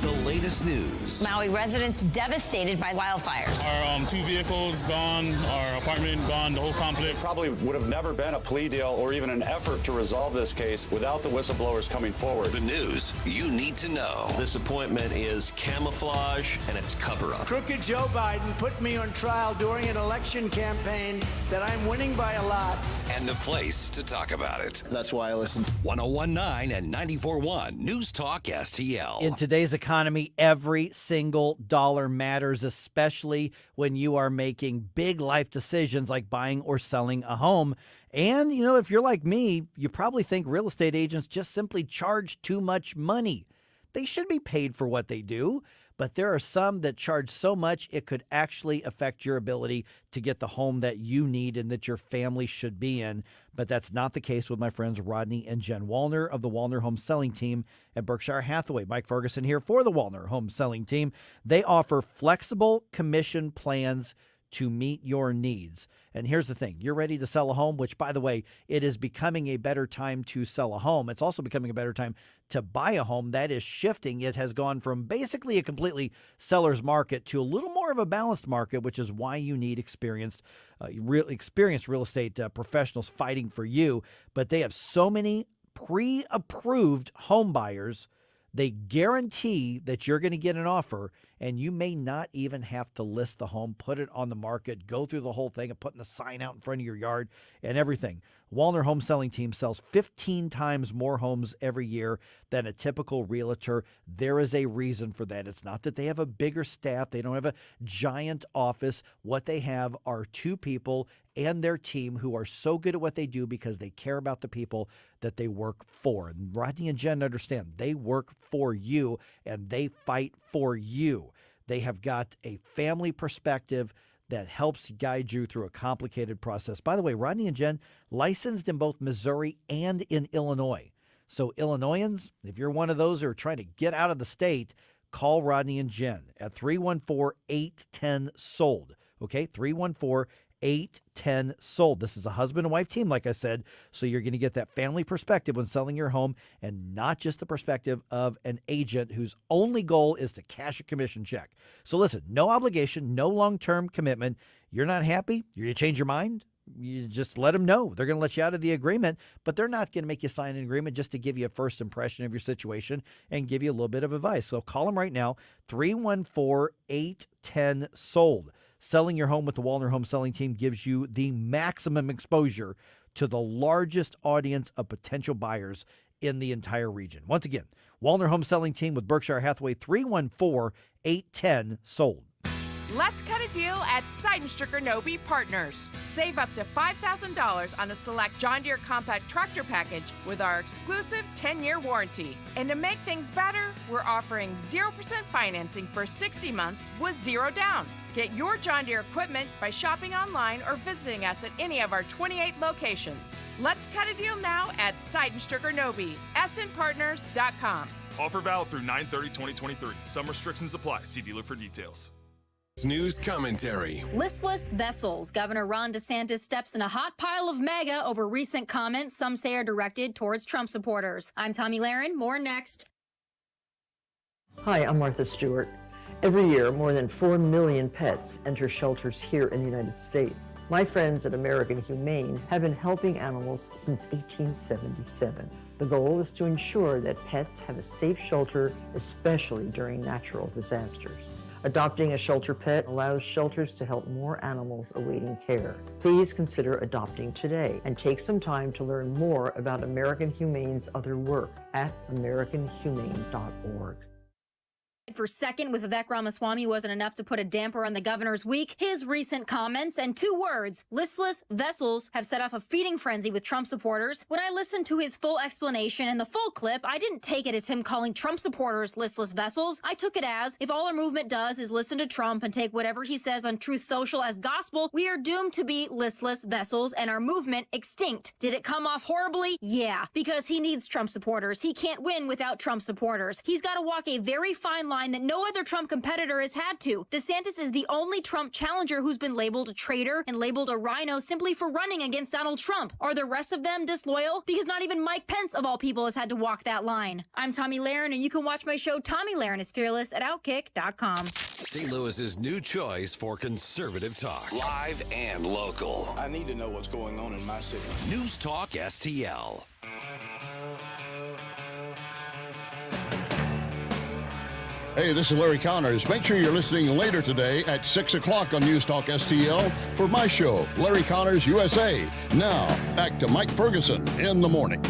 The latest
latest news.
Maui residents devastated by wildfires.
Our 2 vehicles gone, our apartment gone, the whole complex.
Probably would have never been a plea deal or even an effort to resolve this case without the whistleblowers coming forward.
The news you need to know.
This appointment is camouflage and it's cover-up.
Crooked Joe Biden put me on trial during an election campaign that I'm winning by a lot.
And the place to talk about it.
That's why I listen.
101.9 and 94.1 News Talk STL.
In today's economy, every single dollar matters, especially when you are making big life decisions like buying or selling a home. And, you know, if you're like me, you probably think real estate agents just simply charge too much money. They should be paid for what they do, but there are some that charge so much it could actually affect your ability to get the home that you need and that your family should be in. But that's not the case with my friends Rodney and Jen Wallner of the Wallner Home Selling Team at Berkshire Hathaway. Mike Ferguson here for the Wallner Home Selling Team. They offer flexible commission plans to meet your needs. And here's the thing. You're ready to sell a home, which, by the way, it is becoming a better time to sell a home. It's also becoming a better time to buy a home. That is shifting. It has gone from basically a completely seller's market to a little more of a balanced market, which is why you need experienced real estate professionals fighting for you. But they have so many pre-approved home buyers. They guarantee that you're going to get an offer, and you may not even have to list the home, put it on the market, go through the whole thing of putting the sign out in front of your yard and everything. Wallner Home Selling Team sells 15 times more homes every year than a typical realtor. There is a reason for that. It's not that they have a bigger staff. They don't have a giant office. What they have are two people and their team who are so good at what they do because they care about the people that they work for. And Rodney and Jen understand they work for you and they fight for you. They have got a family perspective that helps guide you through a complicated process. By the way, Rodney and Jen licensed in both Missouri and in Illinois. So Illinoisans, if you're one of those who are trying to get out of the state, call Rodney and Jen at 314-810-SOLD. Okay, 314-810-SOLD. This is a husband and wife team, like I said, so you're going to get that family perspective when selling your home and not just the perspective of an agent whose only goal is to cash a commission check. So listen, no obligation, no long-term commitment. You're not happy? You're going to change your mind? You just let them know. They're going to let you out of the agreement, but they're not going to make you sign an agreement just to give you a first impression of your situation and give you a little bit of advice. So call them right now, 314-810-SOLD. Selling your home with the Wallner Home Selling Team gives you the maximum exposure to the largest audience of potential buyers in the entire region. Once again, Wallner Home Selling Team with Berkshire Hathaway, 314-810-SOLD.
Let's cut a deal at Seidenstricker Nobe Partners. Save up to $5,000 on a select John Deere compact tractor package with our exclusive 10-year warranty. And to make things better, we're offering 0% financing for 60 months with zero down. Get your John Deere equipment by shopping online or visiting us at any of our 28 locations. Let's cut a deal now at Seidenstricker Nobe, snpartners.com.
Offer valid through 9/30/2023. Some restrictions apply. See dealer for details.
News commentary.
Listless vessels. Governor Ron DeSantis steps in a hot pile of MAGA over recent comments some say are directed towards Trump supporters. I'm Tommy Lahren. More next.
Hi, I'm Martha Stewart. Every year, more than 4 million pets enter shelters here in the United States. My friends at American Humane have been helping animals since 1877. The goal is to ensure that pets have a safe shelter, especially during natural disasters. Adopting a shelter pet allows shelters to help more animals awaiting care. Please consider adopting today and take some time to learn more about American Humane's other work at americanhumane.org.
For second with Vivek Ramaswamy wasn't enough to put a damper on the governor's week. His recent comments and 2 words, listless vessels, have set off a feeding frenzy with Trump supporters. When I listened to his full explanation and the full clip, I didn't take it as him calling Trump supporters listless vessels. I took it as, if all our movement does is listen to Trump and take whatever he says on Truth Social as gospel, we are doomed to be listless vessels and our movement extinct. Did it come off horribly? Yeah, because he needs Trump supporters. He can't win without Trump supporters. He's got to walk a very fine line line that no other Trump competitor has had to. DeSantis is the only Trump challenger who's been labeled a traitor and labeled a rhino simply for running against Donald Trump. Are the rest of them disloyal? Because not even Mike Pence, of all people, has had to walk that line. I'm Tommy Lahren, and you can watch my show Tommy Lahren is Fearless at Outkick.com.
St. Louis's new choice for conservative talk. Live and local.
I need to know what's going on in my city.
News Talk STL.
Hey, this is Larry Connors. Make sure you're listening later today at 6 o'clock on News Talk STL for my show, Larry Connors USA. Now, back to Mike Ferguson in the morning.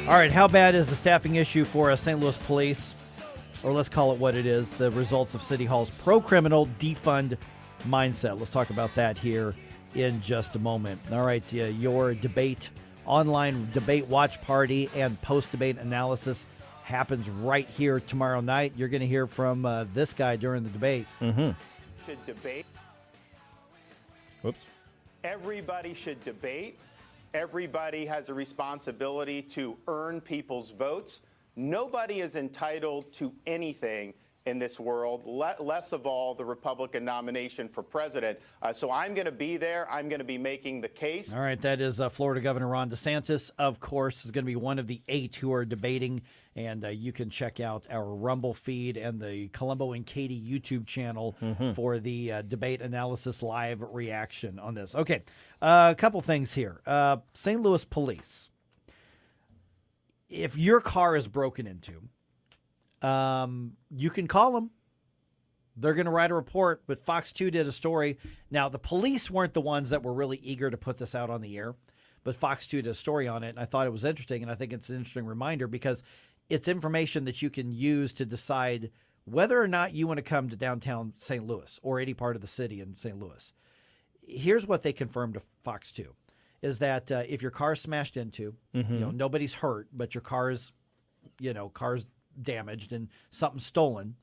All right, how bad is the staffing issue for St. Louis Police? Or let's call it what it is, the results of City Hall's pro-criminal defund mindset. Let's talk about that here in just a moment. All right, your debate, online debate watch party and post-debate analysis happens right here tomorrow night. You're going to hear from this guy during the debate.
Should debate.
Whoops.
Everybody should debate. Everybody has a responsibility to earn people's votes. Nobody is entitled to anything in this world, less of all the Republican nomination for president. So I'm going to be there. I'm going to be making the case.
All right, that is Florida Governor Ron DeSantis, of course, is going to be one of the 8 who are debating. And you can check out our Rumble feed and the Columbo and Katie YouTube channel for the debate analysis live reaction on this. Okay, a couple things here. St. Louis Police. If your car is broken into, you can call them. They're going to write a report, but Fox 2 did a story. Now, the police weren't the ones that were really eager to put this out on the air, but Fox 2 did a story on it, and I thought it was interesting, and I think it's an interesting reminder because it's information that you can use to decide whether or not you want to come to downtown St. Louis or any part of the city in St. Louis. Here's what they confirmed to Fox 2, is that if your car's smashed into, nobody's hurt, but your car's damaged and something's stolen,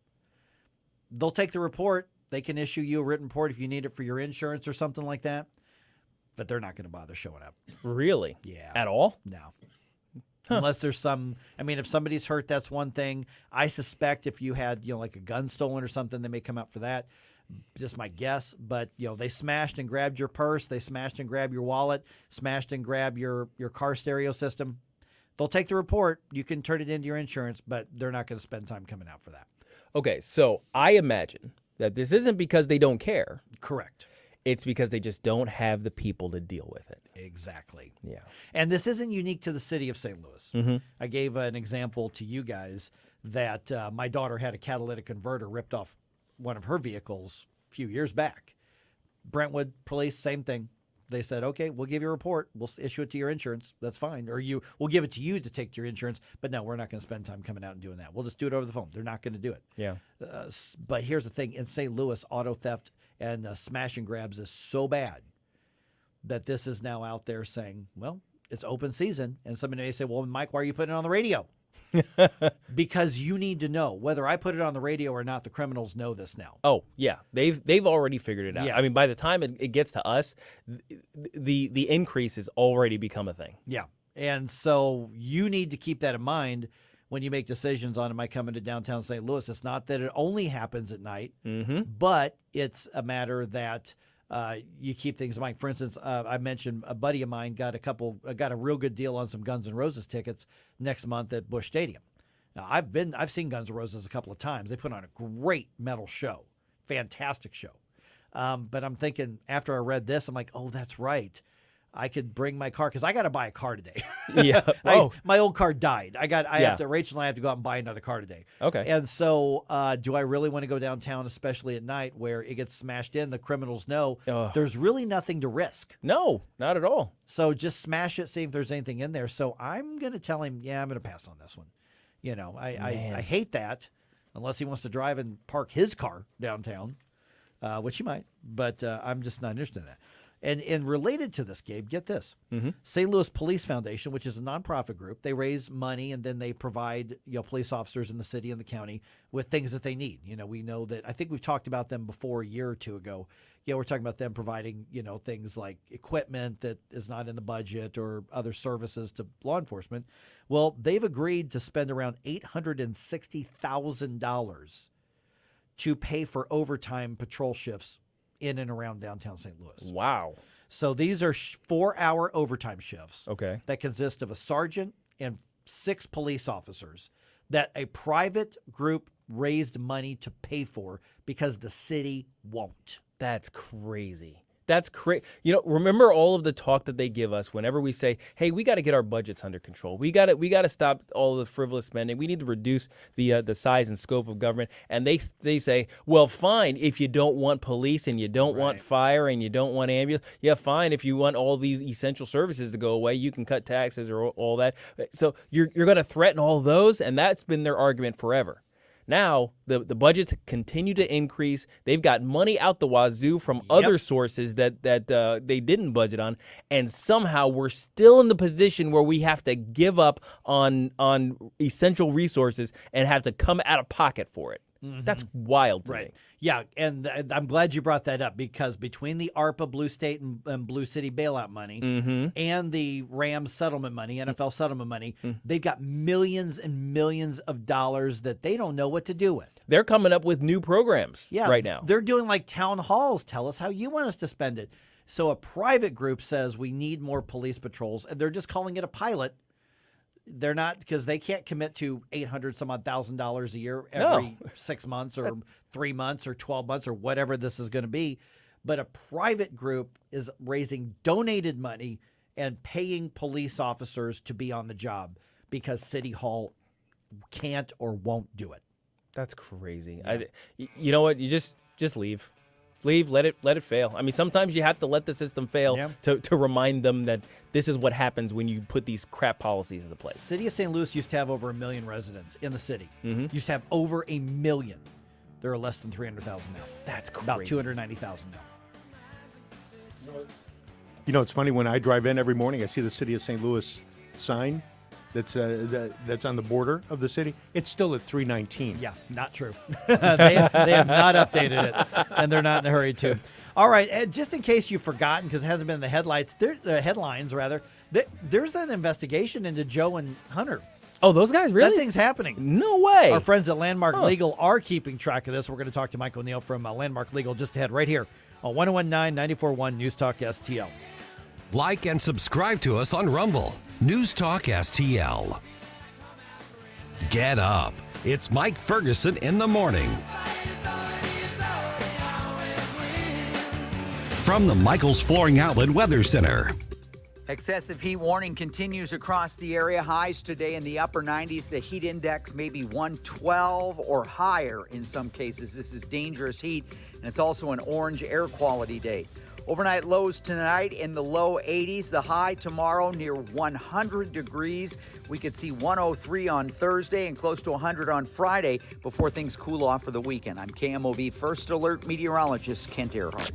they'll take the report. They can issue you a written report if you need it for your insurance or something like that, but they're not going to bother showing up.
Really?
Yeah.
At all?
No. Unless there's if somebody's hurt, that's one thing. I suspect if you had, like a gun stolen or something, they may come out for that. Just my guess. But, they smashed and grabbed your purse. They smashed and grabbed your wallet, smashed and grabbed your car stereo system. They'll take the report. You can turn it into your insurance, but they're not going to spend time coming out for that.
Okay, so I imagine that this isn't because they don't care.
Correct.
It's because they just don't have the people to deal with it.
Exactly.
Yeah.
And this isn't unique to the city of St. Louis. I gave an example to you guys that my daughter had a catalytic converter ripped off one of her vehicles a few years back. Brentwood police, same thing. They said, okay, we'll give you a report. We'll issue it to your insurance. That's fine. Or we'll give it to you to take to your insurance. But no, we're not going to spend time coming out and doing that. We'll just do it over the phone. They're not going to do it.
Yeah.
But here's the thing. In St. Louis, auto theft and smash and grabs is so bad that this is now out there saying, well, it's open season. And somebody may say, well, Mike, why are you putting it on the radio? Because you need to know whether I put it on the radio or not. The criminals know this now.
Oh yeah, they've already figured it out.
Yeah.
I mean, by the time it gets to us, the increase has already become a thing.
Yeah, and so you need to keep that in mind when you make decisions on am I coming to downtown St. Louis. It's not that it only happens at night, but it's a matter that you keep things in mind. For instance, I mentioned a buddy of mine got a real good deal on some Guns N' Roses tickets next month at Busch Stadium. Now, I've seen Guns N' Roses a couple of times. They put on a great metal show, fantastic show. But I'm thinking after I read this, I'm like, oh, that's right. I could bring my car because I got to buy a car today.
Yeah.
My old car died. Rachel and I have to go out and buy another car today.
Okay.
And so do I really want to go downtown, especially at night where it gets smashed in? The criminals know there's really nothing to risk.
No, not at all.
So just smash it, see if there's anything in there. So I'm going to tell him, yeah, I'm going to pass on this one. I hate that unless he wants to drive and park his car downtown, which he might, but I'm just not interested in that. And related to this, Gabe, get this. St. Louis Police Foundation, which is a nonprofit group, they raise money and then they provide police officers in the city and the county with things that they need. We know that, I think we've talked about them before a year or two ago. We're talking about them providing, things like equipment that is not in the budget or other services to law enforcement. Well, they've agreed to spend around $860,000 to pay for overtime patrol shifts in and around downtown St. Louis.
Wow.
So these are 4-hour overtime shifts.
Okay.
That consist of a sergeant and 6 police officers that a private group raised money to pay for because the city won't.
That's crazy. That's crazy. Remember all of the talk that they give us whenever we say, "Hey, we got to get our budgets under control. We got to stop all the frivolous spending. We need to reduce the size and scope of government." And they say, "Well, fine if you don't want police and you don't want fire and you don't want ambulance. Yeah, fine if you want all these essential services to go away. You can cut taxes or all that." So you're going to threaten all those, and that's been their argument forever. Now, the budgets continue to increase. They've got money out the wazoo from other sources that they didn't budget on, and somehow we're still in the position where we have to give up on essential resources and have to come out of pocket for it. That's wild to me.
Yeah, and I'm glad you brought that up because between the ARPA Blue State and Blue City bailout money and the Rams settlement money, NFL settlement money, they've got millions and millions of dollars that they don't know what to do with.
They're coming up with new programs right now.
They're doing like town halls. Tell us how you want us to spend it. So a private group says we need more police patrols, and they're just calling it a pilot. They're not, because they can't commit to $800 some odd thousand a year every 6 months or 3 months or 12 months or whatever this is going to be. But a private group is raising donated money and paying police officers to be on the job because City Hall can't or won't do it.
That's crazy. You know what? You just leave. Leave, let it fail. I mean, sometimes you have to let the system fail to remind them that this is what happens when you put these crap policies into place.
City of St. Louis used to have over 1 million residents in the city. Used to have over 1 million. There are less than 300,000 now.
That's crazy.
About 290,000 now.
It's funny, when I drive in every morning, I see the City of St. Louis sign that's on the border of the city. It's still at 319.
Yeah, not true. they have not updated it, and they're not in a hurry to. All right, Ed, just in case you've forgotten, because it hasn't been in the headlines, there's an investigation into Joe and Hunter.
Oh, those guys, really?
That thing's happening.
No way.
Our friends at Landmark Legal are keeping track of this. We're going to talk to Mike O'Neill from Landmark Legal just ahead right here on 101.9 94.1 News Talk STL.
Like and subscribe to us on Rumble. News Talk STL. Get up. It's Mike Ferguson in the morning. From the Michaels Flooring Outlet Weather Center.
Excessive heat warning continues across the area. Highs today in the upper 90s. The heat index may be 112 or higher in some cases. This is dangerous heat, and it's also an orange air quality day. Overnight lows tonight in the low 80s. The high tomorrow near 100 degrees. We could see 103 on Thursday and close to 100 on Friday before things cool off for the weekend. I'm KMOV First Alert meteorologist Kent Earhart.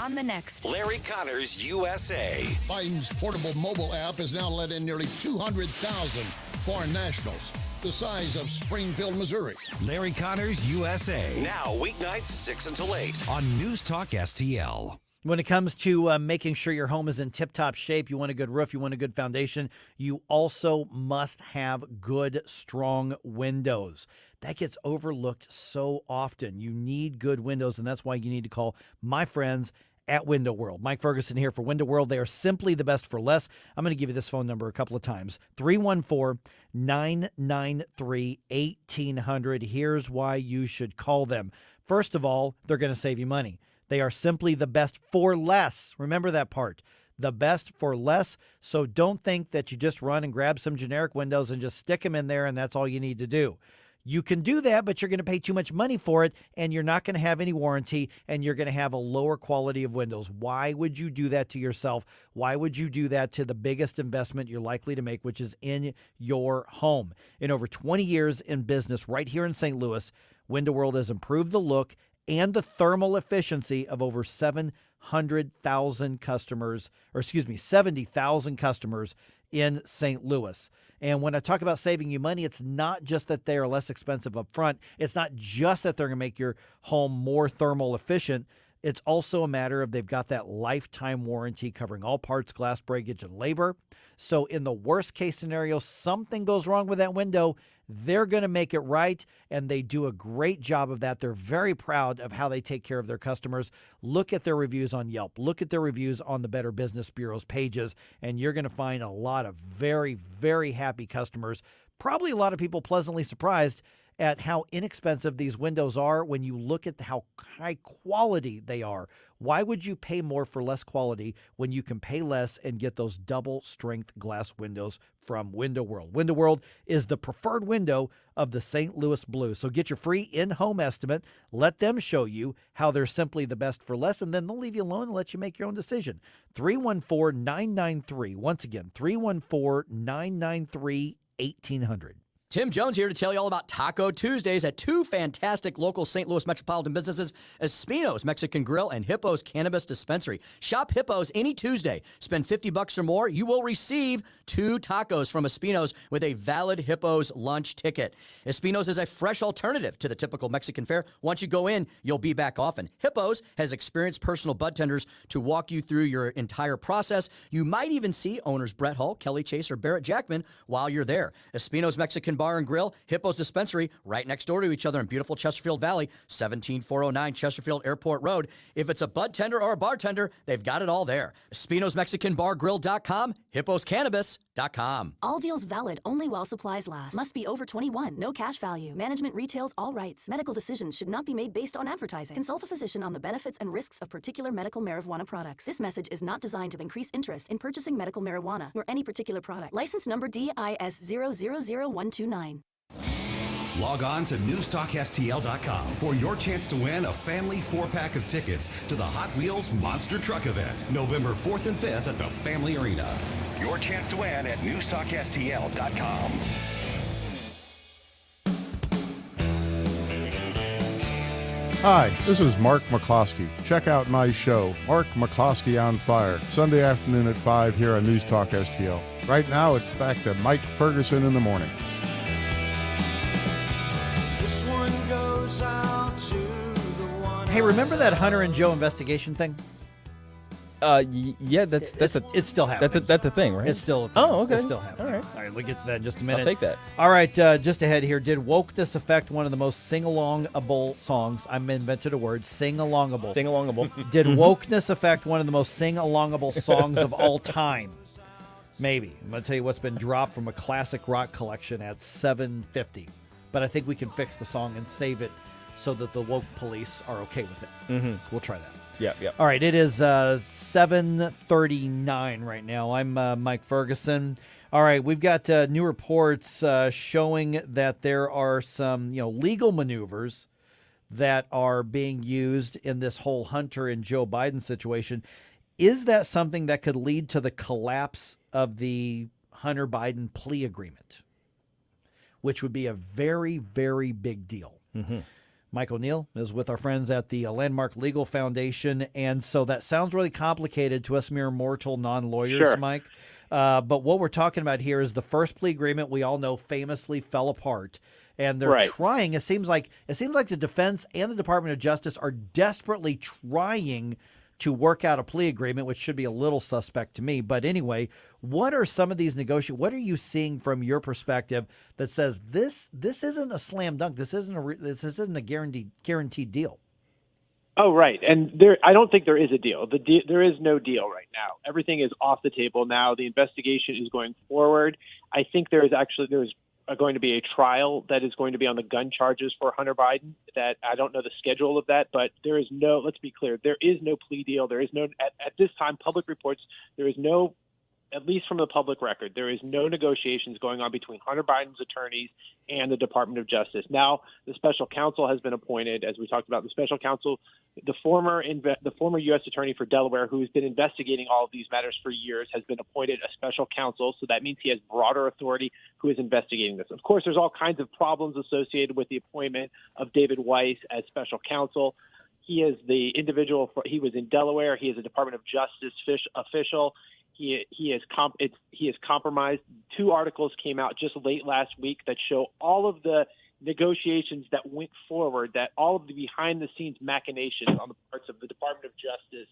On the next, Larry Connors USA.
Biden's portable mobile app has now let in nearly 200,000 foreign nationals, the size of Springfield, Missouri.
Larry Connors USA.
Now weeknights 6 until 8
on News Talk STL.
When it comes to making sure your home is in tip-top shape, you want a good roof, you want a good foundation, you also must have good, strong windows. That gets overlooked so often. You need good windows, and that's why you need to call my friends at Window World. Mike Ferguson here for Window World. They are simply the best for less. I'm going to give you this phone number a couple of times. 314-993-1800. Here's why you should call them. First of all, they're going to save you money. They are simply the best for less. Remember that part. The best for less. So don't think that you just run and grab some generic windows and just stick them in there and that's all you need to do. You can do that, but you're going to pay too much money for it and you're not going to have any warranty and you're going to have a lower quality of windows. Why would you do that to yourself? Why would you do that to the biggest investment you're likely to make, which is in your home? In over 20 years in business right here in St. Louis, Window World has improved the look and the thermal efficiency of over 7 70,000 customers in St. Louis. And when I talk about saving you money, it's not just that they are less expensive up front. It's not just that they're going to make your home more thermal efficient. It's also a matter of they've got that lifetime warranty covering all parts, glass breakage, and labor. So in the worst case scenario, something goes wrong with that window, they're going to make it right, and they do a great job of that. They're very proud of how they take care of their customers. Look at their reviews on Yelp. Look at their reviews on the Better Business Bureau's pages, and you're going to find a lot of very, very happy customers. Probably a lot of people pleasantly surprised at how inexpensive these windows are when you look at how high quality they are. Why would you pay more for less quality when you can pay less and get those double strength glass windows from Window World? Window World is the preferred window of the St. Louis Blues. So get your free in-home estimate. Let them show you how they're simply the best for less, and then they'll leave you alone and let you make your own decision. 314-993. Once again, 314-993-1800.
Tim Jones here to tell you all about Taco Tuesdays at two fantastic local St. Louis metropolitan businesses, Espino's Mexican Grill and Hippo's Cannabis Dispensary. Shop Hippo's any Tuesday. Spend $50 or more. You will receive 2 tacos from Espino's with a valid Hippo's lunch ticket. Espino's is a fresh alternative to the typical Mexican fare. Once you go in, you'll be back often. Hippo's has experienced personal bud tenders to walk you through your entire process. You might even see owners Brett Hall, Kelly Chase, or Barrett Jackman while you're there. Espino's Mexican Bar and Grill, Hippo's Dispensary, right next door to each other in beautiful Chesterfield Valley, 17409 Chesterfield Airport Road. If it's a bud tender or a bartender, they've got it all there. Espino'sMexicanBarGrill.com, Hippo'sCannabis.com.
All deals valid only while supplies last. Must be over 21. No cash value. Management retails all rights. Medical decisions should not be made based on advertising. Consult a physician on the benefits and risks of particular medical marijuana products. This message is not designed to increase interest in purchasing medical marijuana nor any particular product. License number DIS 000129.
Log on to NewsTalkSTL.com for your chance to win a family 4-pack of tickets to the Hot Wheels Monster Truck event, November 4th and 5th at the Family Arena.
Your chance to win at NewsTalkSTL.com.
Hi, this is Mark McCloskey. Check out my show, Mark McCloskey on Fire, Sunday afternoon at 5 here on News Talk STL. Right now, it's back to Mike Ferguson in the morning.
Hey, remember that Hunter and Joe investigation thing?
Yeah, it's
still happening.
That's a thing, right?
It's still a thing.
Oh, okay.
It's still happening.
All
right, we'll get to that in just a minute.
I'll take that.
All right, just ahead here. Did wokeness affect one of the most sing-alongable songs? I invented a word, sing-alongable.
Sing-alongable.
Did wokeness affect one of the most sing-alongable songs of all time? Maybe. I'm going to tell you what's been dropped from a classic rock collection at $7.50. But I think we can fix the song and save it so that the woke police are okay with it.
Mm-hmm.
We'll try that.
Yeah.
All right, it is 7:39 right now. I'm Mike Ferguson. All right, we've got new reports showing that there are some, legal maneuvers that are being used in this whole Hunter and Joe Biden situation. Is that something that could lead to the collapse of the Hunter Biden plea agreement, which would be a very, very big deal?
Mm-hmm.
Mike O'Neill is with our friends at the Landmark Legal Foundation, and so that sounds really complicated to us mere mortal non-lawyers,
Sure.
Mike. But what we're talking about here is the first plea agreement we all know famously fell apart, and they're
Right.
trying. It seems like the defense and the Department of Justice are desperately trying to work out a plea agreement, which should be a little suspect to me. But anyway, what are some of these negotiations? What are you seeing from your perspective that says this isn't a slam dunk? This isn't a guaranteed deal.
Oh, right. And I don't think there is a deal. There is no deal right now. Everything is off the table now. The investigation is going forward. I think there's going to be a trial that is going to be on the gun charges for Hunter Biden. That I don't know the schedule of that, but there is no, let's be clear, there is no plea deal. There is no, at this time, public reports, there is no, at least from the public record, there is no negotiations going on between Hunter Biden's attorneys and the Department of Justice. Now, the special counsel has been appointed, as we talked about. The special counsel, the former U.S. attorney for Delaware, who has been investigating all of these matters for years, has been appointed a special counsel. So that means he has broader authority, who is investigating this. Of course, there's all kinds of problems associated with the appointment of David Weiss as special counsel. He is the individual. He was in Delaware. He is a Department of Justice official. He is compromised. 2 articles came out just late last week that show all of the negotiations that went forward, that all of the behind-the-scenes machinations on the parts of the Department of Justice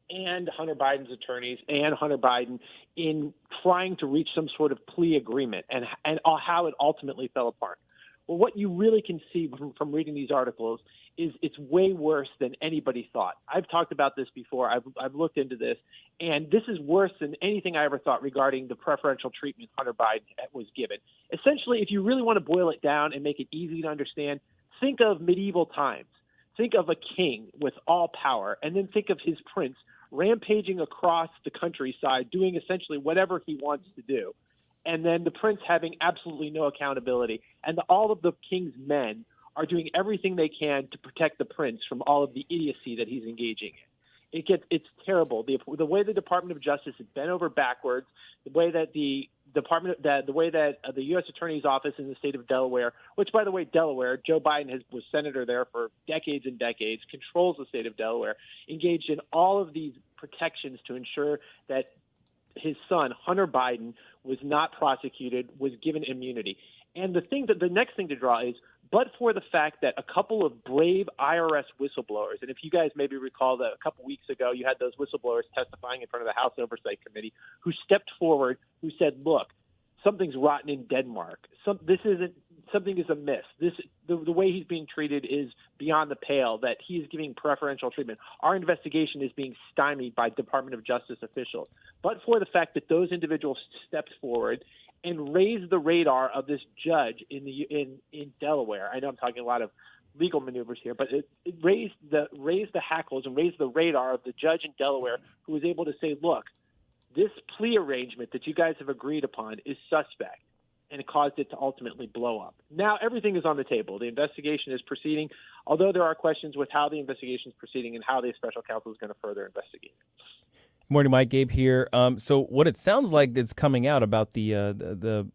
and Hunter Biden's attorneys and Hunter Biden in trying to reach some sort of plea agreement, and how it ultimately fell apart. Well, what you really can see from reading these articles is it's way worse than anybody thought. I've talked about this before. I've looked into this, and this is worse than anything I ever thought regarding the preferential treatment Hunter Biden was given. Essentially, if you really want to boil it down and make it easy to understand, think of medieval times. Think of a king with all power, and then think of his prince rampaging across the countryside, doing essentially whatever he wants to do. And then the prince having absolutely no accountability. And all of the king's men are doing everything they can to protect the prince from all of the idiocy that he's engaging in. It's terrible. The way the Department of Justice is bent over backwards, the way that the U.S. Attorney's Office in the state of Delaware, which, by the way, Delaware, Joe Biden was senator there for decades and decades, controls the state of Delaware, engaged in all of these protections to ensure that his son, Hunter Biden, was not prosecuted, was given immunity. And the next thing to draw is, but for the fact that a couple of brave IRS whistleblowers, and if you guys maybe recall that a couple weeks ago you had those whistleblowers testifying in front of the House Oversight Committee who stepped forward, who said, look, something's rotten in Denmark. Something is amiss. The way he's being treated is beyond the pale, that he is giving preferential treatment. Our investigation is being stymied by Department of Justice officials. But for the fact that those individuals stepped forward and raised the radar of this judge in Delaware. I know I'm talking a lot of legal maneuvers here, but it raised the hackles and raised the radar of the judge in Delaware, who was able to say, look, this plea arrangement that you guys have agreed upon is suspect, and it caused it to ultimately blow up. Now everything is on the table. The investigation is proceeding, although there are questions with how the investigation is proceeding and how the special counsel is going to further investigate.
Morning, Mike. Gabe here. So what it sounds like that's coming out about the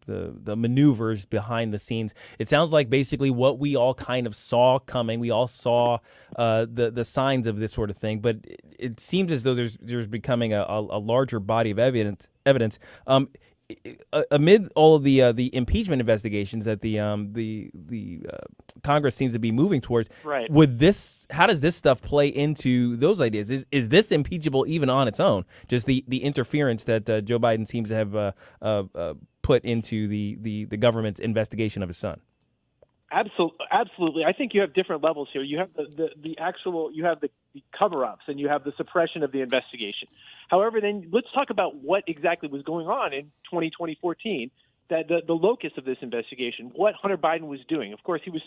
maneuvers behind the scenes, it sounds like basically what we all kind of saw coming. We all saw the signs of this sort of thing, but it seems as though there's becoming a larger body of evidence. Amid all of the impeachment investigations that the Congress seems to be moving towards,
right?
How does this stuff play into those ideas? Is this impeachable even on its own? Just the interference that Joe Biden seems to have put into the government's investigation of his son.
Absolutely. I think you have different levels here. You have the cover-ups, and you have the suppression of the investigation. However, then let's talk about what exactly was going on in 2014, that the locus of this investigation, what Hunter Biden was doing. Of course, he was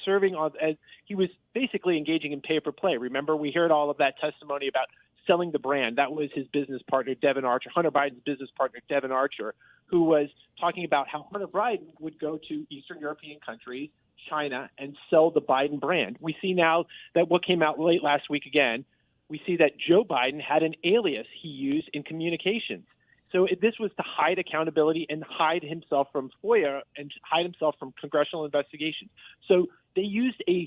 he was basically engaging in pay-for-play. Remember, we heard all of that testimony about selling the brand. That was his business partner, Devin Archer, Hunter Biden's business partner, Devin Archer, who was talking about how Hunter Biden would go to Eastern European countries, China, and sell the Biden brand. We see now that what came out late last week again, we see that Joe Biden had an alias he used in communications. So this was to hide accountability and hide himself from FOIA and hide himself from congressional investigations. So they used a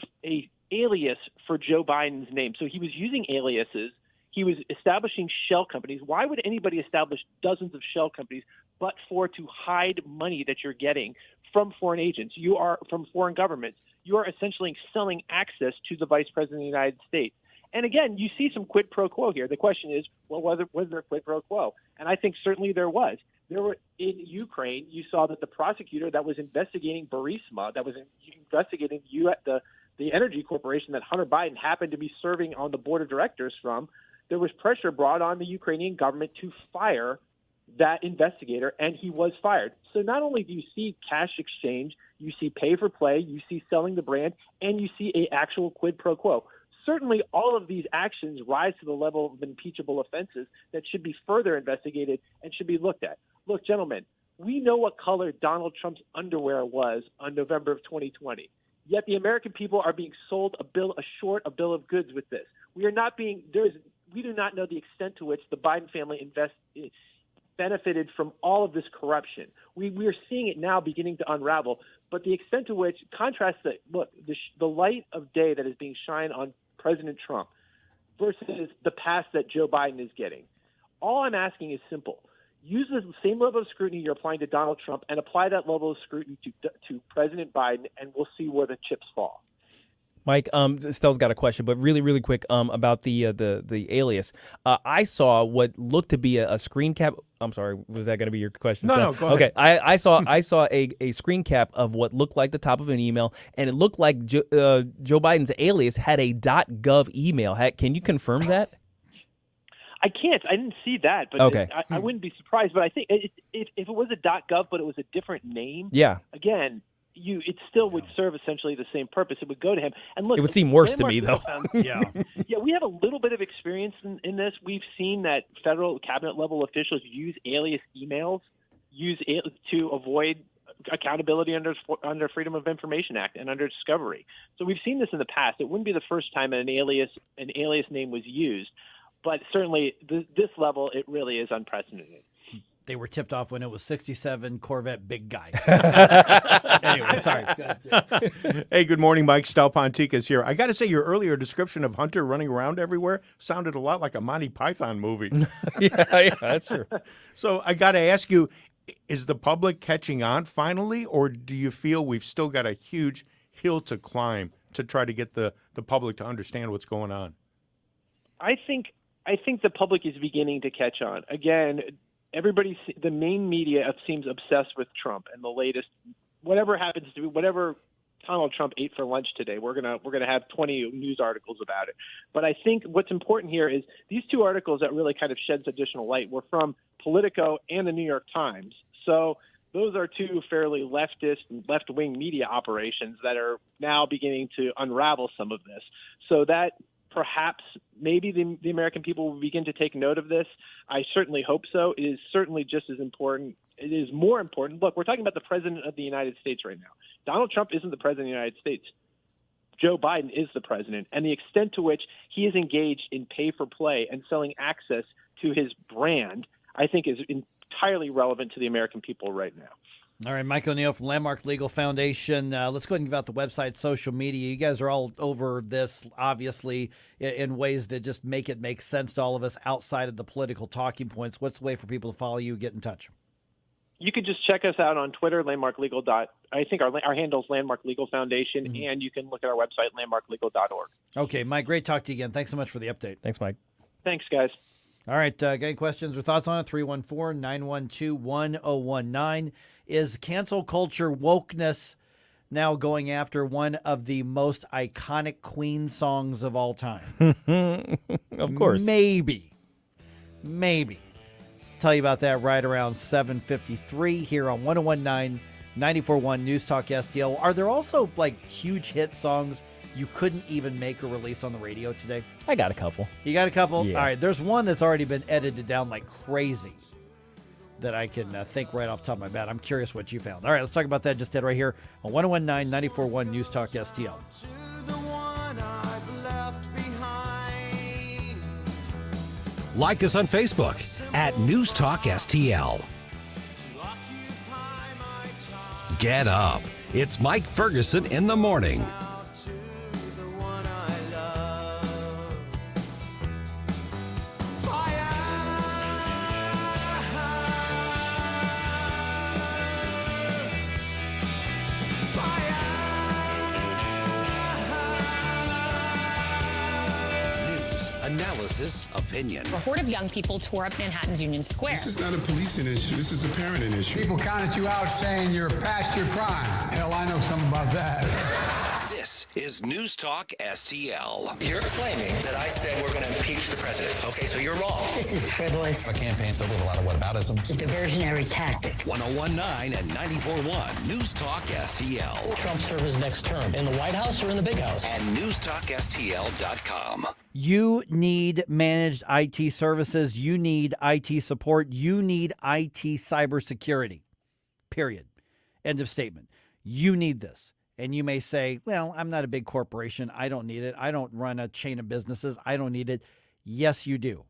alias for Joe Biden's name. So he was using aliases. He was establishing shell companies. Why would anybody establish dozens of shell companies but to hide money that you're getting from foreign agents? You are from foreign governments. You are essentially selling access to the Vice President of the United States. And again, you see some quid pro quo here. The question is, well, was there quid pro quo? And I think certainly there was. There were in Ukraine. You saw that the prosecutor that was investigating Burisma, that was investigating the energy corporation that Hunter Biden happened to be serving on the board of directors from, there was pressure brought on the Ukrainian government to fire that investigator, and he was fired. So not only do you see cash exchange, you see pay for play, you see selling the brand, and you see an actual quid pro quo. Certainly all of these actions rise to the level of impeachable offenses that should be further investigated and should be looked at. Look, gentlemen, we know what color Donald Trump's underwear was on November of 2020. Yet the American people are being sold a bill of goods with this. We do not know the extent to which the Biden family benefited from all of this corruption. We are seeing it now beginning to unravel, but the extent to which contrasts the light of day that is being shined on President Trump, versus the pass that Joe Biden is getting. All I'm asking is simple. Use the same level of scrutiny you're applying to Donald Trump and apply that level of scrutiny to President Biden, and we'll see where the chips fall.
Mike, Stell's got a question, but really, really quick about the alias. I saw what looked to be a screen cap. I'm sorry, was that going to be your question?
No, go ahead.
Okay, I saw a screen cap of what looked like the top of an email, and it looked like Joe Biden's alias had a .gov email. Can you confirm that?
I can't. I didn't see that, but
okay.
I wouldn't be surprised. But I think if it was a .gov, but it was a different name,
yeah.
Again, it still would serve essentially the same purpose. It would go to him. And look,
it would seem worse to me, though.
Yeah, we have a little bit of experience in this. We've seen that federal cabinet level officials use alias emails, to avoid accountability under Freedom of Information Act and under discovery. So we've seen this in the past. It wouldn't be the first time an alias name was used. But certainly, this level, it really is unprecedented.
They were tipped off when it was 67 Corvette Big Guy. Anyway, sorry.
Hey, good morning, Mike. Stal Pontica's here. I got to say, your earlier description of Hunter running around everywhere sounded a lot like a Monty Python movie.
yeah, that's true.
So I got to ask you, is the public catching on finally, or do you feel we've still got a huge hill to climb to try to get the public to understand what's going on?
I think the public is beginning to catch on. Again, the main media seems obsessed with Trump and the latest, whatever happens to be, whatever Donald Trump ate for lunch today. We're gonna have 20 news articles about it. But I think what's important here is these two articles that really kind of sheds additional light were from Politico and the New York Times. So those are two fairly left-wing media operations that are now beginning to unravel some of this. So that perhaps maybe the American people will begin to take note of this. I certainly hope so. It is certainly just as important. It is more important. Look, we're talking about the president of the United States right now. Donald Trump isn't the president of the United States. Joe Biden is the president. And the extent to which he is engaged in pay-for-play and selling access to his brand, I think is entirely relevant to the American people right now.
All right, Mike O'Neill from Landmark Legal Foundation. Let's go ahead and give out the website, social media. You guys are all over this, obviously, in ways that just make it make sense to all of us outside of the political talking points. What's the way for people to follow you, get in touch?
You could just check us out on Twitter, landmarklegal. I think our handle is Landmark Legal Foundation, and you can look at our website, landmarklegal.org.
Okay, Mike, great talk to you again. Thanks so much for the update.
Thanks, Mike.
Thanks, guys.
All right, got any questions or thoughts on it? 314-912-1019. Is cancel culture wokeness now going after one of the most iconic Queen songs of all time?
Of course.
Maybe. Tell you about that right around 7:53 here on 101.9, 94.1 News Talk STL. Are there also like huge hit songs you couldn't even make a release on the radio today?
I got a couple.
You got a couple?
Yeah.
All right, there's one that's already been edited down like crazy that I can think right off the top of my bat. I'm curious what you found. All right, let's talk about that just right here on 101.9, 94.1 News Talk STL.
Like us on Facebook at News Talk STL. Get up. It's Mike Ferguson in the morning. Analysis, opinion.
A horde of young people tore up Manhattan's Union Square.
This is not a policing issue. This is a parenting issue.
People counted you out saying you're past your prime. Hell, I know something about that.
This is News Talk STL.
You're claiming that I said we're going to impeach the president. Okay, so you're wrong.
This is frivolous.
A campaign filled with a lot of whataboutisms.
A diversionary tactic.
101.9 and 94.1 News Talk STL.
Trump serve his next term in the White House or in the Big House?
And newstalkstl.com.
You need managed IT services. You need IT support. You need IT cybersecurity. Period. End of statement. You need this. And you may say, well, I'm not a big corporation. I don't need it. I don't run a chain of businesses. I don't need it. Yes, you do.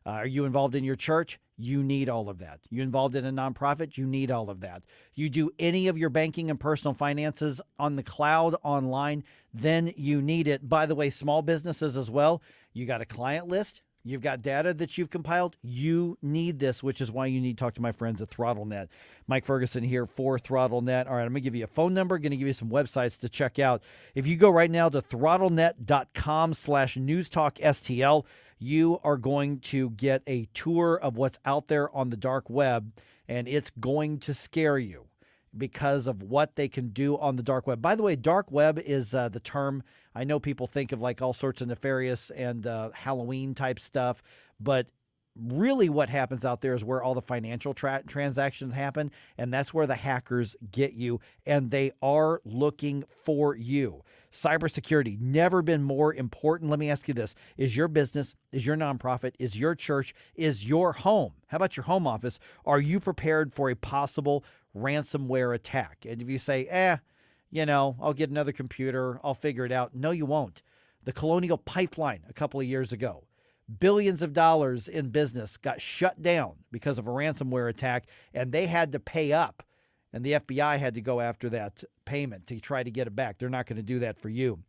Are you involved in your church? you need all of that. You involved in a nonprofit, you need all of that. You do any of your banking and personal finances on the cloud, online, then you need it. By the way, small businesses as well, you got a client list, you've got data that you've compiled, you need this, which is why you need to talk to my friends at ThrottleNet. Mike Ferguson here for ThrottleNet. All right, I'm going to give you a phone number, going to give you some websites to check out. If you go right now to throttlenet.com/newstalkstl, you are going to get a tour of what's out there on the dark web, and it's going to scare you because of what they can do on the dark web. By the way, dark web is the term. I know people think of like all sorts of nefarious and Halloween type stuff, but really what happens out there is where all the financial transactions happen, and that's where the hackers get you, and they are looking for you. Cybersecurity, never been more important. Let me ask you this. Is your business, is your nonprofit, is your church, is your home, how about your home office, are you prepared for a possible ransomware attack? And if you say, I'll get another computer, I'll figure it out. No, you won't. The Colonial Pipeline a couple of years ago, billions of dollars in business got shut down because of a ransomware attack, and they had to pay up. And the FBI had to go after that payment to try to get it back. They're not going to do that for you.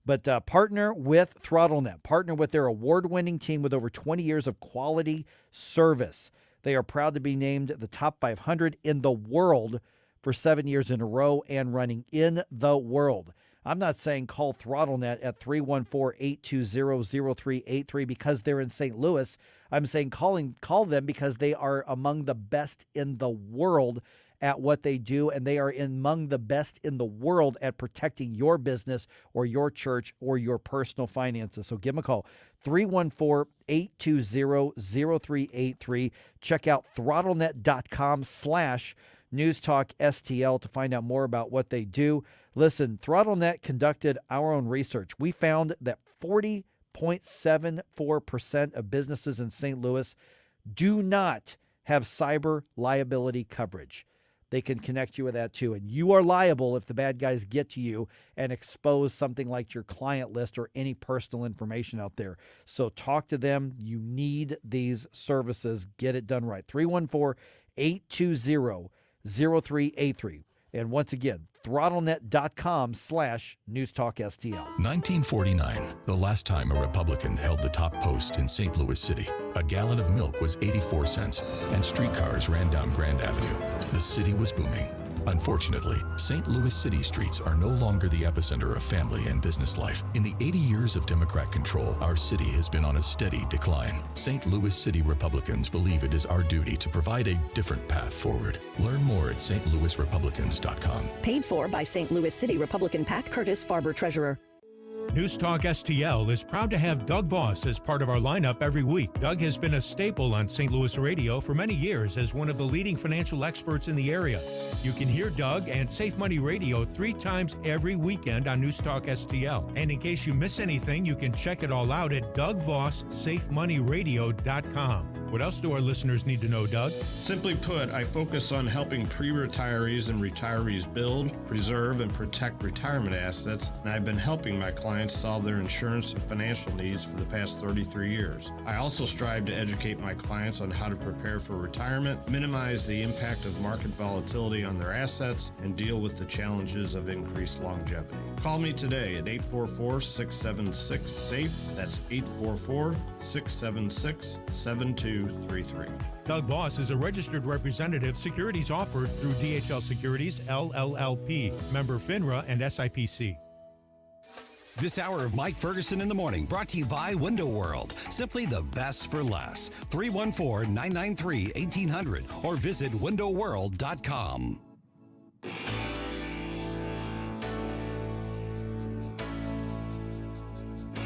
But partner with ThrottleNet. Partner with their award-winning team with over 20 years of quality service. They are proud to be named the top 500 in the world for 7 years in a row and running in the world. I'm not saying call ThrottleNet at 314-820-0383 because they're in St. Louis. I'm saying call them because they are among the best in the world at what they do, and they are among the best in the world at protecting your business or your church or your personal finances. So give them a call, 314-820-0383. Check out throttlenet.com/newstalkstl to find out more about what they do. Listen, ThrottleNet conducted our own research. We found that 40.74% of businesses in St. Louis do not have cyber liability coverage. They can connect you with that too. And you are liable if the bad guys get to you and expose something like your client list or any personal information out there. So talk to them. You need these services. Get it done right. 314-820-0383. And once again, throttlenet.com/newstalkstl.
1949, the last time a Republican held the top post in St. Louis City. A gallon of milk was 84 cents, and streetcars ran down Grand Avenue. The city was booming. Unfortunately, St. Louis city streets are no longer the epicenter of family and business life. In the 80 years of Democrat control, our city has been on a steady decline. St. Louis City Republicans believe it is our duty to provide a different path forward. Learn more at stlouisrepublicans.com.
Paid for by St. Louis City Republican Pat Curtis, Farber Treasurer.
Newstalk STL is proud to have Doug Voss as part of our lineup every week. Doug has been a staple on St. Louis radio for many years as one of the leading financial experts in the area. You can hear Doug and Safe Money Radio 3 times every weekend on Newstalk STL. And in case you miss anything, you can check it all out at DougVossSafeMoneyRadio.com. What else do our listeners need to know, Doug?
Simply put, I focus on helping pre-retirees and retirees build, preserve, and protect retirement assets, and I've been helping my clients solve their insurance and financial needs for the past 33 years. I also strive to educate my clients on how to prepare for retirement, minimize the impact of market volatility on their assets, and deal with the challenges of increased longevity. Call me today at 844-676-SAFE. That's 844-676-7233.
Doug Voss is a registered representative. Securities offered through DHL Securities, LLLP, member FINRA and SIPC.
This hour of Mike Ferguson in the Morning brought to you by Window World. Simply the best for less. 314-993-1800 or visit windowworld.com.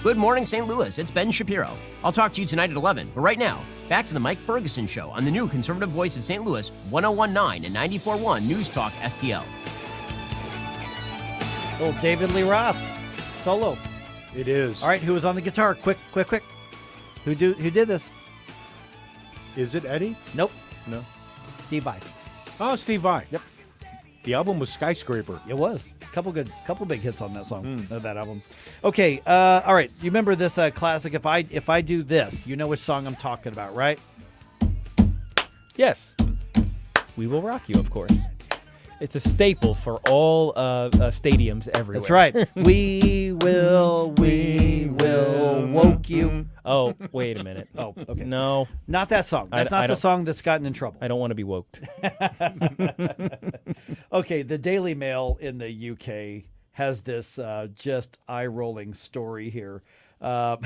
Good morning, St. Louis. It's Ben Shapiro. I'll talk to you tonight at 11. But right now, back to the Mike Ferguson Show on the new conservative voice of St. Louis, 1019 and 94.1 News Talk STL.
Oh, David Lee Roth, solo.
It is.
All right, who was on the guitar? Quick. Who did this?
Is it Eddie?
Nope.
No.
Steve Vai.
Oh, Steve Vai.
Yep.
The album was Skyscraper.
It was. Couple big hits on that song, that album. Okay, all right. You remember this classic, If I Do This? You know which song I'm talking about, right?
Yes. We Will Rock You, of course. It's a staple for all stadiums everywhere.
That's right. We will woke you.
Oh, wait a minute.
Oh, okay.
No.
Not that song. That's not the song that's gotten in trouble.
I don't want to be woked.
Okay, the Daily Mail in the UK has this just eye-rolling story here about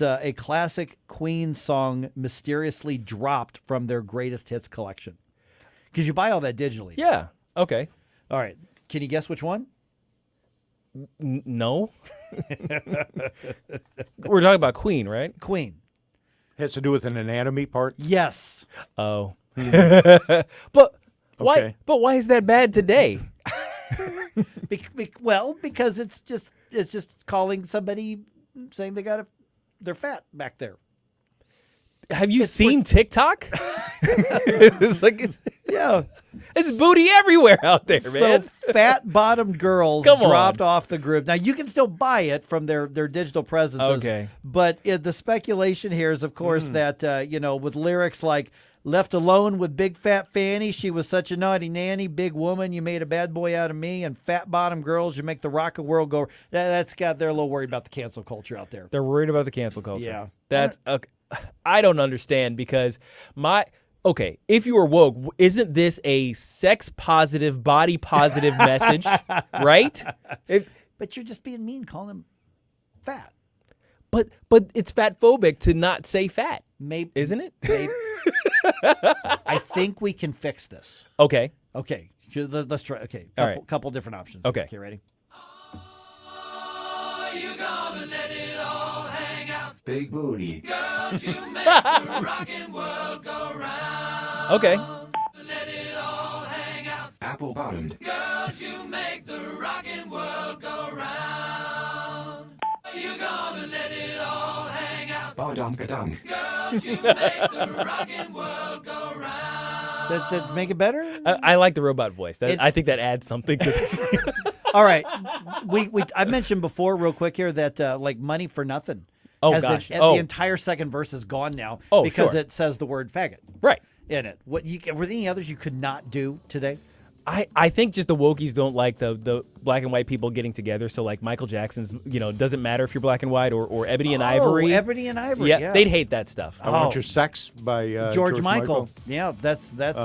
a classic Queen song mysteriously dropped from their greatest hits collection. Because you buy all that digitally.
Yeah. Okay.
All right. Can you guess which one?
No. We're talking about Queen, right?
Queen.
Has to do with an anatomy part?
Yes.
Oh. But why?
Okay.
But why is that bad today?
Well, because it's just calling somebody saying they're fat back there.
Have you seen TikTok? it's booty everywhere out there, man.
So fat-bottomed girls dropped off the group. Now you can still buy it from their digital presences.
Okay.
But the speculation here is, of course, that with lyrics like "Left alone with big fat Fanny, she was such a naughty nanny. Big woman, you made a bad boy out of me. And fat-bottomed girls, you make the rocket world go." They're a little worried about the cancel culture out there.
They're worried about the cancel culture.
Yeah.
That's okay. I don't understand because if you are woke, isn't this a sex positive, body positive message, right?
But you're just being mean, calling them fat.
But it's fat phobic to not say fat.
Maybe,
isn't it?
Maybe. I think we can fix this.
Okay.
Okay. Let's try. Okay.
All right.
Couple different options.
Okay.
Okay. Ready?
Big booty.
Girls, you make the rockin' world go round.
Okay.
Let it all hang out.
Apple bottomed.
Girls, you make the rockin' world go round. You're gonna let it all hang out.
Ba-dum-ka-dum.
Girls, you make the rockin' world go round.
That make it better?
I like the robot voice. I think that adds something to this.
All right. I mentioned before, real quick here, that Money for Nothing.
Oh,
has
gosh.
Been,
Oh.
The entire second verse is gone now
Oh,
because
sure.
it says the word faggot
right
in it. Were there any others you could not do today?
I think just the wokies don't like the black and white people getting together. So like Michael Jackson's, doesn't matter if you're black and white or Ebony and Ivory.
Ebony and Ivory.
Yeah, they'd hate that stuff.
I Want Your Sex by
George Michael. Yeah, that's that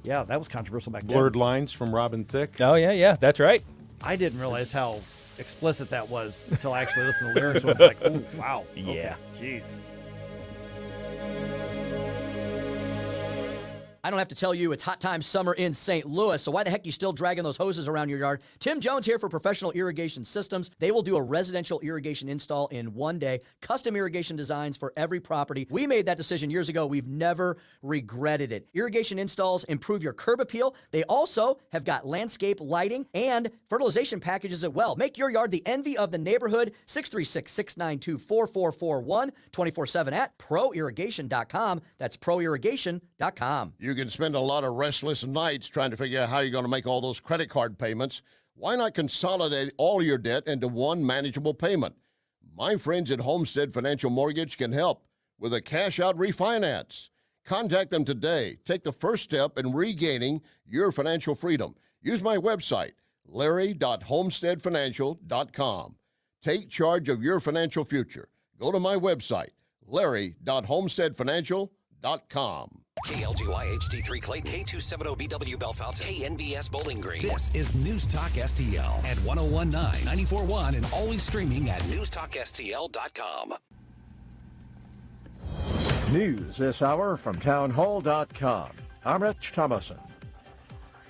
was controversial back then.
Blurred Lines from Robin Thicke.
Oh yeah, that's right.
I didn't realize how explicit that was until I actually listened to the lyrics. It's like, oh wow,
yeah,
jeez.
I don't have to tell you it's hot time summer in St. Louis, so why the heck are you still dragging those hoses around your yard? Tim Jones here for Professional Irrigation Systems. They will do a residential irrigation install in one day, custom irrigation designs for every property. We made that decision years ago. We've never regretted it. Irrigation installs improve your curb appeal. They also have got landscape lighting and fertilization packages as well. Make your yard the envy of the neighborhood. 636-692-4441, 24/7 at proirrigation.com. That's proirrigation.com.
You can spend a lot of restless nights trying to figure out how you're going to make all those credit card payments. Why not consolidate all your debt into one manageable payment? My friends at Homestead Financial Mortgage can help with a cash-out refinance. Contact them today. Take the first step in regaining your financial freedom. Use my website, larry.homesteadfinancial.com. Take charge of your financial future. Go to my website, larry.homesteadfinancial.com.
KLGY HD3 Clayton, K270BW Bellefonte, KNBS Bowling Green. This is News Talk STL at 1019, 94.1, and always streaming at newstalkstl.com.
News this hour from townhall.com. I'm Rich Thomason.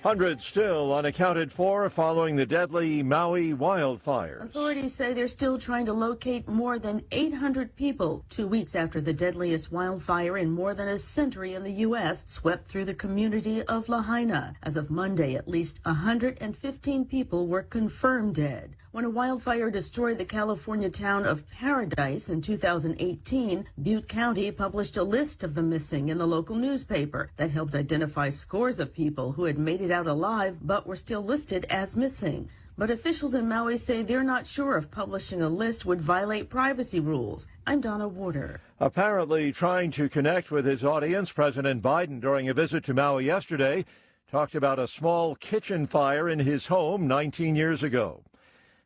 Hundreds still unaccounted for following the deadly Maui wildfires.
Authorities say they're still trying to locate more than 800 people 2 weeks after the deadliest wildfire in more than a century in the U.S. swept through the community of Lahaina. As of Monday, at least 115 people were confirmed dead. When a wildfire destroyed the California town of Paradise in 2018, Butte County published a list of the missing in the local newspaper that helped identify scores of people who had made it out alive but were still listed as missing. But officials in Maui say they're not sure if publishing a list would violate privacy rules. I'm Donna Warder.
Apparently trying to connect with his audience, President Biden, during a visit to Maui yesterday, talked about a small kitchen fire in his home 19 years ago.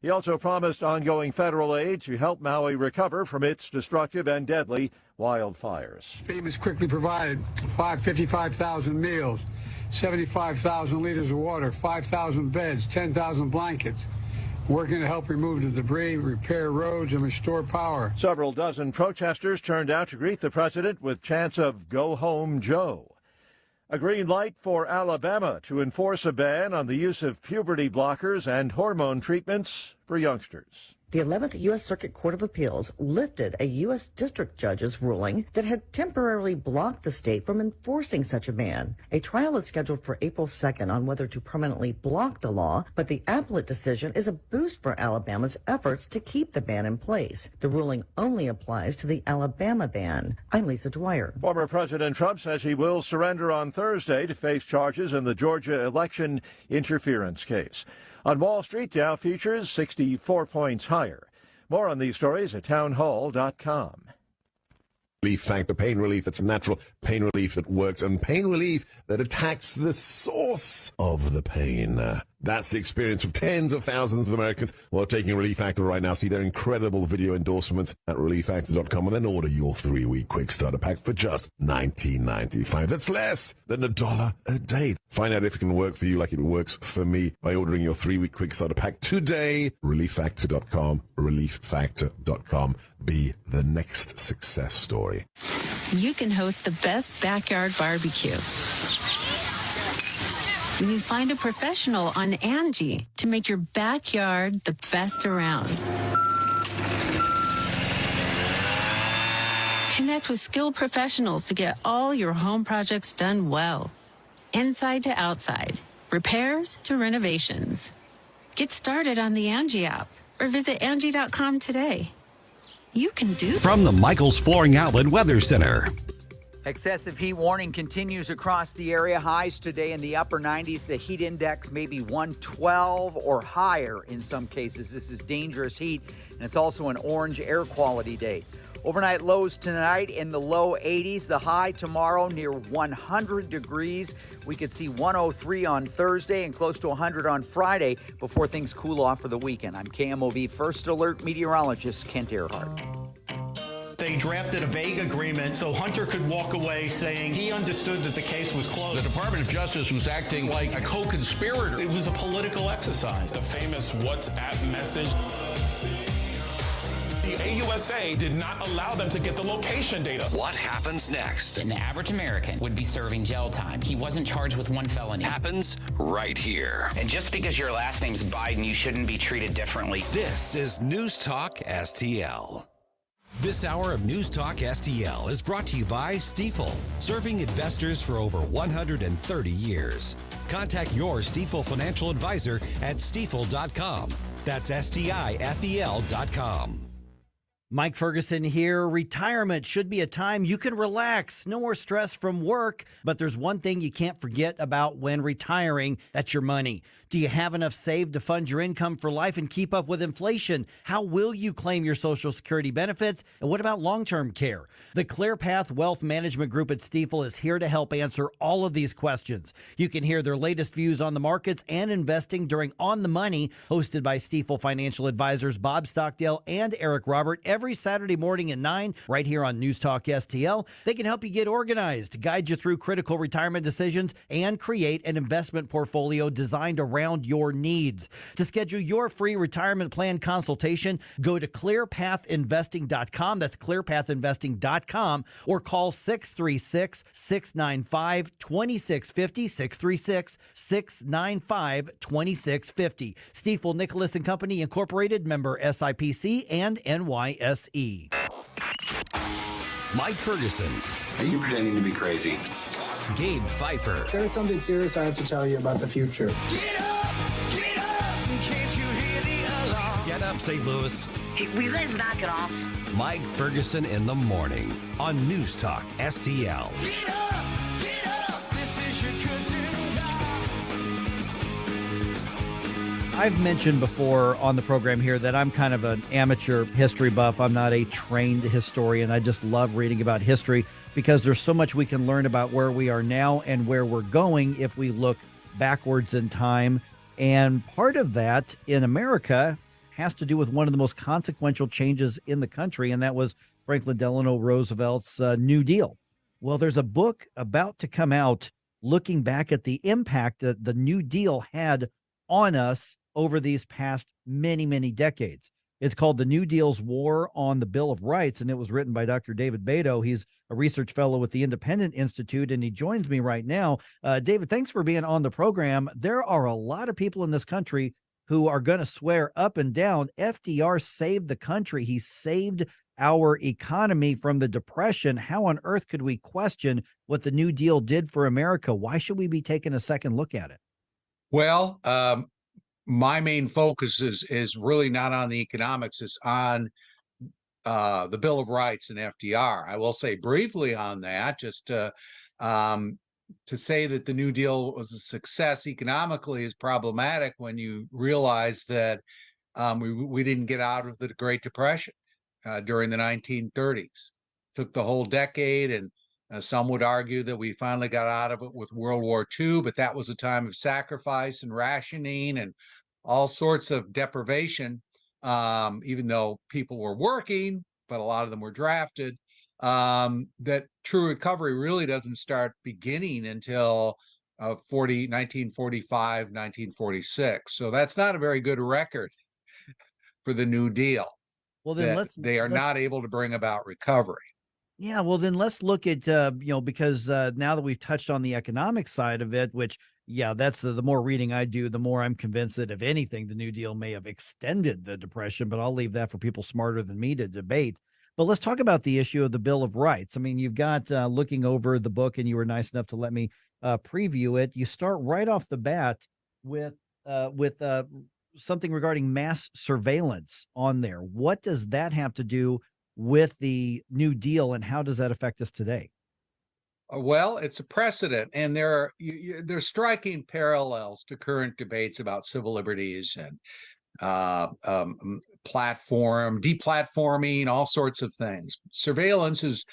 He also promised ongoing federal aid to help Maui recover from its destructive and deadly wildfires.
FEMA's quickly provided 55,000 meals, 75,000 liters of water, 5,000 beds, 10,000 blankets, working to help remove the debris, repair roads, and restore power.
Several dozen protesters turned out to greet the president with chants of "Go Home, Joe." A green light for Alabama to enforce a ban on the use of puberty blockers and hormone treatments for youngsters.
The 11th U.S. Circuit Court of Appeals lifted a U.S. district judge's ruling that had temporarily blocked the state from enforcing such a ban. A trial is scheduled for April 2nd on whether to permanently block the law, but the appellate decision is a boost for Alabama's efforts to keep the ban in place. The ruling only applies to the Alabama ban. I'm Lisa Dwyer.
Former President Trump says he will surrender on Thursday to face charges in the Georgia election interference case. On Wall Street, Dow futures 64 points higher. More on these stories at townhall.com.
Relief Factor, pain relief that's natural, pain relief that works, and pain relief that attacks the source of the pain. That's the experience of tens of thousands of Americans who are taking Relief Factor right now. See their incredible video endorsements at relieffactor.com and then order your 3-week quick starter pack for just $19.95. That's less than $1 a day. Find out if it can work for you like it works for me by ordering your 3-week quick starter pack today. Relieffactor.com, relieffactor.com. Be the next success story.
You can host the best backyard barbecue when you find a professional on Angie to make your backyard the best around. Connect with skilled professionals to get all your home projects done well. Inside to outside, repairs to renovations. Get started on the Angie app or visit Angie.com today. You can do that.
From the Michaels Flooring Outlet Weather Center.
Excessive heat warning continues across the area. Highs today in the upper 90s. The heat index may be 112 or higher in some cases. This is dangerous heat, and it's also an orange air quality day. Overnight lows tonight in the low 80s. The high tomorrow near 100 degrees. We could see 103 on Thursday and close to 100 on Friday before things cool off for the weekend. I'm KMOV First Alert meteorologist Kent Earhart.
They drafted a vague agreement so Hunter could walk away saying he understood that the case was closed.
The Department of Justice was acting like a co-conspirator.
It was a political exercise.
The famous WhatsApp message. The AUSA did not allow them to get the location data.
What happens next?
An average American would be serving jail time. He wasn't charged with one felony.
Happens right here.
And just because your last name's Biden, you shouldn't be treated differently.
This is News Talk STL. This hour of News Talk STL is brought to you by Stifel, serving investors for over 130 years. Contact your Stifel financial advisor at stifel.com. That's STIFEL.com.
Mike Ferguson here. Retirement should be a time you can relax. No more stress from work. But there's one thing you can't forget about when retiring. That's your money. Do you have enough saved to fund your income for life and keep up with inflation? How will you claim your Social Security benefits? And what about long-term care? The ClearPath Wealth Management Group at Stifel is here to help answer all of these questions. You can hear their latest views on the markets and investing during On the Money, hosted by Stifel financial advisors Bob Stockdale and Eric Robert, every Saturday morning at 9, right here on News Talk STL. They can help you get organized, guide you through critical retirement decisions, and create an investment portfolio designed around your needs. To schedule your free retirement plan consultation, go to clearpathinvesting.com. That's clearpathinvesting.com, or call 636-695-2650, 636-695-2650. Stifel Nicholas and Company Incorporated, member SIPC and NYSE.
Mike Ferguson.
Are you pretending to be crazy?
Gabe Pfeiffer.
There's something serious I have to tell you about the future.
Get up! Can't you hear the alarm?
Get up, St. Louis.
Hey, will you guys knock it off?
Mike Ferguson in the morning on News Talk STL.
Get up! This is your cousin.
I've mentioned before on the program here that I'm kind of an amateur history buff. I'm not a trained historian. I just love reading about history because there's so much we can learn about where we are now and where we're going if we look backwards in time. And part of that in America has to do with one of the most consequential changes in the country, and that was Franklin Delano Roosevelt's New Deal. Well, there's a book about to come out looking back at the impact that the New Deal had on us over these past many, many decades. It's called The New Deal's War on the Bill of Rights, and it was written by Dr. David Beto. He's a research fellow with the Independent Institute, and he joins me right now. David, thanks for being on the program. There are a lot of people in this country who are going to swear up and down FDR saved the country. He saved our economy from the Depression. How on earth could we question what the New Deal did for America? Why should we be taking a second look at it?
Well, my main focus is really not on the economics; it's on the Bill of Rights and FDR. I will say briefly on that, just to say that the New Deal was a success economically is problematic when you realize that we didn't get out of the Great Depression during the 1930s. Took the whole decade, and some would argue that we finally got out of it with World War II, but that was a time of sacrifice and rationing and all sorts of deprivation, even though people were working, but a lot of them were drafted. That true recovery really doesn't start beginning until 1945, 1946. So that's not a very good record for the New Deal.
Well, then
they are not able to bring about recovery.
Yeah, well, then let's look at, because now that we've touched on the economic side of it, which, yeah, that's the more reading I do, the more I'm convinced that if anything, the New Deal may have extended the Depression, but I'll leave that for people smarter than me to debate. But let's talk about the issue of the Bill of Rights. I mean, you've got looking over the book, and you were nice enough to let me preview it. You start right off the bat with something regarding mass surveillance on there. What does that have to do with the New Deal, and how does that affect us today?
Well, it's a precedent, and there are striking parallels to current debates about civil liberties and deplatforming, all sorts of things. Surveillance is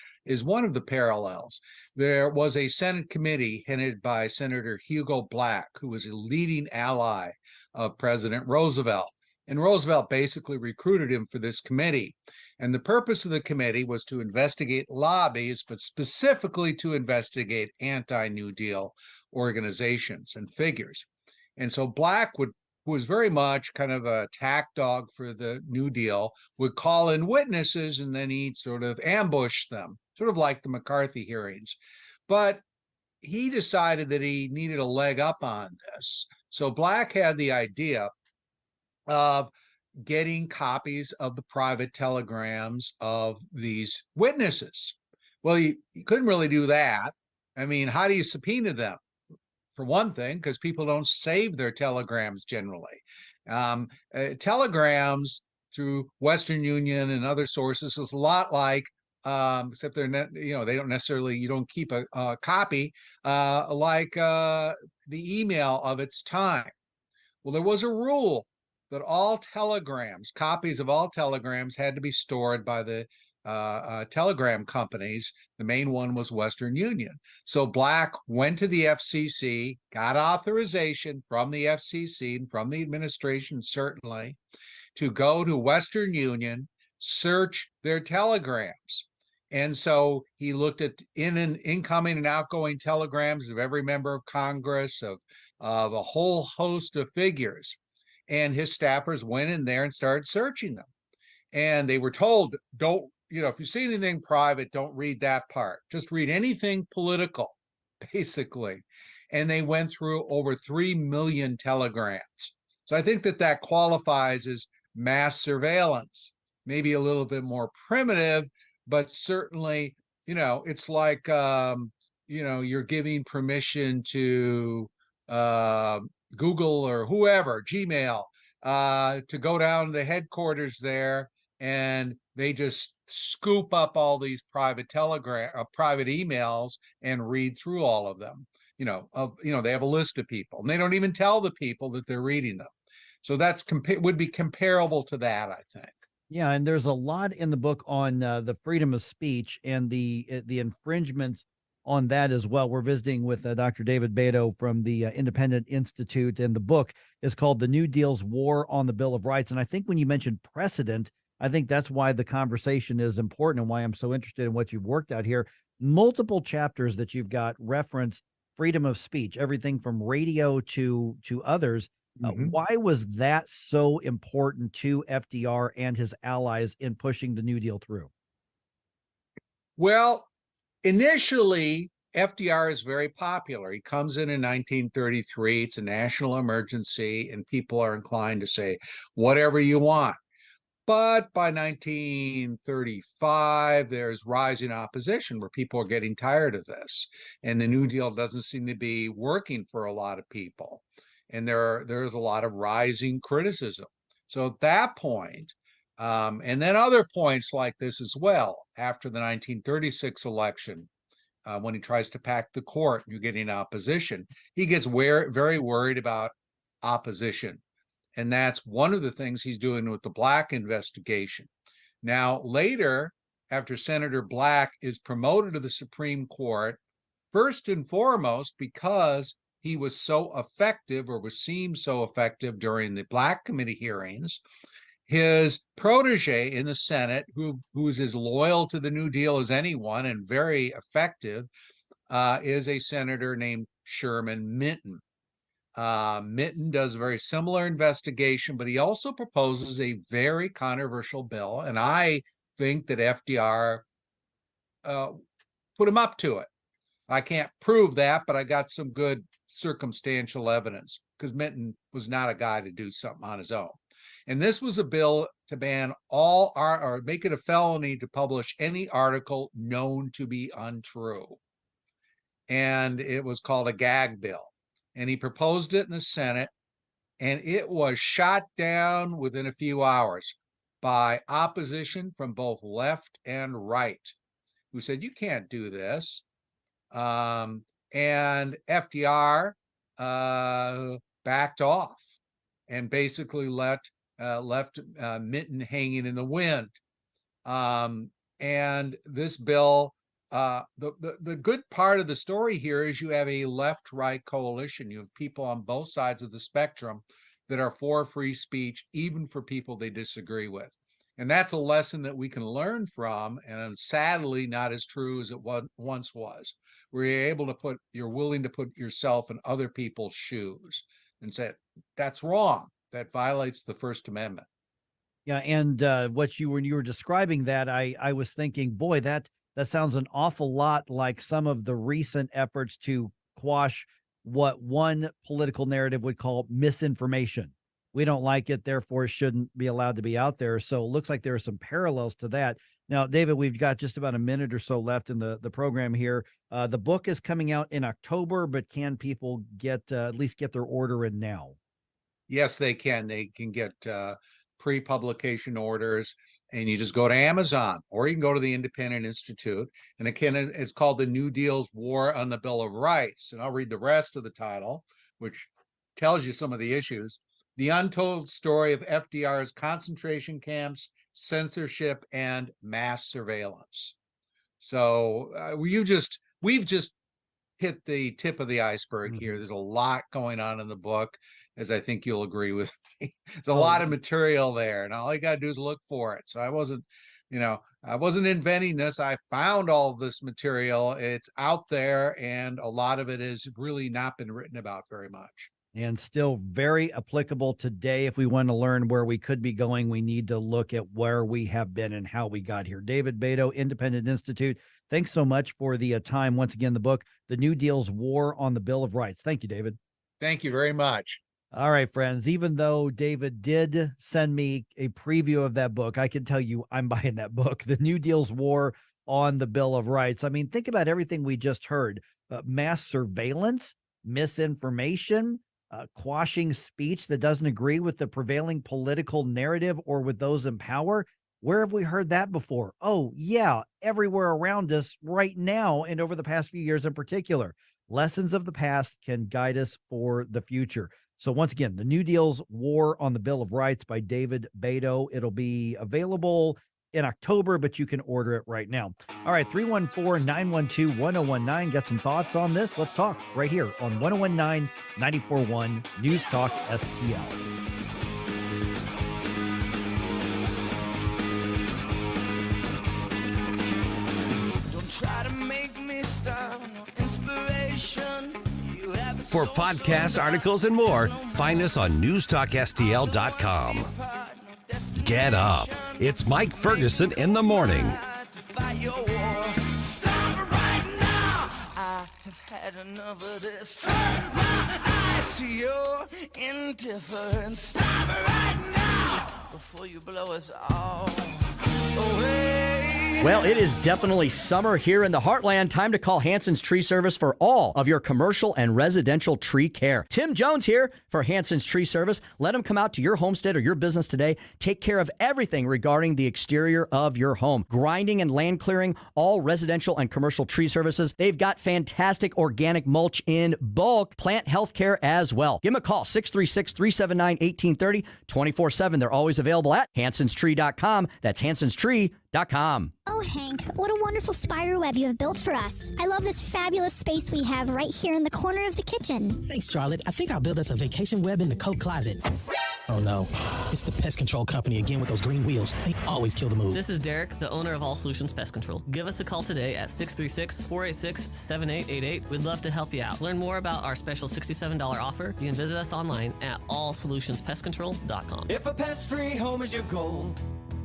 one of the parallels. There was a Senate committee headed by Senator Hugo Black, who was a leading ally of President Roosevelt. And Roosevelt basically recruited him for this committee. And the purpose of the committee was to investigate lobbies, but specifically to investigate anti-New Deal organizations and figures. And so Black who was very much kind of a tack dog for the New Deal, would call in witnesses and then he'd sort of ambush them, sort of like the McCarthy hearings. But he decided that he needed a leg up on this. So Black had the idea of getting copies of the private telegrams of these witnesses. Well, you couldn't really do that. I mean, how do you subpoena them? For one thing, because people don't save their telegrams generally. Telegrams through Western Union and other sources is a lot like, except they're not, they don't necessarily, you don't keep a copy like the email of its time. Well, there was a rule that all telegrams, copies of all telegrams, had to be stored by the telegram companies. The main one was Western Union. So Black went to the FCC, got authorization from the FCC and from the administration, certainly, to go to Western Union, search their telegrams. And so he looked at incoming and outgoing telegrams of every member of Congress, of a whole host of figures. And his staffers went in there and started searching them. And they were told, don't, if you see anything private, don't read that part. Just read anything political, basically. And they went through over 3 million telegrams. So I think that qualifies as mass surveillance, maybe a little bit more primitive, but certainly, it's like, you're giving permission to Google or whoever, Gmail, to go down to the headquarters there, and they just scoop up all these private emails and read through all of them. They have a list of people, and they don't even tell the people that they're reading them. So that's would be comparable to that, I think.
Yeah, and there's a lot in the book on the freedom of speech and the infringements on that as well. We're visiting with Dr. David Beto from the Independent Institute, and the book is called "The New Deal's War on the Bill of Rights." And I think when you mentioned precedent, I think that's why the conversation is important and why I'm so interested in what you've worked out here. Multiple chapters that you've got reference freedom of speech, everything from radio to others. Why was that so important to FDR and his allies in pushing the New Deal through?
Well, initially, FDR is very popular. He comes in 1933. It's a national emergency, and people are inclined to say whatever you want. But by 1935, there's rising opposition where people are getting tired of this. And the New Deal doesn't seem to be working for a lot of people. And there's a lot of rising criticism. So at that point, and then other points like this as well, after the 1936 election, when he tries to pack the court, you're getting opposition. He gets very worried about opposition. And that's one of the things he's doing with the Black investigation. Now, later, after Senator Black is promoted to the Supreme Court, first and foremost, because he was so effective or was seemed so effective during the Black committee hearings, his protege in the Senate, who's as loyal to the New Deal as anyone and very effective, is a senator named Sherman Minton. Minton does a very similar investigation, but he also proposes a very controversial bill, and I think that FDR put him up to it. I can't prove that, but I got some good circumstantial evidence because Minton was not a guy to do something on his own. And this was a bill to ban all or make it a felony to publish any article known to be untrue. And it was called a gag bill. And he proposed it in the Senate, and it was shot down within a few hours by opposition from both left and right, who said, you can't do this. And FDR backed off and basically left Minton hanging in the wind. And this bill, the good part of the story here is you have a left-right coalition. You have people on both sides of the spectrum that are for free speech, even for people they disagree with. And that's a lesson that we can learn from, and sadly not as true as it once was, where you're willing to put yourself in other people's shoes and say, that's wrong. That violates the First Amendment.
Yeah, and when you were describing that, I was thinking, boy, that sounds an awful lot like some of the recent efforts to quash what one political narrative would call misinformation. We don't like it, therefore it shouldn't be allowed to be out there. So it looks like there are some parallels to that. Now, David, we've got just about a minute or so left in the program here. The book is coming out in October, but can people at least get their order in now?
Yes, they can. They can get pre-publication orders, and you just go to Amazon, or you can go to the Independent Institute. And again, it's called The New Deal's War on the Bill of Rights. And I'll read the rest of the title, which tells you some of the issues. The untold story of FDR's concentration camps, censorship, and mass surveillance. So we've just hit the tip of the iceberg here. There's a lot going on in the book, as I think you'll agree with me. There's a lot of material there, and all you got to do is look for it. So I wasn't inventing this. I found all of this material. It's out there, and a lot of it has really not been written about very much.
And still very applicable today. If we want to learn where we could be going, we need to look at where we have been and how we got here. David Beto, Independent Institute, thanks so much for the time. Once again, the book, The New Deal's War on the Bill of Rights. Thank you, David.
Thank you very much.
All right, friends, even though David did send me a preview of that book, I can tell you I'm buying that book, The New Deal's War on the Bill of Rights. I mean, think about everything we just heard. Mass surveillance, misinformation, quashing speech that doesn't agree with the prevailing political narrative or with those in power. Where have we heard that before? Oh, yeah, everywhere around us right now and over the past few years in particular. Lessons of the past can guide us for the future. So once again, the New Deal's War on the Bill of Rights by David Beto. It'll be available in October, but you can order it right now. All right, 314-912-1019. Got some thoughts on this? Let's talk right here on 1019-94.1 News Talk STL.
Try to make me stop, no inspiration.
For podcast articles and more, find us on newstalkstl.com. Get up. It's Mike Ferguson in the morning.
Stop right now. I have had enough of this. Turn my eyes to your indifference. Stop right now before you blow us all away.
Well, it is definitely summer here in the heartland. Time to call Hanson's Tree Service for all of your commercial and residential tree care. Tim Jones here for Hanson's Tree Service. Let him come out to your homestead or your business today. Take care of everything regarding the exterior of your home. Grinding and land clearing, all residential and commercial tree services. They've got fantastic organic mulch in bulk. Plant health care as well. Give them a call, 636-379-1830, 24/7. They're always available at hansonstree.com. That's hansonstree.com.
Oh, Hank, what a wonderful spider web you have built for us. I love this fabulous space we have right here in the corner of the kitchen.
Thanks, Charlotte. I think I'll build us a vacation web in the coat closet. Oh, no. It's the pest control company again with those green wheels. They always kill the move.
This is Derek, the owner of All Solutions Pest Control. Give us a call today at 636-486-7888. We'd love to help you out. Learn more about our special $67 offer. You can visit us online at allsolutionspestcontrol.com.
If a pest-free home is your goal,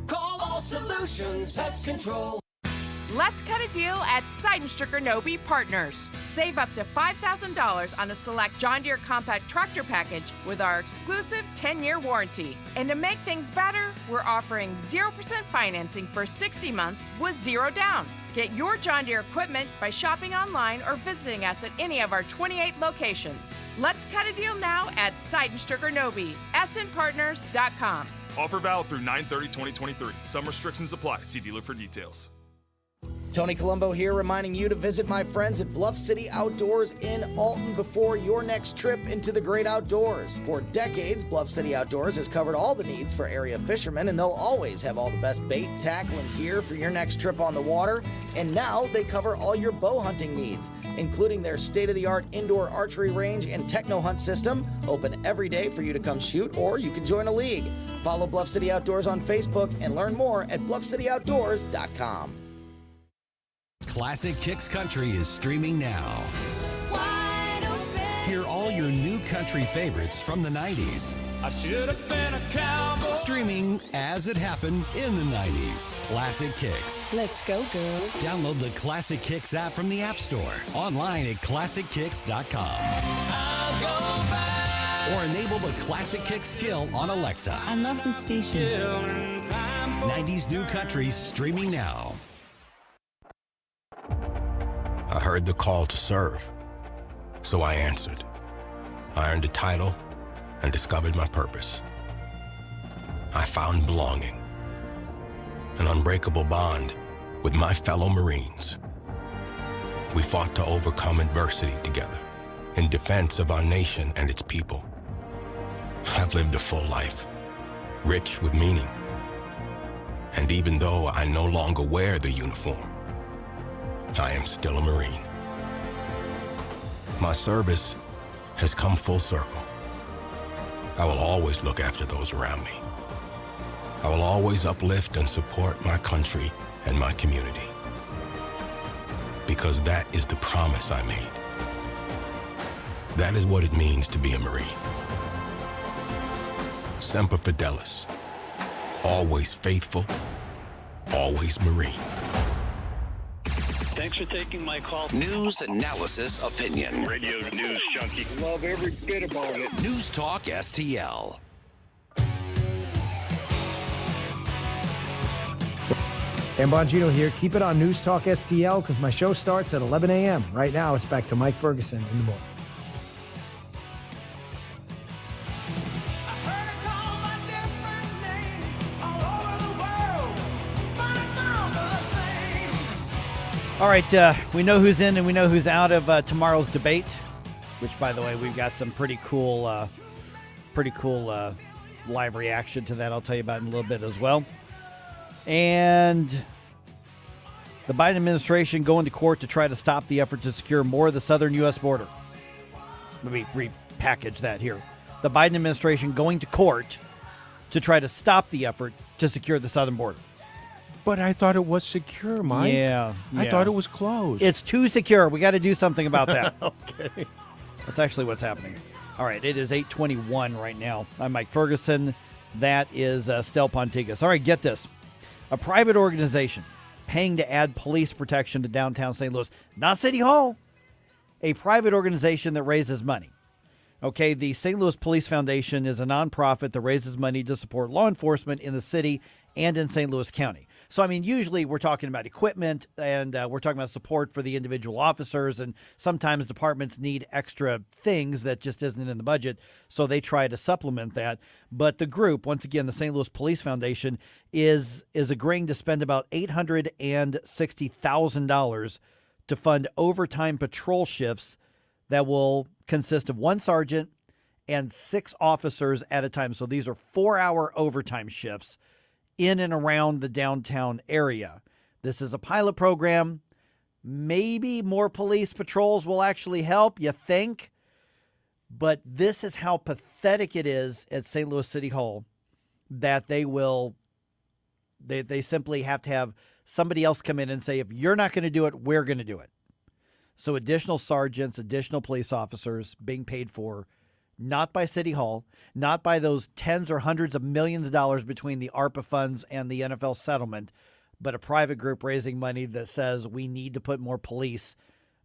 call All Solutions Pest Control.
Let's cut a deal at Seidenstricker Nobe Partners. Save up to $5,000 on a select John Deere compact tractor package with our exclusive 10-year warranty. And to make things better, we're offering 0% financing for 60 months with zero down. Get your John Deere equipment by shopping online or visiting us at any of our 28 locations. Let's cut a deal now at Seidenstricker Nobe, snpartners.com.
Offer valid through 9/30/2023. Some restrictions apply. See dealer for details.
Tony Colombo here, reminding you to visit my friends at Bluff City Outdoors in Alton before your next trip into the great outdoors. For decades, Bluff City Outdoors has covered all the needs for area fishermen, and they'll always have all the best bait, tackle, and gear for your next trip on the water. And now they cover all your bow hunting needs, including their state-of-the-art indoor archery range and techno hunt system, open every day for you to come shoot, or you can join a league. Follow Bluff City Outdoors on Facebook and learn more at bluffcityoutdoors.com.
Classic Kicks Country is streaming now. Hear all your new country favorites from the 90s.
I should have been a cowboy.
Streaming as it happened in the 90s. Classic Kicks.
Let's go, girls.
Download the Classic Kicks app from the App Store. Online at ClassicKicks.com.
I'll go back.
Or enable the Classic Kicks skill on Alexa.
I love this station.
90s New Country streaming now.
I heard the call to serve, so I answered. I earned a title and discovered my purpose. I found belonging, an unbreakable bond with my fellow Marines. We fought to overcome adversity together in defense of our nation and its people. I've lived a full life, rich with meaning. And even though I no longer wear the uniform, I am still a Marine. My service has come full circle. I will always look after those around me. I will always uplift and support my country and my community. Because that is the promise I made. That is what it means to be a Marine. Semper Fidelis. Always faithful, always Marine.
Thanks for taking my call.
News, analysis, opinion.
Radio news junkie. Love every bit about it.
News Talk STL.
Dan Bongino here. Keep it on News Talk STL because my show starts at 11 a.m. Right now, it's back to Mike Ferguson in the morning.
All right, we know who's in and we know who's out of tomorrow's debate, which, by the way, we've got some pretty cool pretty cool live reaction to that. I'll tell you about in a little bit as well. And the Biden administration going to court to try to stop the effort to secure more of the southern U.S. border. Let me repackage that here. The Biden administration going to court to try to stop the effort to secure the southern border.
But I thought it was secure, Mike.
Yeah.
I thought it was closed.
It's too secure. We got to do something about that.
Okay.
That's actually what's happening. All right, it is 8:21 right now. I'm Mike Ferguson. That is Stel Pontigas. All right, get this. A private organization paying to add police protection to downtown St. Louis. Not City Hall. A private organization that raises money. Okay, the St. Louis Police Foundation is a nonprofit that raises money to support law enforcement in the city and in St. Louis County. So, I mean, usually we're talking about equipment and we're talking about support for the individual officers, and sometimes departments need extra things that just isn't in the budget, so they try to supplement that. But the group, once again, the St. Louis Police Foundation, is agreeing to spend about $860,000 to fund overtime patrol shifts that will consist of one sergeant and 6 officers at a time. So these are 4-hour overtime shifts in and around the downtown area. This is a pilot program. Maybe more police patrols will actually help, you think? But this is how pathetic it is at St. Louis City Hall that they simply have to have somebody else come in and say, if you're not going to do it, we're going to do it. So additional sergeants, additional police officers being paid for, not by City Hall, not by those tens or hundreds of millions of dollars between the ARPA funds and the NFL settlement, but a private group raising money that says we need to put more police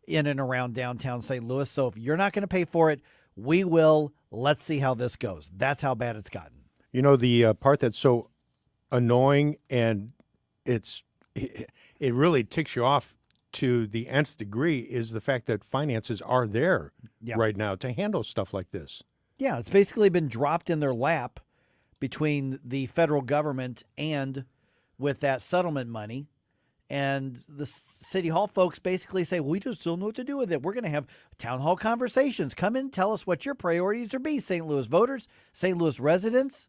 in and around downtown St. Louis. So if you're not going to pay for it, we will. Let's see how this goes. That's how bad it's gotten.
You know, the part that's so annoying and it really ticks you off to the nth degree is the fact that finances are there right now to handle stuff like this.
Yeah, it's basically been dropped in their lap between the federal government and with that settlement money. And the City Hall folks basically say, we just don't know what to do with it. We're going to have town hall conversations. Come in, tell us what your priorities are be, St. Louis voters, St. Louis residents.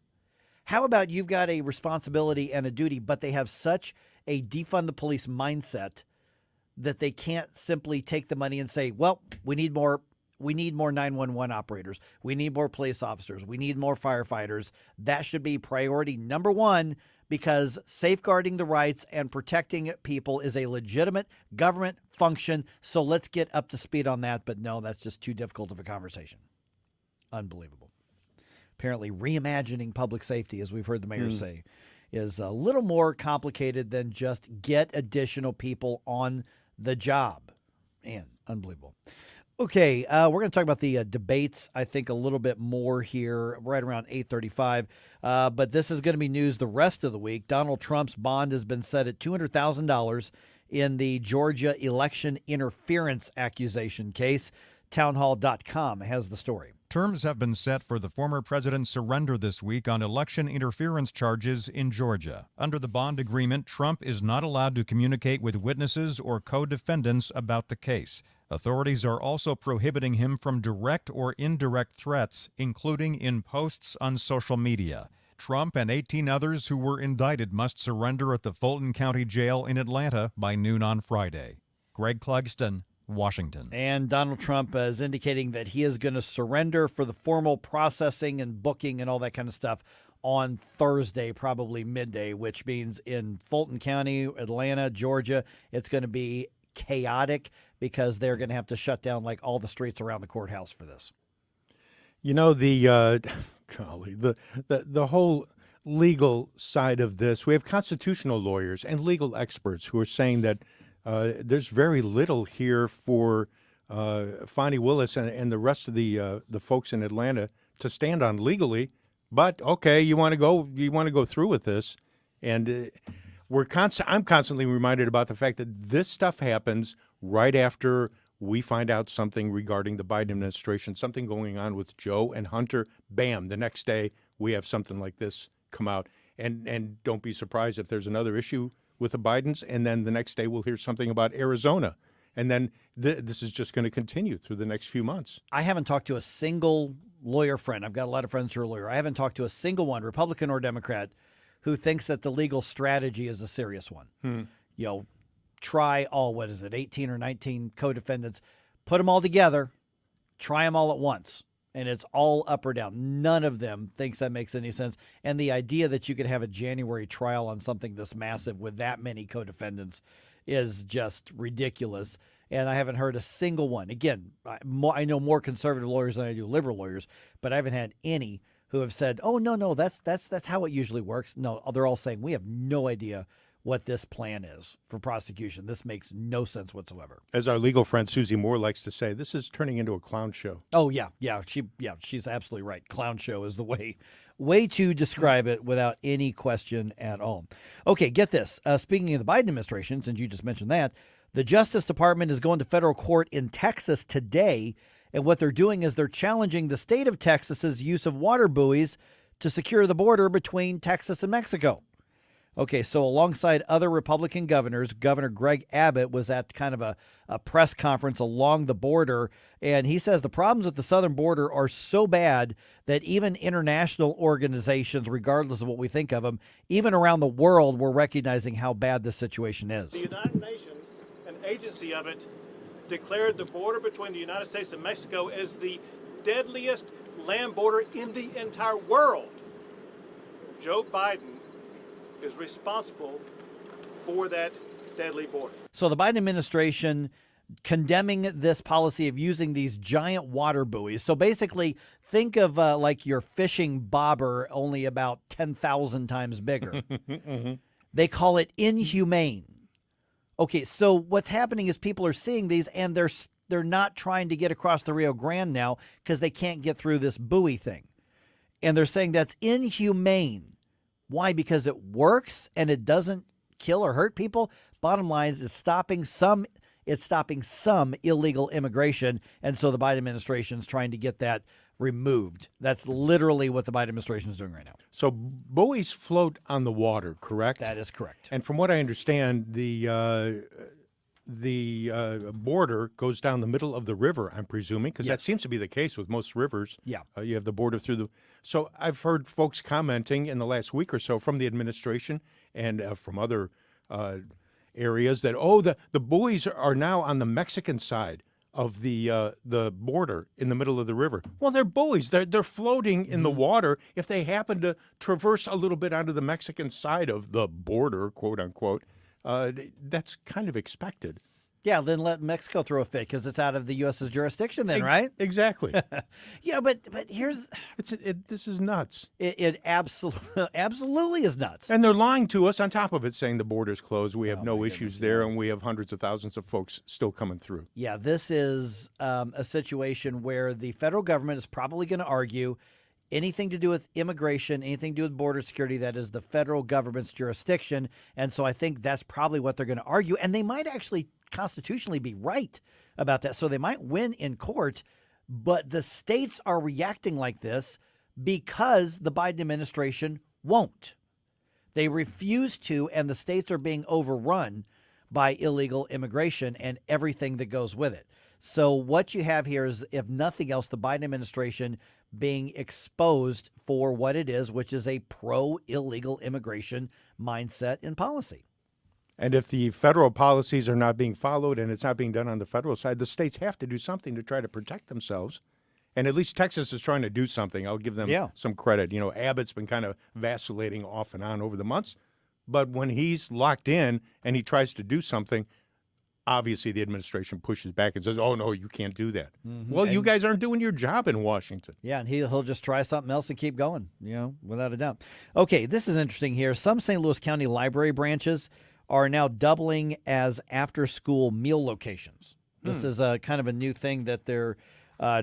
How about you've got a responsibility and a duty, but they have such a defund the police mindset that they can't simply take the money and say, well, we need more 911 operators. We need more police officers. We need more firefighters. That should be priority number one, because safeguarding the rights and protecting people is a legitimate government function. So let's get up to speed on that. But no, that's just too difficult of a conversation. Unbelievable. Apparently reimagining public safety, as we've heard the mayor say, is a little more complicated than just get additional people on the job. Man, unbelievable. Okay, we're going to talk about the debates, I think, a little bit more here, right around 8:35. But this is going to be news the rest of the week. Donald Trump's bond has been set at $200,000 in the Georgia election interference accusation case. Townhall.com has the story.
Terms have been set for the former president's surrender this week on election interference charges in Georgia. Under the bond agreement, Trump is not allowed to communicate with witnesses or co-defendants about the case. Authorities are also prohibiting him from direct or indirect threats, including in posts on social media. Trump and 18 others who were indicted must surrender at the Fulton County Jail in Atlanta by noon on Friday. Greg Clugston, Washington.
And Donald Trump is indicating that he is going to surrender for the formal processing and booking and all that kind of stuff on Thursday, probably midday, which means in Fulton County, Atlanta, Georgia, it's going to be chaotic because they're going to have to shut down like all the streets around the courthouse for this.
You know, the whole legal side of this, we have constitutional lawyers and legal experts who are saying that there's very little here for Fonnie Willis and the rest of the folks in Atlanta to stand on legally. But okay, you want to go through with this, and I'm constantly reminded about the fact that this stuff happens right after we find out something regarding the Biden administration, something going on with Joe and Hunter. Bam! The next day we have something like this come out, and don't be surprised if there's another issue with the Bidens, and then the next day we'll hear something about Arizona. And then this is just going to continue through the next few months.
I haven't talked to a single lawyer friend, I've got a lot of friends who are lawyer. I haven't talked to a single one, Republican or Democrat, who thinks that the legal strategy is a serious one. You know, try all, 18 or 19 co-defendants, put them all together, try them all at once. And it's all up or down. None of them thinks that makes any sense. And the idea that you could have a January trial on something this massive with that many co-defendants is just ridiculous. And I haven't heard a single one. Again, I know more conservative lawyers than I do liberal lawyers, but I haven't had any who have said, "Oh, no, that's how it usually works." No, they're all saying we have no idea what this plan is for prosecution. This makes no sense whatsoever.
As our legal friend Susie Moore likes to say, this is turning into a clown show.
Oh yeah, she's absolutely right. Clown show is the way to describe it without any question at all. Okay, get this. Speaking of the Biden administration, since you just mentioned that, the Justice Department is going to federal court in Texas today, and what they're doing is they're challenging the state of Texas's use of water buoys to secure the border between Texas and Mexico. Okay, so alongside other Republican governors, Governor Greg Abbott was at kind of a press conference along the border, and he says the problems at the southern border are so bad that even international organizations, regardless of what we think of them, even around the world, we're recognizing how bad this situation is.
The United Nations, an agency of it, declared the border between the United States and Mexico as the deadliest land border in the entire world. Joe Biden is responsible for that deadly border.
So the Biden administration condemning this policy of using these giant water buoys. So basically, think of like your fishing bobber, only about 10,000 times bigger. They call it inhumane. Okay, so what's happening is people are seeing these, and they're not trying to get across the Rio Grande now because they can't get through this buoy thing. And they're saying that's inhumane. Why? Because it works and it doesn't kill or hurt people. Bottom line is it's stopping some illegal immigration, and so the Biden administration is trying to get that removed. That's literally what the Biden administration is doing right now.
So buoys float on the water, correct?
That is correct.
And from what I understand, the border goes down the middle of the river, I'm presuming, because that seems to be the case with most rivers.
Yeah.
You have the border through the... So I've heard folks commenting in the last week or so from the administration and from other areas that, the buoys are now on the Mexican side of the border in the middle of the river. Well, they're buoys. They're floating in the water. If they happen to traverse a little bit onto the Mexican side of the border, quote unquote, that's kind of expected.
Yeah, then let Mexico throw a fit because it's out of the U.S.'s jurisdiction then, right?
Exactly.
Yeah, but here's...
This is nuts.
It absolutely is nuts.
And they're lying to us on top of it, saying the border's closed, we have no issues there, and we have hundreds of thousands of folks still coming through.
Yeah, this is a situation where the federal government is probably going to argue anything to do with immigration, anything to do with border security, that is the federal government's jurisdiction. And so I think that's probably what they're going to argue. And they might actually constitutionally be right about that. So they might win in court, but the states are reacting like this because the Biden administration won't. They refuse to, and the states are being overrun by illegal immigration and everything that goes with it. So what you have here is, if nothing else, the Biden administration being exposed for what it is, which is a pro-illegal immigration mindset and policy.
And if the federal policies are not being followed and it's not being done on the federal side, the states have to do something to try to protect themselves. And at least Texas is trying to do something. I'll give them some credit. You know, Abbott's been kind of vacillating off and on over the months. But when he's locked in and he tries to do something, obviously the administration pushes back and says, oh, no, you can't do that. Well, you guys aren't doing your job in Washington.
Yeah, and he'll just try something else and keep going, without a doubt. Okay, this is interesting here. Some St. Louis County library branches are now doubling as after-school meal locations. This is a kind of a new thing that they're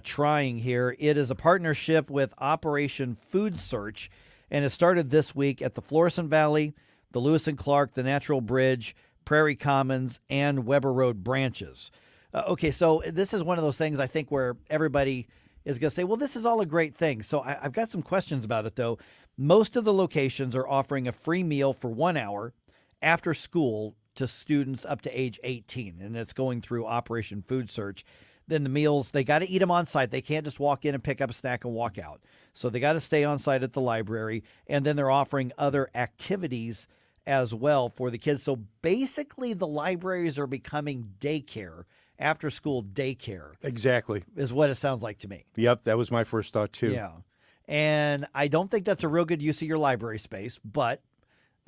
trying here. It is a partnership with Operation Food Search, and it started this week at the Florissant Valley, the Lewis and Clark, the Natural Bridge, Prairie Commons, and Weber Road branches. Okay, so this is one of those things I think where everybody is going to say, well, this is all a great thing. So I've got some questions about it, though. Most of the locations are offering a free meal for 1 hour after school to students up to age 18, and it's going through Operation Food Search. then the meals, they got to eat them on site. They can't just walk in and pick up a snack and walk out. So they got to stay on site at the library. And then they're offering other activities as well for the kids. So basically the libraries are becoming daycare, after school daycare.
Exactly.
Is what it sounds like to me.
Yep, that was my first thought too.
Yeah. And I don't think that's a real good use of your library space, but,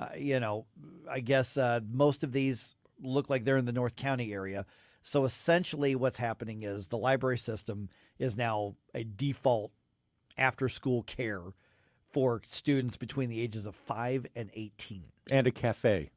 I guess most of these look like they're in the North County area. So essentially what's happening is the library system is now a default after-school care for students between the ages of 5 and 18.
And a cafe.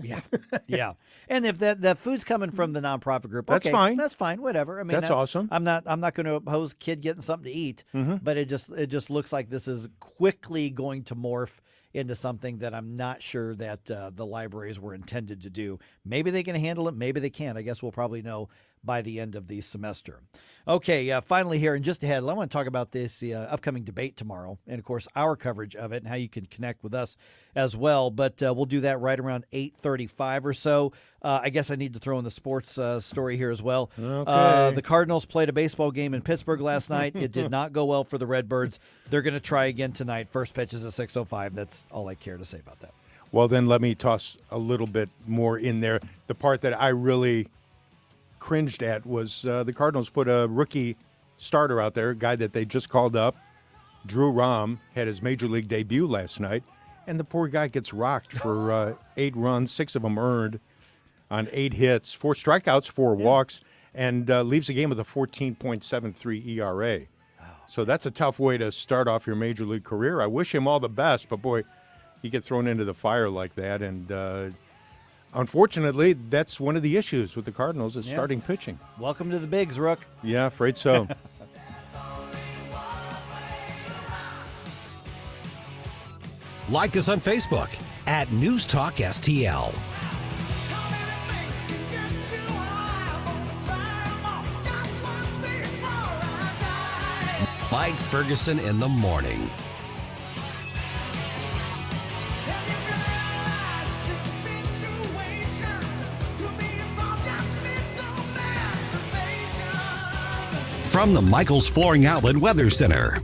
Yeah. Yeah. And if that food's coming from the nonprofit group,
That's
okay,
fine.
That's fine. Whatever. I mean,
That's awesome.
I'm not going to oppose kid getting something to eat, but it just looks like this is quickly going to morph into something that I'm not sure that the libraries were intended to do. Maybe they can handle it. Maybe they can't. I guess we'll probably know by the end of the semester. Okay, finally here, and just ahead, I want to talk about this upcoming debate tomorrow, and of course our coverage of it and how you can connect with us as well. But we'll do that right around 8:35 or so. I guess I need to throw in the sports story here as well.
Okay.
The Cardinals played a baseball game in Pittsburgh last night. It did not go well for the Redbirds. They're going to try again tonight. First pitch is at 6:05. That's all I care to say about that.
Well, then let me toss a little bit more in there. The part that I really cringed at was the Cardinals put a rookie starter out there, a guy that they just called up. Drew Rom had his major league debut last night, and the poor guy gets rocked for 8 runs, 6 of them earned on 8 hits, 4 strikeouts, 4 walks, and leaves the game with a 14.73 ERA. So that's a tough way to start off your major league career. I wish him all the best, but boy, he gets thrown into the fire like that, and unfortunately, that's one of the issues with the Cardinals is starting pitching.
Welcome to the bigs, Rook.
Yeah, afraid so.
Like us on Facebook at News Talk STL. Mike Ferguson in the morning. From the Michaels Flooring Outlet Weather Center.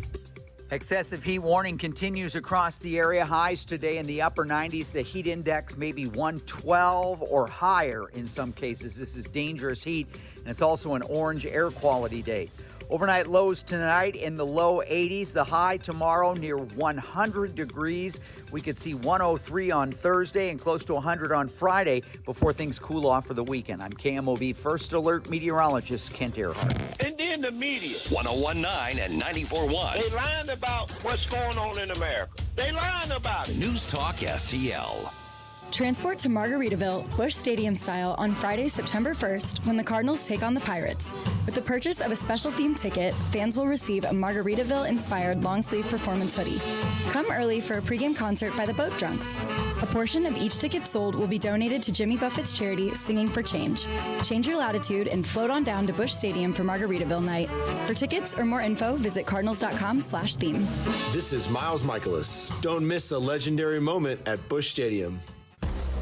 Excessive heat warning continues across the area. Highs today in the upper 90s. The heat index may be 112 or higher in some cases. This is dangerous heat, and it's also an orange air quality day. Overnight lows tonight in the low 80s. The high tomorrow near 100 degrees. We could see 103 on Thursday and close to 100 on Friday before things cool off for the weekend. I'm KMOV First Alert meteorologist Kent Earhart.
And then the media.
101.9 and 94.1.
They lying about what's going on in America. They lying about it.
News Talk STL.
Transport to Margaritaville, Busch Stadium style, on Friday, September 1st, when the Cardinals take on the Pirates. With the purchase of a special themed ticket, fans will receive a Margaritaville-inspired long-sleeve performance hoodie. Come early for a pregame concert by the Boat Drunks. A portion of each ticket sold will be donated to Jimmy Buffett's charity, Singing for Change. Change your latitude and float on down to Busch Stadium for Margaritaville night. For tickets or more info, visit cardinals.com/theme.
This is Miles Michaelis. Don't miss a legendary moment at Busch Stadium.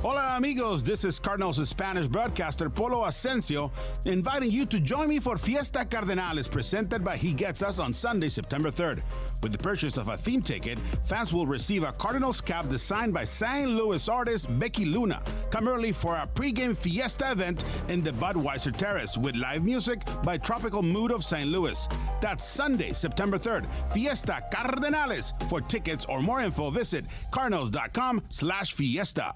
Hola amigos, this is Cardinals Spanish broadcaster Polo Asensio inviting you to join me for Fiesta Cardenales presented by He Gets Us on Sunday, September 3rd. With the purchase of a theme ticket, fans will receive a Cardinals cap designed by St. Louis artist Becky Luna. Come early for a pregame fiesta event in the Budweiser Terrace with live music by Tropical Mood of St. Louis. That's Sunday, September 3rd, Fiesta Cardenales. For tickets or more info, visit cardinals.com/fiesta.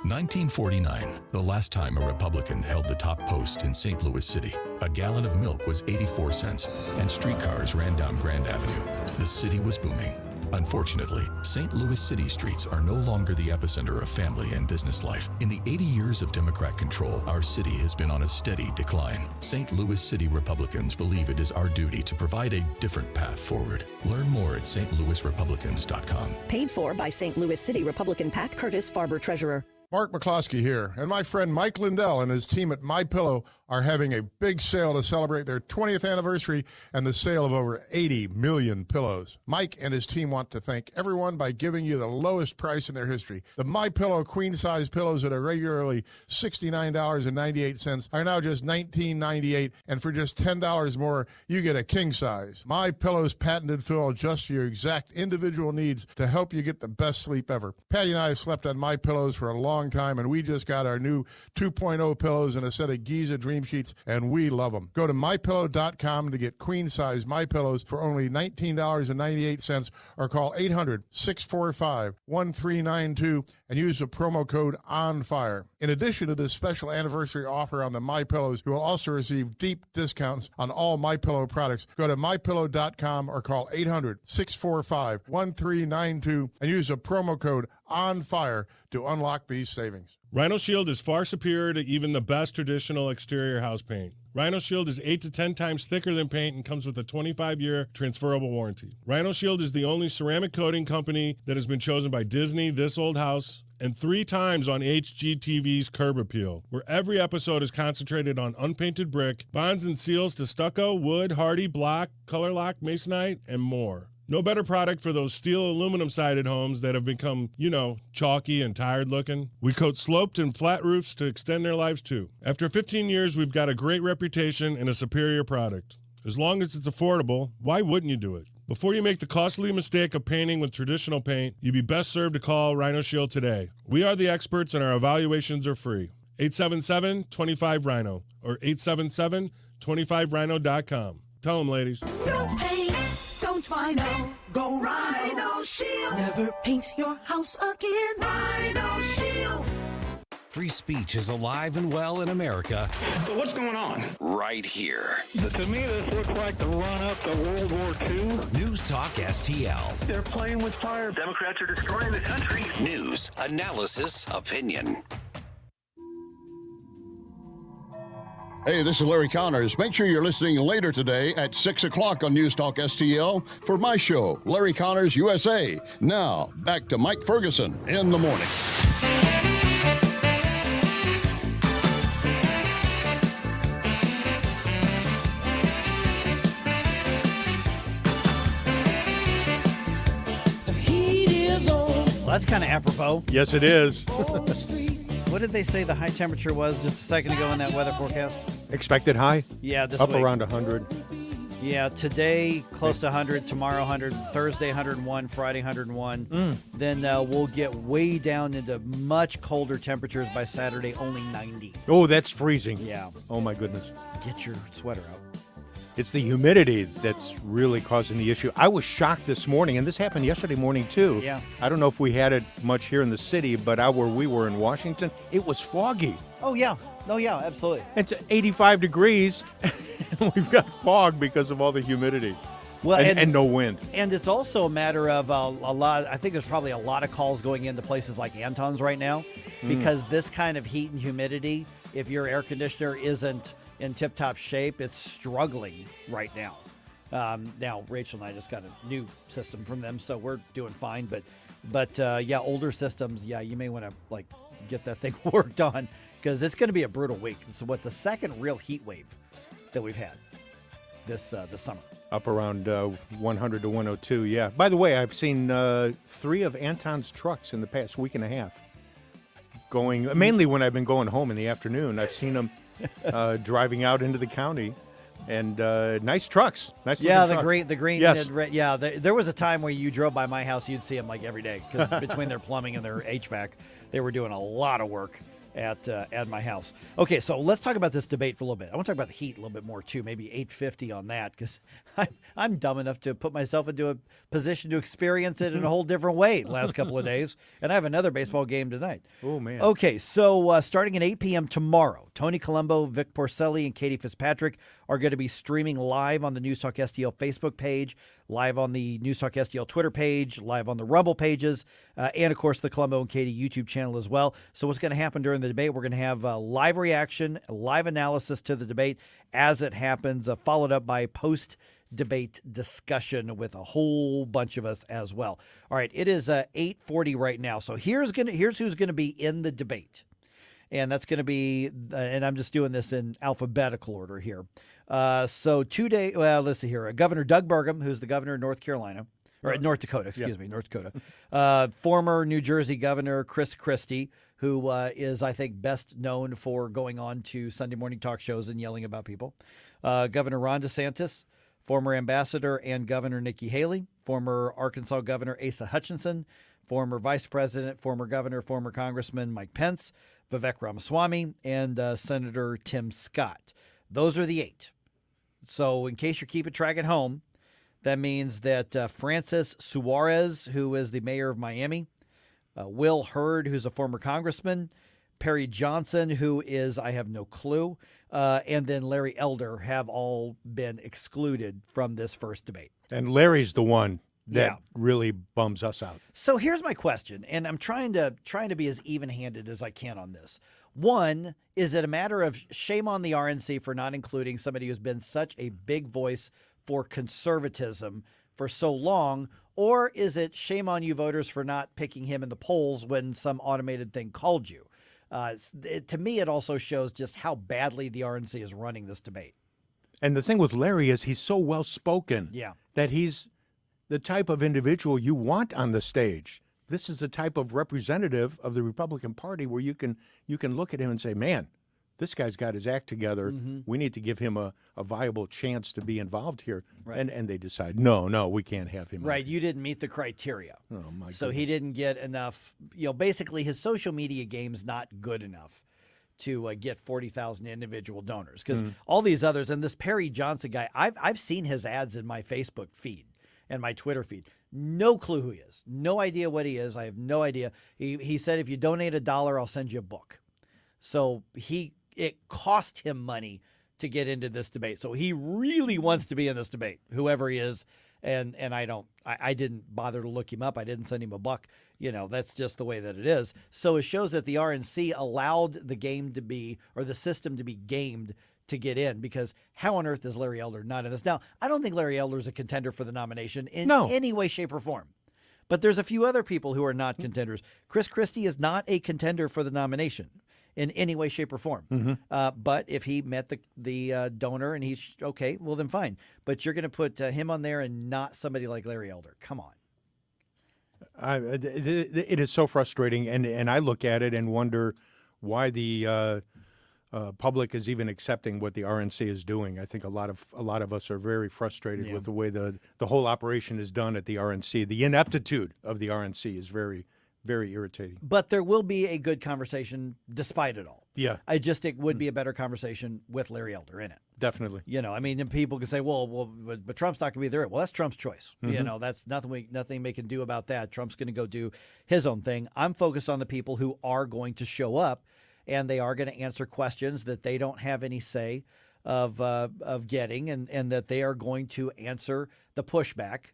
1949, the last time a Republican held the top post in St. Louis City. A gallon of milk was 84 cents, and streetcars ran down Grand Avenue. The city was booming. Unfortunately, St. Louis city streets are no longer the epicenter of family and business life. In the 80 years of Democrat control, our city has been on a steady decline. St. Louis City Republicans believe it is our duty to provide a different path forward. Learn more at stlouisrepublicans.com.
Paid for by St. Louis City Republican PAC, Curtis Farber, Treasurer.
Mark McCloskey here, and my friend Mike Lindell and his team at MyPillow
are having a big sale to celebrate their 20th anniversary and the sale of over 80 million pillows. Mike and his team want to thank everyone by giving you the lowest price in their history. The MyPillow queen-size pillows that are regularly $69.98 are now just $19.98, and for just $10 more, you get a king size. MyPillow's patented fill adjusts to your exact individual needs to help you get the best sleep ever. Patty and I have slept on MyPillows for a long time, and we just got our new 2.0 pillows and a set of Giza Dream Sheets, and we love them. Go to MyPillow.com to get queen-size MyPillows for only $19.98 or call 800-645-1392 and use the promo code ONFIRE. In addition to this special anniversary offer on the MyPillows, you will also receive deep discounts on all MyPillow products. Go to MyPillow.com or call 800-645-1392 and use the promo code ONFIRE to unlock these savings.
Rhino Shield is far superior to even the best traditional exterior house paint. Rhino Shield is 8 to 10 times thicker than paint and comes with a 25-year transferable warranty. Rhino Shield is the only ceramic coating company that has been chosen by Disney, This Old House, and 3 times on HGTV's Curb Appeal, where every episode is concentrated on unpainted brick, bonds and seals to stucco, wood, hardy, block, color lock, masonite, and more. No better product for those steel aluminum-sided homes that have become, chalky and tired looking. We coat sloped and flat roofs to extend their lives too. After 15 years, we've got a great reputation and a superior product. As long as it's affordable, why wouldn't you do it? Before you make the costly mistake of painting with traditional paint, you'd be best served to call Rhino Shield today. We are the experts and our evaluations are free. 877-25-RHINO or 877-25rhino.com. Tell them, ladies.
Don't paint, don't Rhino, go Rhino Shield. Never paint your house again. Rhino Shield.
Free speech is alive and well in America.
So what's going on?
Right here.
To me, this looks like the run-up to World War II.
News Talk STL.
They're playing with fire. Democrats are destroying the country.
News, analysis, opinion.
Hey, this is Larry Connors. Make sure you're listening later today at 6 o'clock on News Talk STL for my show, Larry Connors USA. Now, back to Mike Ferguson in the morning.
Well, that's kind of apropos.
Yes, it is.
What did they say the high temperature was just a second ago in that weather forecast?
Expected high?
Yeah, this
up
week.
around 100.
Yeah, today close to 100, tomorrow 100, Thursday 101, Friday 101. Then we'll get way down into much colder temperatures by Saturday, only 90.
Oh, that's freezing.
Yeah.
Oh, my goodness.
Get your sweater out.
It's the humidity that's really causing the issue. I was shocked this morning, and this happened yesterday morning, too.
Yeah.
I don't know if we had it much here in the city, but out where we were in Washington, it was foggy.
Oh, yeah. No, yeah, absolutely.
It's 85 degrees, and we've got fog because of all the humidity.
Well,
and no wind.
And it's also a matter of a lot. I think there's probably a lot of calls going into places like Anton's right now because this kind of heat and humidity, if your air conditioner isn't in tip-top shape, it's struggling right now. Now, Rachel and I just got a new system from them, so we're doing fine. But yeah, older systems, yeah, you may want to get that thing worked on because it's going to be a brutal week. It's the second real heat wave that we've had this summer.
Up around 100 to 102, yeah. By the way, I've seen 3 of Anton's trucks in the past week and a half going, mainly when I've been going home in the afternoon. I've seen them driving out into the county, and nice trucks. Nice
yeah,
trucks.
the green
yes.
and red. Yeah, there was a time where you drove by my house, you'd see them every day because between their plumbing and their HVAC, they were doing a lot of work at my house. Okay, so let's talk about this debate for a little bit. I want to talk about the heat a little bit more too, maybe 850 on that, because I'm dumb enough to put myself into a position to experience it in a whole different way the last couple of days, and I have another baseball game tonight.
Oh, man.
Okay, so starting at 8 p.m. tomorrow, Tony Colombo, Vic Porcelli, and Katie Fitzpatrick are going to be streaming live on the News Talk STL Facebook page, live on the News Talk STL Twitter page, live on the Rumble pages, and, of course, the Colombo and Katie YouTube channel as well. So what's going to happen during the debate, we're going to have a live reaction, a live analysis to the debate as it happens, followed up by post-debate discussion with a whole bunch of us as well. All right, it is 8:40 right now. So here's who's going to be in the debate. And that's going to be, and I'm just doing this in alphabetical order here. So let's see here. Governor Doug Burgum, who's the governor of North Carolina, or North Dakota, North Dakota. Former New Jersey Governor Chris Christie, who is, I think, best known for going on to Sunday morning talk shows and yelling about people. Governor Ron DeSantis, former Ambassador and Governor Nikki Haley, former Arkansas Governor Asa Hutchinson, former Vice President, former Governor, former Congressman Mike Pence, Vivek Ramaswamy, and Senator Tim Scott. Those are the 8. So in case you're keeping track at home, that means that Francis Suarez, who is the mayor of Miami, Will Hurd, who's a former congressman, Perry Johnson, who is, I have no clue, and then Larry Elder have all been excluded from this first debate.
And Larry's the one that really bums us out.
So here's my question, and I'm trying to be as even-handed as I can on this. One, is it a matter of shame on the RNC for not including somebody who's been such a big voice for conservatism for so long, or is it shame on you voters for not picking him in the polls when some automated thing called you? To me, it also shows just how badly the RNC is running this debate.
And the thing with Larry is he's so well-spoken that he's the type of individual you want on the stage. This is the type of representative of the Republican Party where you can look at him and say, man, this guy's got his act together.
Mm-hmm.
We need to give him a viable chance to be involved here.
Right.
And they decide, no, we can't have him.
Right, you didn't meet the criteria.
Oh, my
So he didn't get enough, basically his social media game's not good enough to get 40,000 individual donors. Because all these others, and this Perry Johnson guy, I've seen his ads in my Facebook feed and my Twitter feed. No clue who he is. No idea what he is. I have no idea. He said, if you donate $1, I'll send you a book. So it cost him money to get into this debate. So he really wants to be in this debate, whoever he is. And I didn't bother to look him up. I didn't send him a buck. That's just the way that it is. So it shows that the RNC allowed the game to be, or the system to be gamed to get in, because how on earth is Larry Elder not in this? Now, I don't think Larry Elder is a contender for the nomination in any way, shape, or form. But there's a few other people who are not contenders. Chris Christie is not a contender for the nomination in any way, shape, or form. But if he met the donor and he's okay, well, then fine. But you're going to put him on there and not somebody like Larry Elder. Come on.
It is so frustrating, and I look at it and wonder why the public is even accepting what the RNC is doing. I think a lot of us are very frustrated with the way the whole operation is done at the RNC. The ineptitude of the RNC is very, very irritating.
But there will be a good conversation despite it all.
Yeah.
It would be a better conversation with Larry Elder in it.
Definitely.
And people can say, well, but Trump's not going to be there. Well, that's Trump's choice. That's nothing we can do about that. Trump's going to go do his own thing. I'm focused on the people who are going to show up, and they are going to answer questions that they don't have any say of getting, and that they are going to answer the pushback,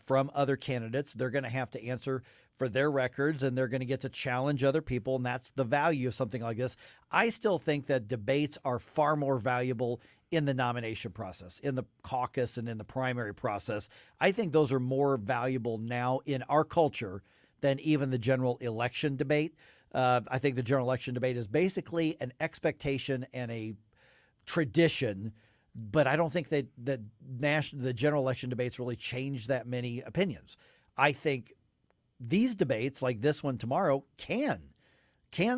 from other candidates. They're going to have to answer for their records, and they're going to get to challenge other people, and that's the value of something like this. I still think that debates are far more valuable in the nomination process, in the caucus, and in the primary process. I think those are more valuable now in our culture than even the general election debate. I think the general election debate is basically an expectation and a tradition, but I don't think that the general election debates really change that many opinions. I think these debates, like this one tomorrow, can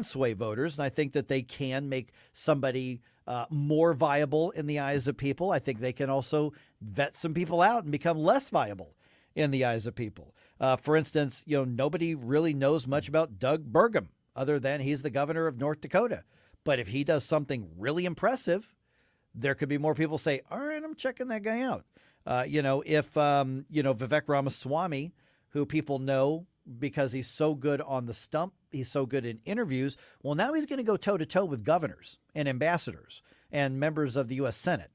sway voters, and I think that they can make somebody more viable in the eyes of people. I think they can also vet some people out and become less viable in the eyes of people. For instance, nobody really knows much about Doug Burgum other than he's the governor of North Dakota. But if he does something really impressive, there could be more people say, all right, I'm checking that guy out. If Vivek Ramaswamy, who people know because he's so good on the stump, he's so good in interviews, well, now he's going to go toe-to-toe with governors and ambassadors and members of the U.S. Senate.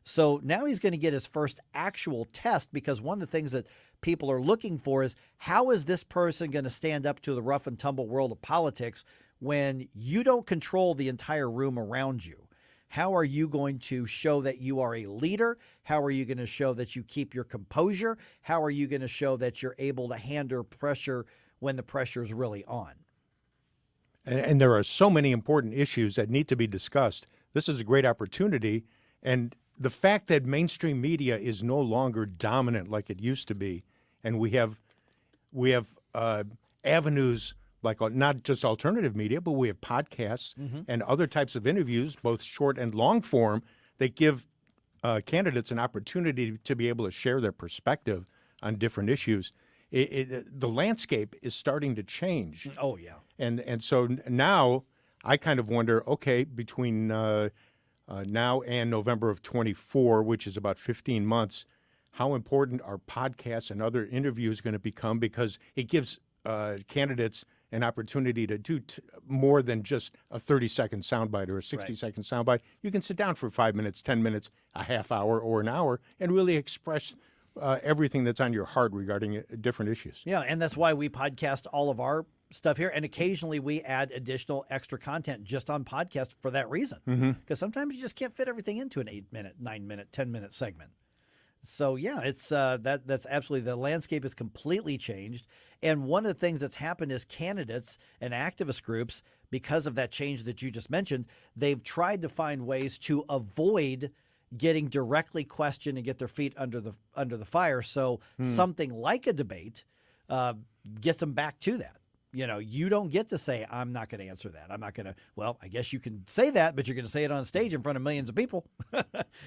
So now he's going to get his first actual test, because one of the things that people are looking for is, how is this person going to stand up to the rough and tumble world of politics when you don't control the entire room around you? How are you going to show that you are a leader? How are you going to show that you keep your composure? How are you going to show that you're able to handle pressure when the pressure is really on?
And there are so many important issues that need to be discussed. This is a great opportunity. And the fact that mainstream media is no longer dominant like it used to be, and we have avenues like not just alternative media, but we have podcasts and other types of interviews, both short and long form, that give candidates an opportunity to be able to share their perspective on different issues. The landscape is starting to change.
Oh, yeah.
And so now I kind of wonder, okay, between now and November of 24, which is about 15 months, how important are podcasts and other interviews going to become? Because it gives candidates an opportunity to do more than just a 30-second soundbite or a 60-second soundbite. You can sit down for 5 minutes, 10 minutes, a half hour, or an hour, and really express everything that's on your heart regarding different issues.
Yeah, and that's why we podcast all of our stuff here, and occasionally we add additional extra content just on podcast for that reason. Because sometimes you just can't fit everything into an 8-minute, 9-minute, 10-minute segment. So yeah, it's that's absolutely, the landscape has completely changed. And one of the things that's happened is candidates and activist groups, because of that change that you just mentioned, they've tried to find ways to avoid getting directly questioned and get their feet under the fire. So something like a debate gets them back to that. You know, you don't get to say, I'm not going to answer that. I'm not going to, well, I guess you can say that, but you're going to say it on stage in front of millions of people.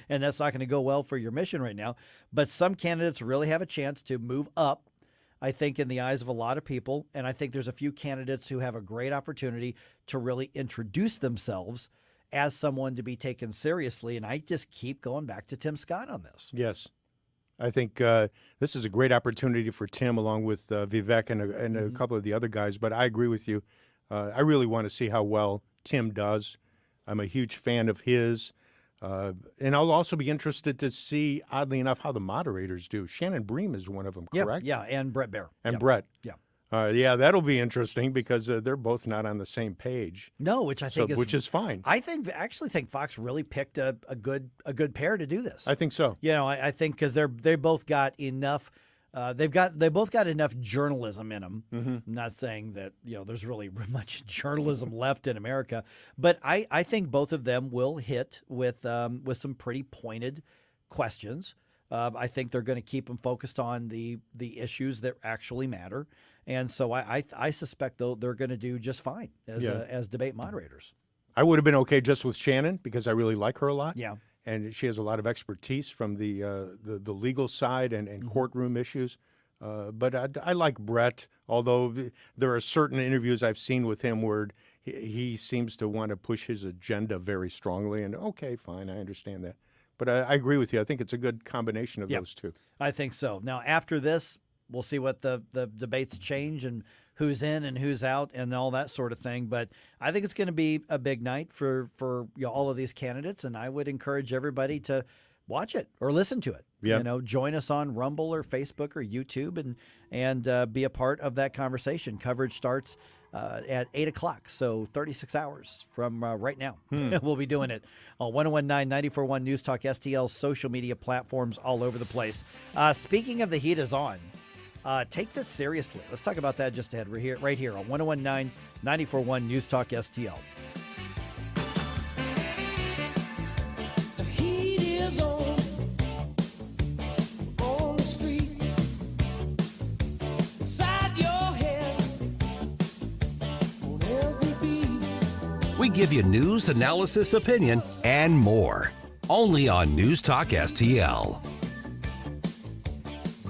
And that's not going to go well for your mission right now. But some candidates really have a chance to move up, I think, in the eyes of a lot of people. And I think there's a few candidates who have a great opportunity to really introduce themselves as someone to be taken seriously. And I just keep going back to Tim Scott on this.
Yes. I think this is a great opportunity for Tim, along with Vivek and a couple of the other guys. But I agree with you. I really want to see how well Tim does. I'm a huge fan of his. And I'll also be interested to see, oddly enough, how the moderators do. Shannon Bream is one of them, correct?
Yeah, and Brett Baer.
And Brett.
Yeah.
Yeah, that'll be interesting because they're both not on the same page.
No, which I think
is fine.
I actually think Fox really picked a good pair to do this.
I think so.
You know, I think because they both got enough. They both got enough journalism in them. I'm not saying that there's really much journalism left in America, but I think both of them will hit with some pretty pointed questions. I think they're going to keep them focused on the issues that actually matter. And so I suspect, though, they're going to do just fine as debate moderators.
I would have been okay just with Shannon because I really like her a lot.
Yeah.
And she has a lot of expertise from the legal side and courtroom issues. But I like Brett, although there are certain interviews I've seen with him where he seems to want to push his agenda very strongly. And okay, fine, I understand that. But I agree with you. I think it's a good combination of those two.
I think so. Now, after this, we'll see what the debates change and who's in and who's out and all that sort of thing. But I think it's going to be a big night for all of these candidates, and I would encourage everybody to watch it or listen to it.
Yep.
Join us on Rumble or Facebook or YouTube and be a part of that conversation. Coverage starts at 8 o'clock, so 36 hours from right now. We'll be doing it on 1019, 94.1 News Talk, STL's social media platforms all over the place. Speaking of the heat is on, take this seriously. Let's talk about that just ahead. We're right here on 1019, 94.1 News Talk, STL.
The heat is on the street, inside your head, on every beat.
We give you news, analysis, opinion, and more. Only on News Talk STL.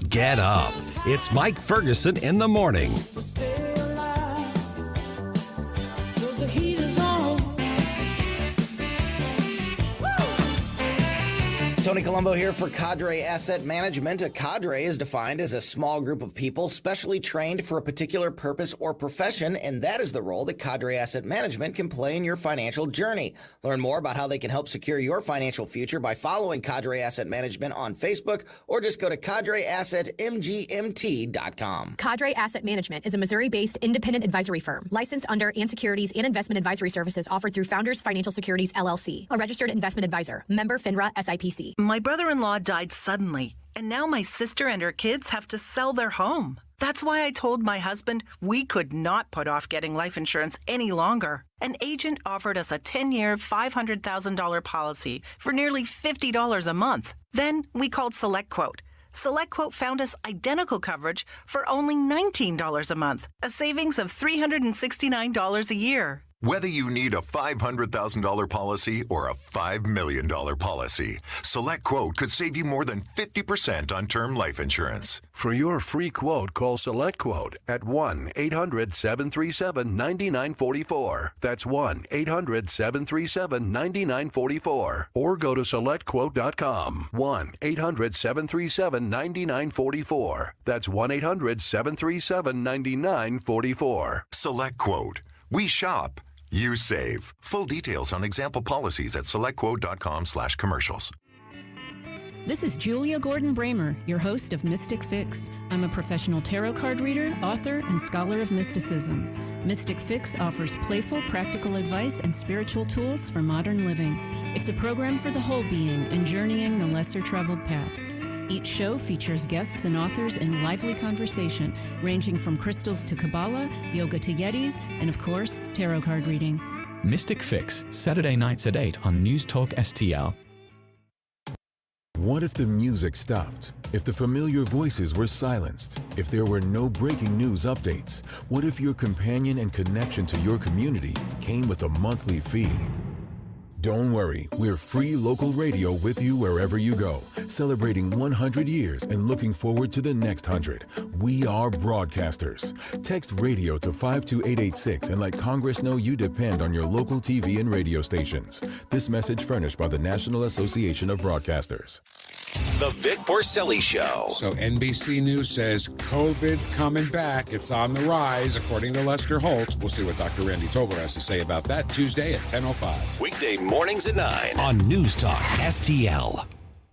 Get up. It's Mike Ferguson in the morning.
To stay alive, 'cause the heat is on.
Tony Colombo here for Cadre Asset Management. A cadre is defined as a small group of people specially trained for a particular purpose or profession, and that is the role that Cadre Asset Management can play in your financial journey. Learn more about how they can help secure your financial future by following Cadre Asset Management on Facebook, or just go to cadreassetmgmt.com.
Cadre Asset Management is a Missouri-based independent advisory firm licensed under and securities and investment advisory services offered through Founders Financial Securities, LLC, a registered investment advisor, member FINRA SIPC.
My brother-in-law died suddenly, And now my sister and her kids have to sell their home. That's why I told my husband we could not put off getting life insurance any longer. An agent offered us a 10-year, $500,000 policy for nearly $50 a month. Then we called SelectQuote. SelectQuote found us identical coverage for only $19 a month, a savings of $369 a year.
Whether you need a $500,000 policy or a $5 million policy, SelectQuote could save you more than 50% on term life insurance.
For your free quote, call SelectQuote at 1-800-737-9944. That's 1-800-737-9944. Or go to SelectQuote.com. 1-800-737-9944. That's 1-800-737-9944.
SelectQuote. We shop. You save. Full details on example policies at selectquote.com/commercials.
This is Julia Gordon-Bramer, your host of Mystic Fix. I'm a professional tarot card reader, author, and scholar of mysticism. Mystic Fix offers playful, practical advice and spiritual tools for modern living. It's a program for the whole being and journeying the lesser-traveled paths. Each show features guests and authors in lively conversation, ranging from crystals to Kabbalah, yoga to Yetis, and of course, tarot card reading.
Mystic Fix, Saturday nights at 8 on News Talk STL.
What if the music stopped? If the familiar voices were silenced? If there were no breaking news updates? What if your companion and connection to your community came with a monthly fee? Don't worry, we're free local radio with you wherever you go, celebrating 100 years and looking forward to the next 100. We are broadcasters. Text radio to 52886 and let Congress know you depend on your local TV and radio stations. This message furnished by the National Association of Broadcasters.
The Vic Porcelli Show.
So NBC News says COVID's coming back. It's on the rise, according to Lester Holt. We'll see what Dr. Randy Tobler has to say about that Tuesday at 10:05.
Weekday mornings at 9 on News Talk STL.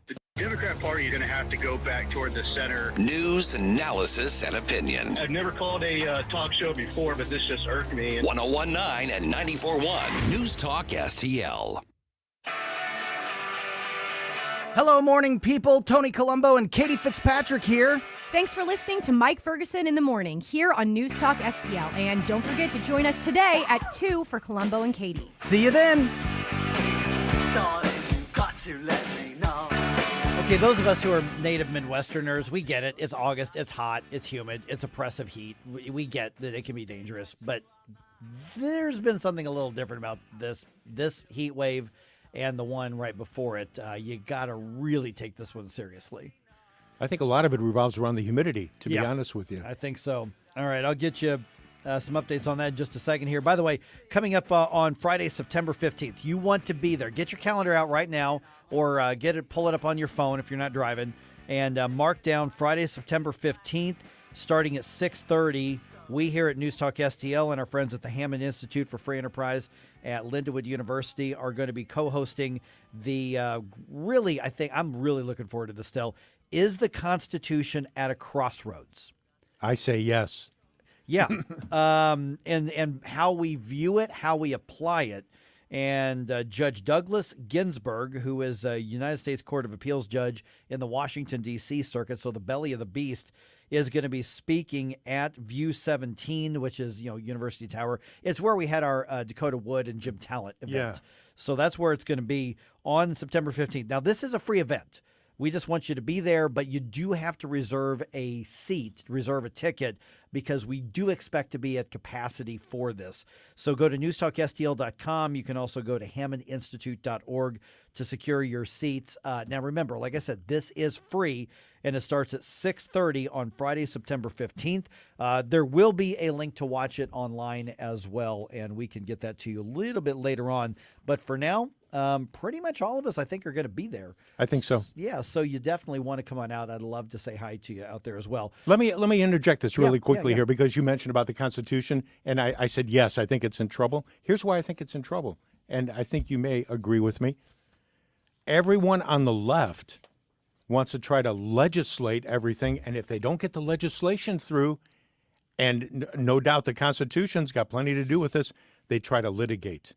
The Democrat Party is going to have to go back toward the center.
News, analysis, and opinion.
I've never called a talk show before, but this just irked me.
101.9 and 94.1 News Talk STL.
Hello, morning people. Tony Colombo and Katie Fitzpatrick here.
Thanks for listening to Mike Ferguson in the morning here on News Talk STL. And don't forget to join us today at 2 for Colombo and Katie.
See you then.
Darling, got to let me know.
Okay, those of us who are native Midwesterners, we get it. It's August. It's hot. It's humid. It's oppressive heat. We get that it can be dangerous. But there's been something a little different about this heat wave and the one right before it. You got to really take this one seriously.
I think a lot of it revolves around the humidity, to be honest with you.
I think so. All right, I'll get you some updates on that in just a second here. By the way, coming up on Friday, September 15th, you want to be there. Get your calendar out right now or pull it up on your phone if you're not driving, and mark down Friday, September 15th, starting at 6:30. We here at News Talk STL and our friends at the Hammond Institute for Free Enterprise at Lindenwood University are going to be co-hosting the I'm really looking forward to this still. Is the Constitution at a crossroads?
I say yes.
Yeah. And how we view it, how we apply it. And Judge Douglas Ginsburg, who is a United States Court of Appeals judge in the Washington, D.C. circuit, so the belly of the beast, is going to be speaking at View 17, which is, University Tower. It's where we had our Dakota Wood and Jim Talent event.
Yeah.
So that's where it's going to be on September 15th. Now, this is a free event. We just want you to be there, but you do have to reserve a seat, reserve a ticket, because we do expect to be at capacity for this. So go to newstalkstl.com. You can also go to hammondinstitute.org to secure your seats. Now, remember, like I said, this is free, and it starts at 6:30 on Friday, September 15th. There will be a link to watch it online as well, and we can get that to you a little bit later on. But for now, pretty much all of us, I think, are going to be there.
I think so.
Yeah, so you definitely want to come on out. I'd love to say hi to you out there as well.
Let me interject this really quickly
yeah.
here, because you mentioned about the Constitution, and I said, yes, I think it's in trouble. Here's why I think it's in trouble, and I think you may agree with me. Everyone on the left wants to try to legislate everything, and if they don't get the legislation through, and no doubt the Constitution's got plenty to do with this, they try to litigate.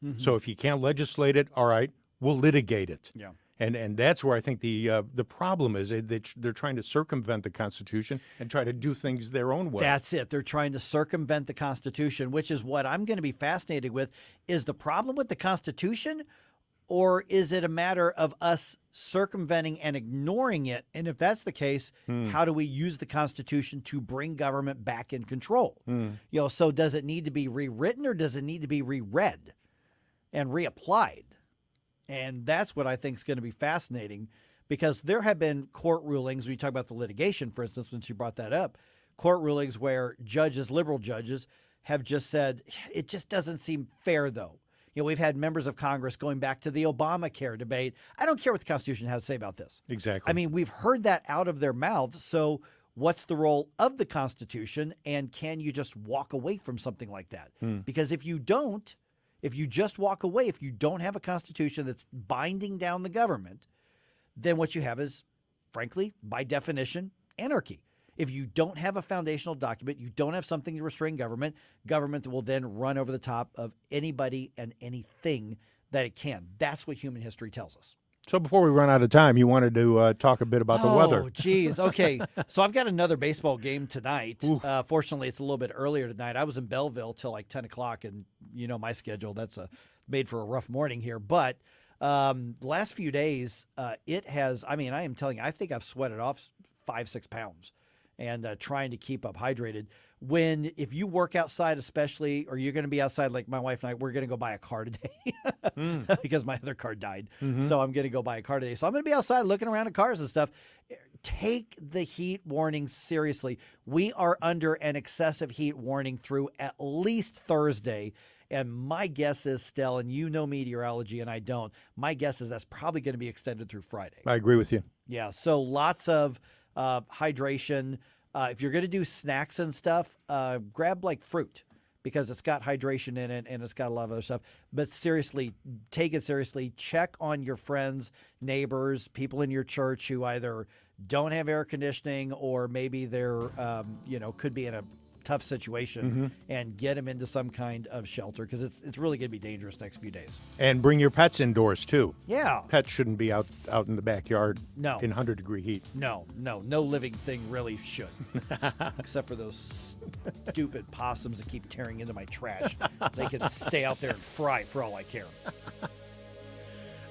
Mm-hmm. So if you can't legislate it, all right, we'll litigate it.
Yeah.
And that's where I think the problem is. They're trying to circumvent the Constitution and try to do things their own way.
That's it. They're trying to circumvent the Constitution, which is what I'm going to be fascinated with. Is the problem with the Constitution, or is it a matter of us circumventing and ignoring it? And if that's the case, how do we use the Constitution to bring government back in control? So does it need to be rewritten, or does it need to be reread and reapplied? And that's what I think is going to be fascinating, because there have been court rulings, when you talk about the litigation, for instance, since you brought that up, court rulings where judges, liberal judges, have just said, it just doesn't seem fair, though. We've had members of Congress going back to the Obamacare debate. I don't care what the Constitution has to say about this.
Exactly.
I mean, we've heard that out of their mouths. So what's the role of the Constitution? And can you just walk away from something like that? Because if you don't, if you just walk away, if you don't have a Constitution that's binding down the government, then what you have is, frankly, by definition, anarchy. If you don't have a foundational document, you don't have something to restrain government, government will then run over the top of anybody and anything that it can. That's what human history tells us.
So before we run out of time, you wanted to talk a bit about the weather.
Oh, geez. Okay. So I've got another baseball game tonight. Fortunately, it's a little bit earlier tonight. I was in Belleville till like 10 o'clock, and you know my schedule. That's made for a rough morning here. But the last few days, it has, I mean, I am telling you, I think I've sweated off 5-6 pounds and trying to keep up hydrated. If you work outside especially, or you're going to be outside, like my wife and I, we're going to go buy a car today because my other car died. So I'm going to go buy a car today. So I'm going to be outside looking around at cars and stuff. Take the heat warning seriously. We are under an excessive heat warning through at least Thursday. And my guess is, Stell, and you know meteorology and I don't, my guess is that's probably going to be extended through Friday.
I agree with you.
Yeah, so lots of hydration. If you're going to do snacks and stuff, grab like fruit, because it's got hydration in it and it's got a lot of other stuff. But seriously, take it seriously. Check on your friends, neighbors, people in your church who either don't have air conditioning or maybe they're, could be in a tough situation, and get them into some kind of shelter, because it's really going to be dangerous next few days.
And bring your pets indoors too.
Yeah.
Pets shouldn't be out in the backyard
No.
in 100-degree heat.
No living thing really should, except for those stupid possums that keep tearing into my trash. They can stay out there and fry for all I care.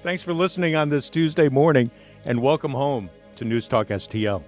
Thanks for listening on this Tuesday morning, and welcome home to News Talk STL.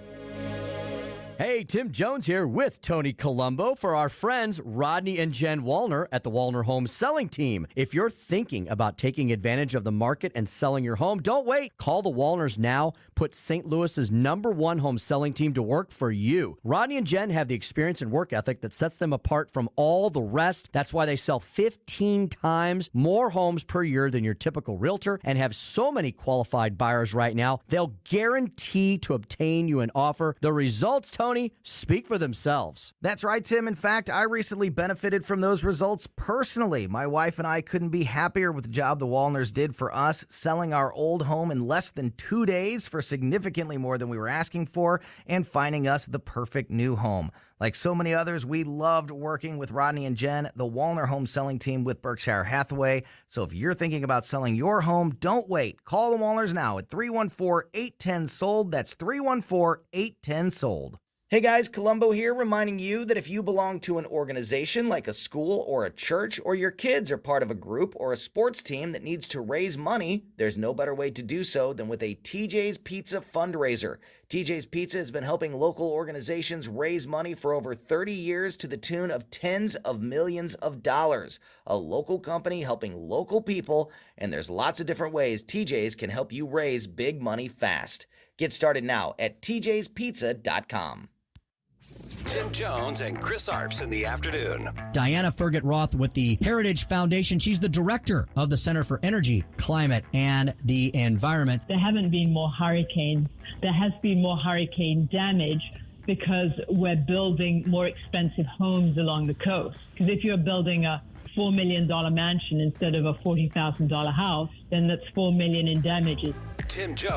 Hey, Tim Jones here with Tony Colombo for our friends Rodney and Jen Wallner at the Wallner Home Selling Team. If you're thinking about taking advantage of the market and selling your home, don't wait. Call the Wallners now. Put St. Louis's #1 home selling team to work for you. Rodney and Jen have the experience and work ethic that sets them apart from all the rest. That's why they sell 15 times more homes per year than your typical realtor and have so many qualified buyers right now. They'll guarantee to obtain you an offer. The results, Tony, speak for themselves.
That's right, Tim. In fact, I recently benefited from those results personally. My wife and I couldn't be happier with the job the Wallners did for us, selling our old home in less than 2 days for significantly more than we were asking for, and finding us the perfect new home. Like so many others, we loved working with Rodney and Jen, the Wallner Home Selling Team with Berkshire Hathaway. So if you're thinking about selling your home, don't wait. Call the Wallners now at 314-810-SOLD. That's 314-810-SOLD. Hey guys, Colombo here, reminding you that if you belong to an organization like a school or a church, or your kids are part of a group or a sports team that needs to raise money, there's no better way to do so than with a TJ's Pizza fundraiser. TJ's Pizza has been helping local organizations raise money for over 30 years to the tune of tens of millions of dollars. A local company helping local people, and there's lots of different ways TJ's can help you raise big money fast. Get started now at tjspizza.com.
Tim Jones and Chris Arps in the afternoon.
Diana Fergut Roth with the Heritage Foundation. She's the director of the Center for Energy, Climate, and the Environment.
There haven't been more hurricanes. There has been more hurricane damage because we're building more expensive homes along the coast. Because if you're building a $4 million mansion instead of a $40,000 house, then that's $4 million in damages.
Tim Jones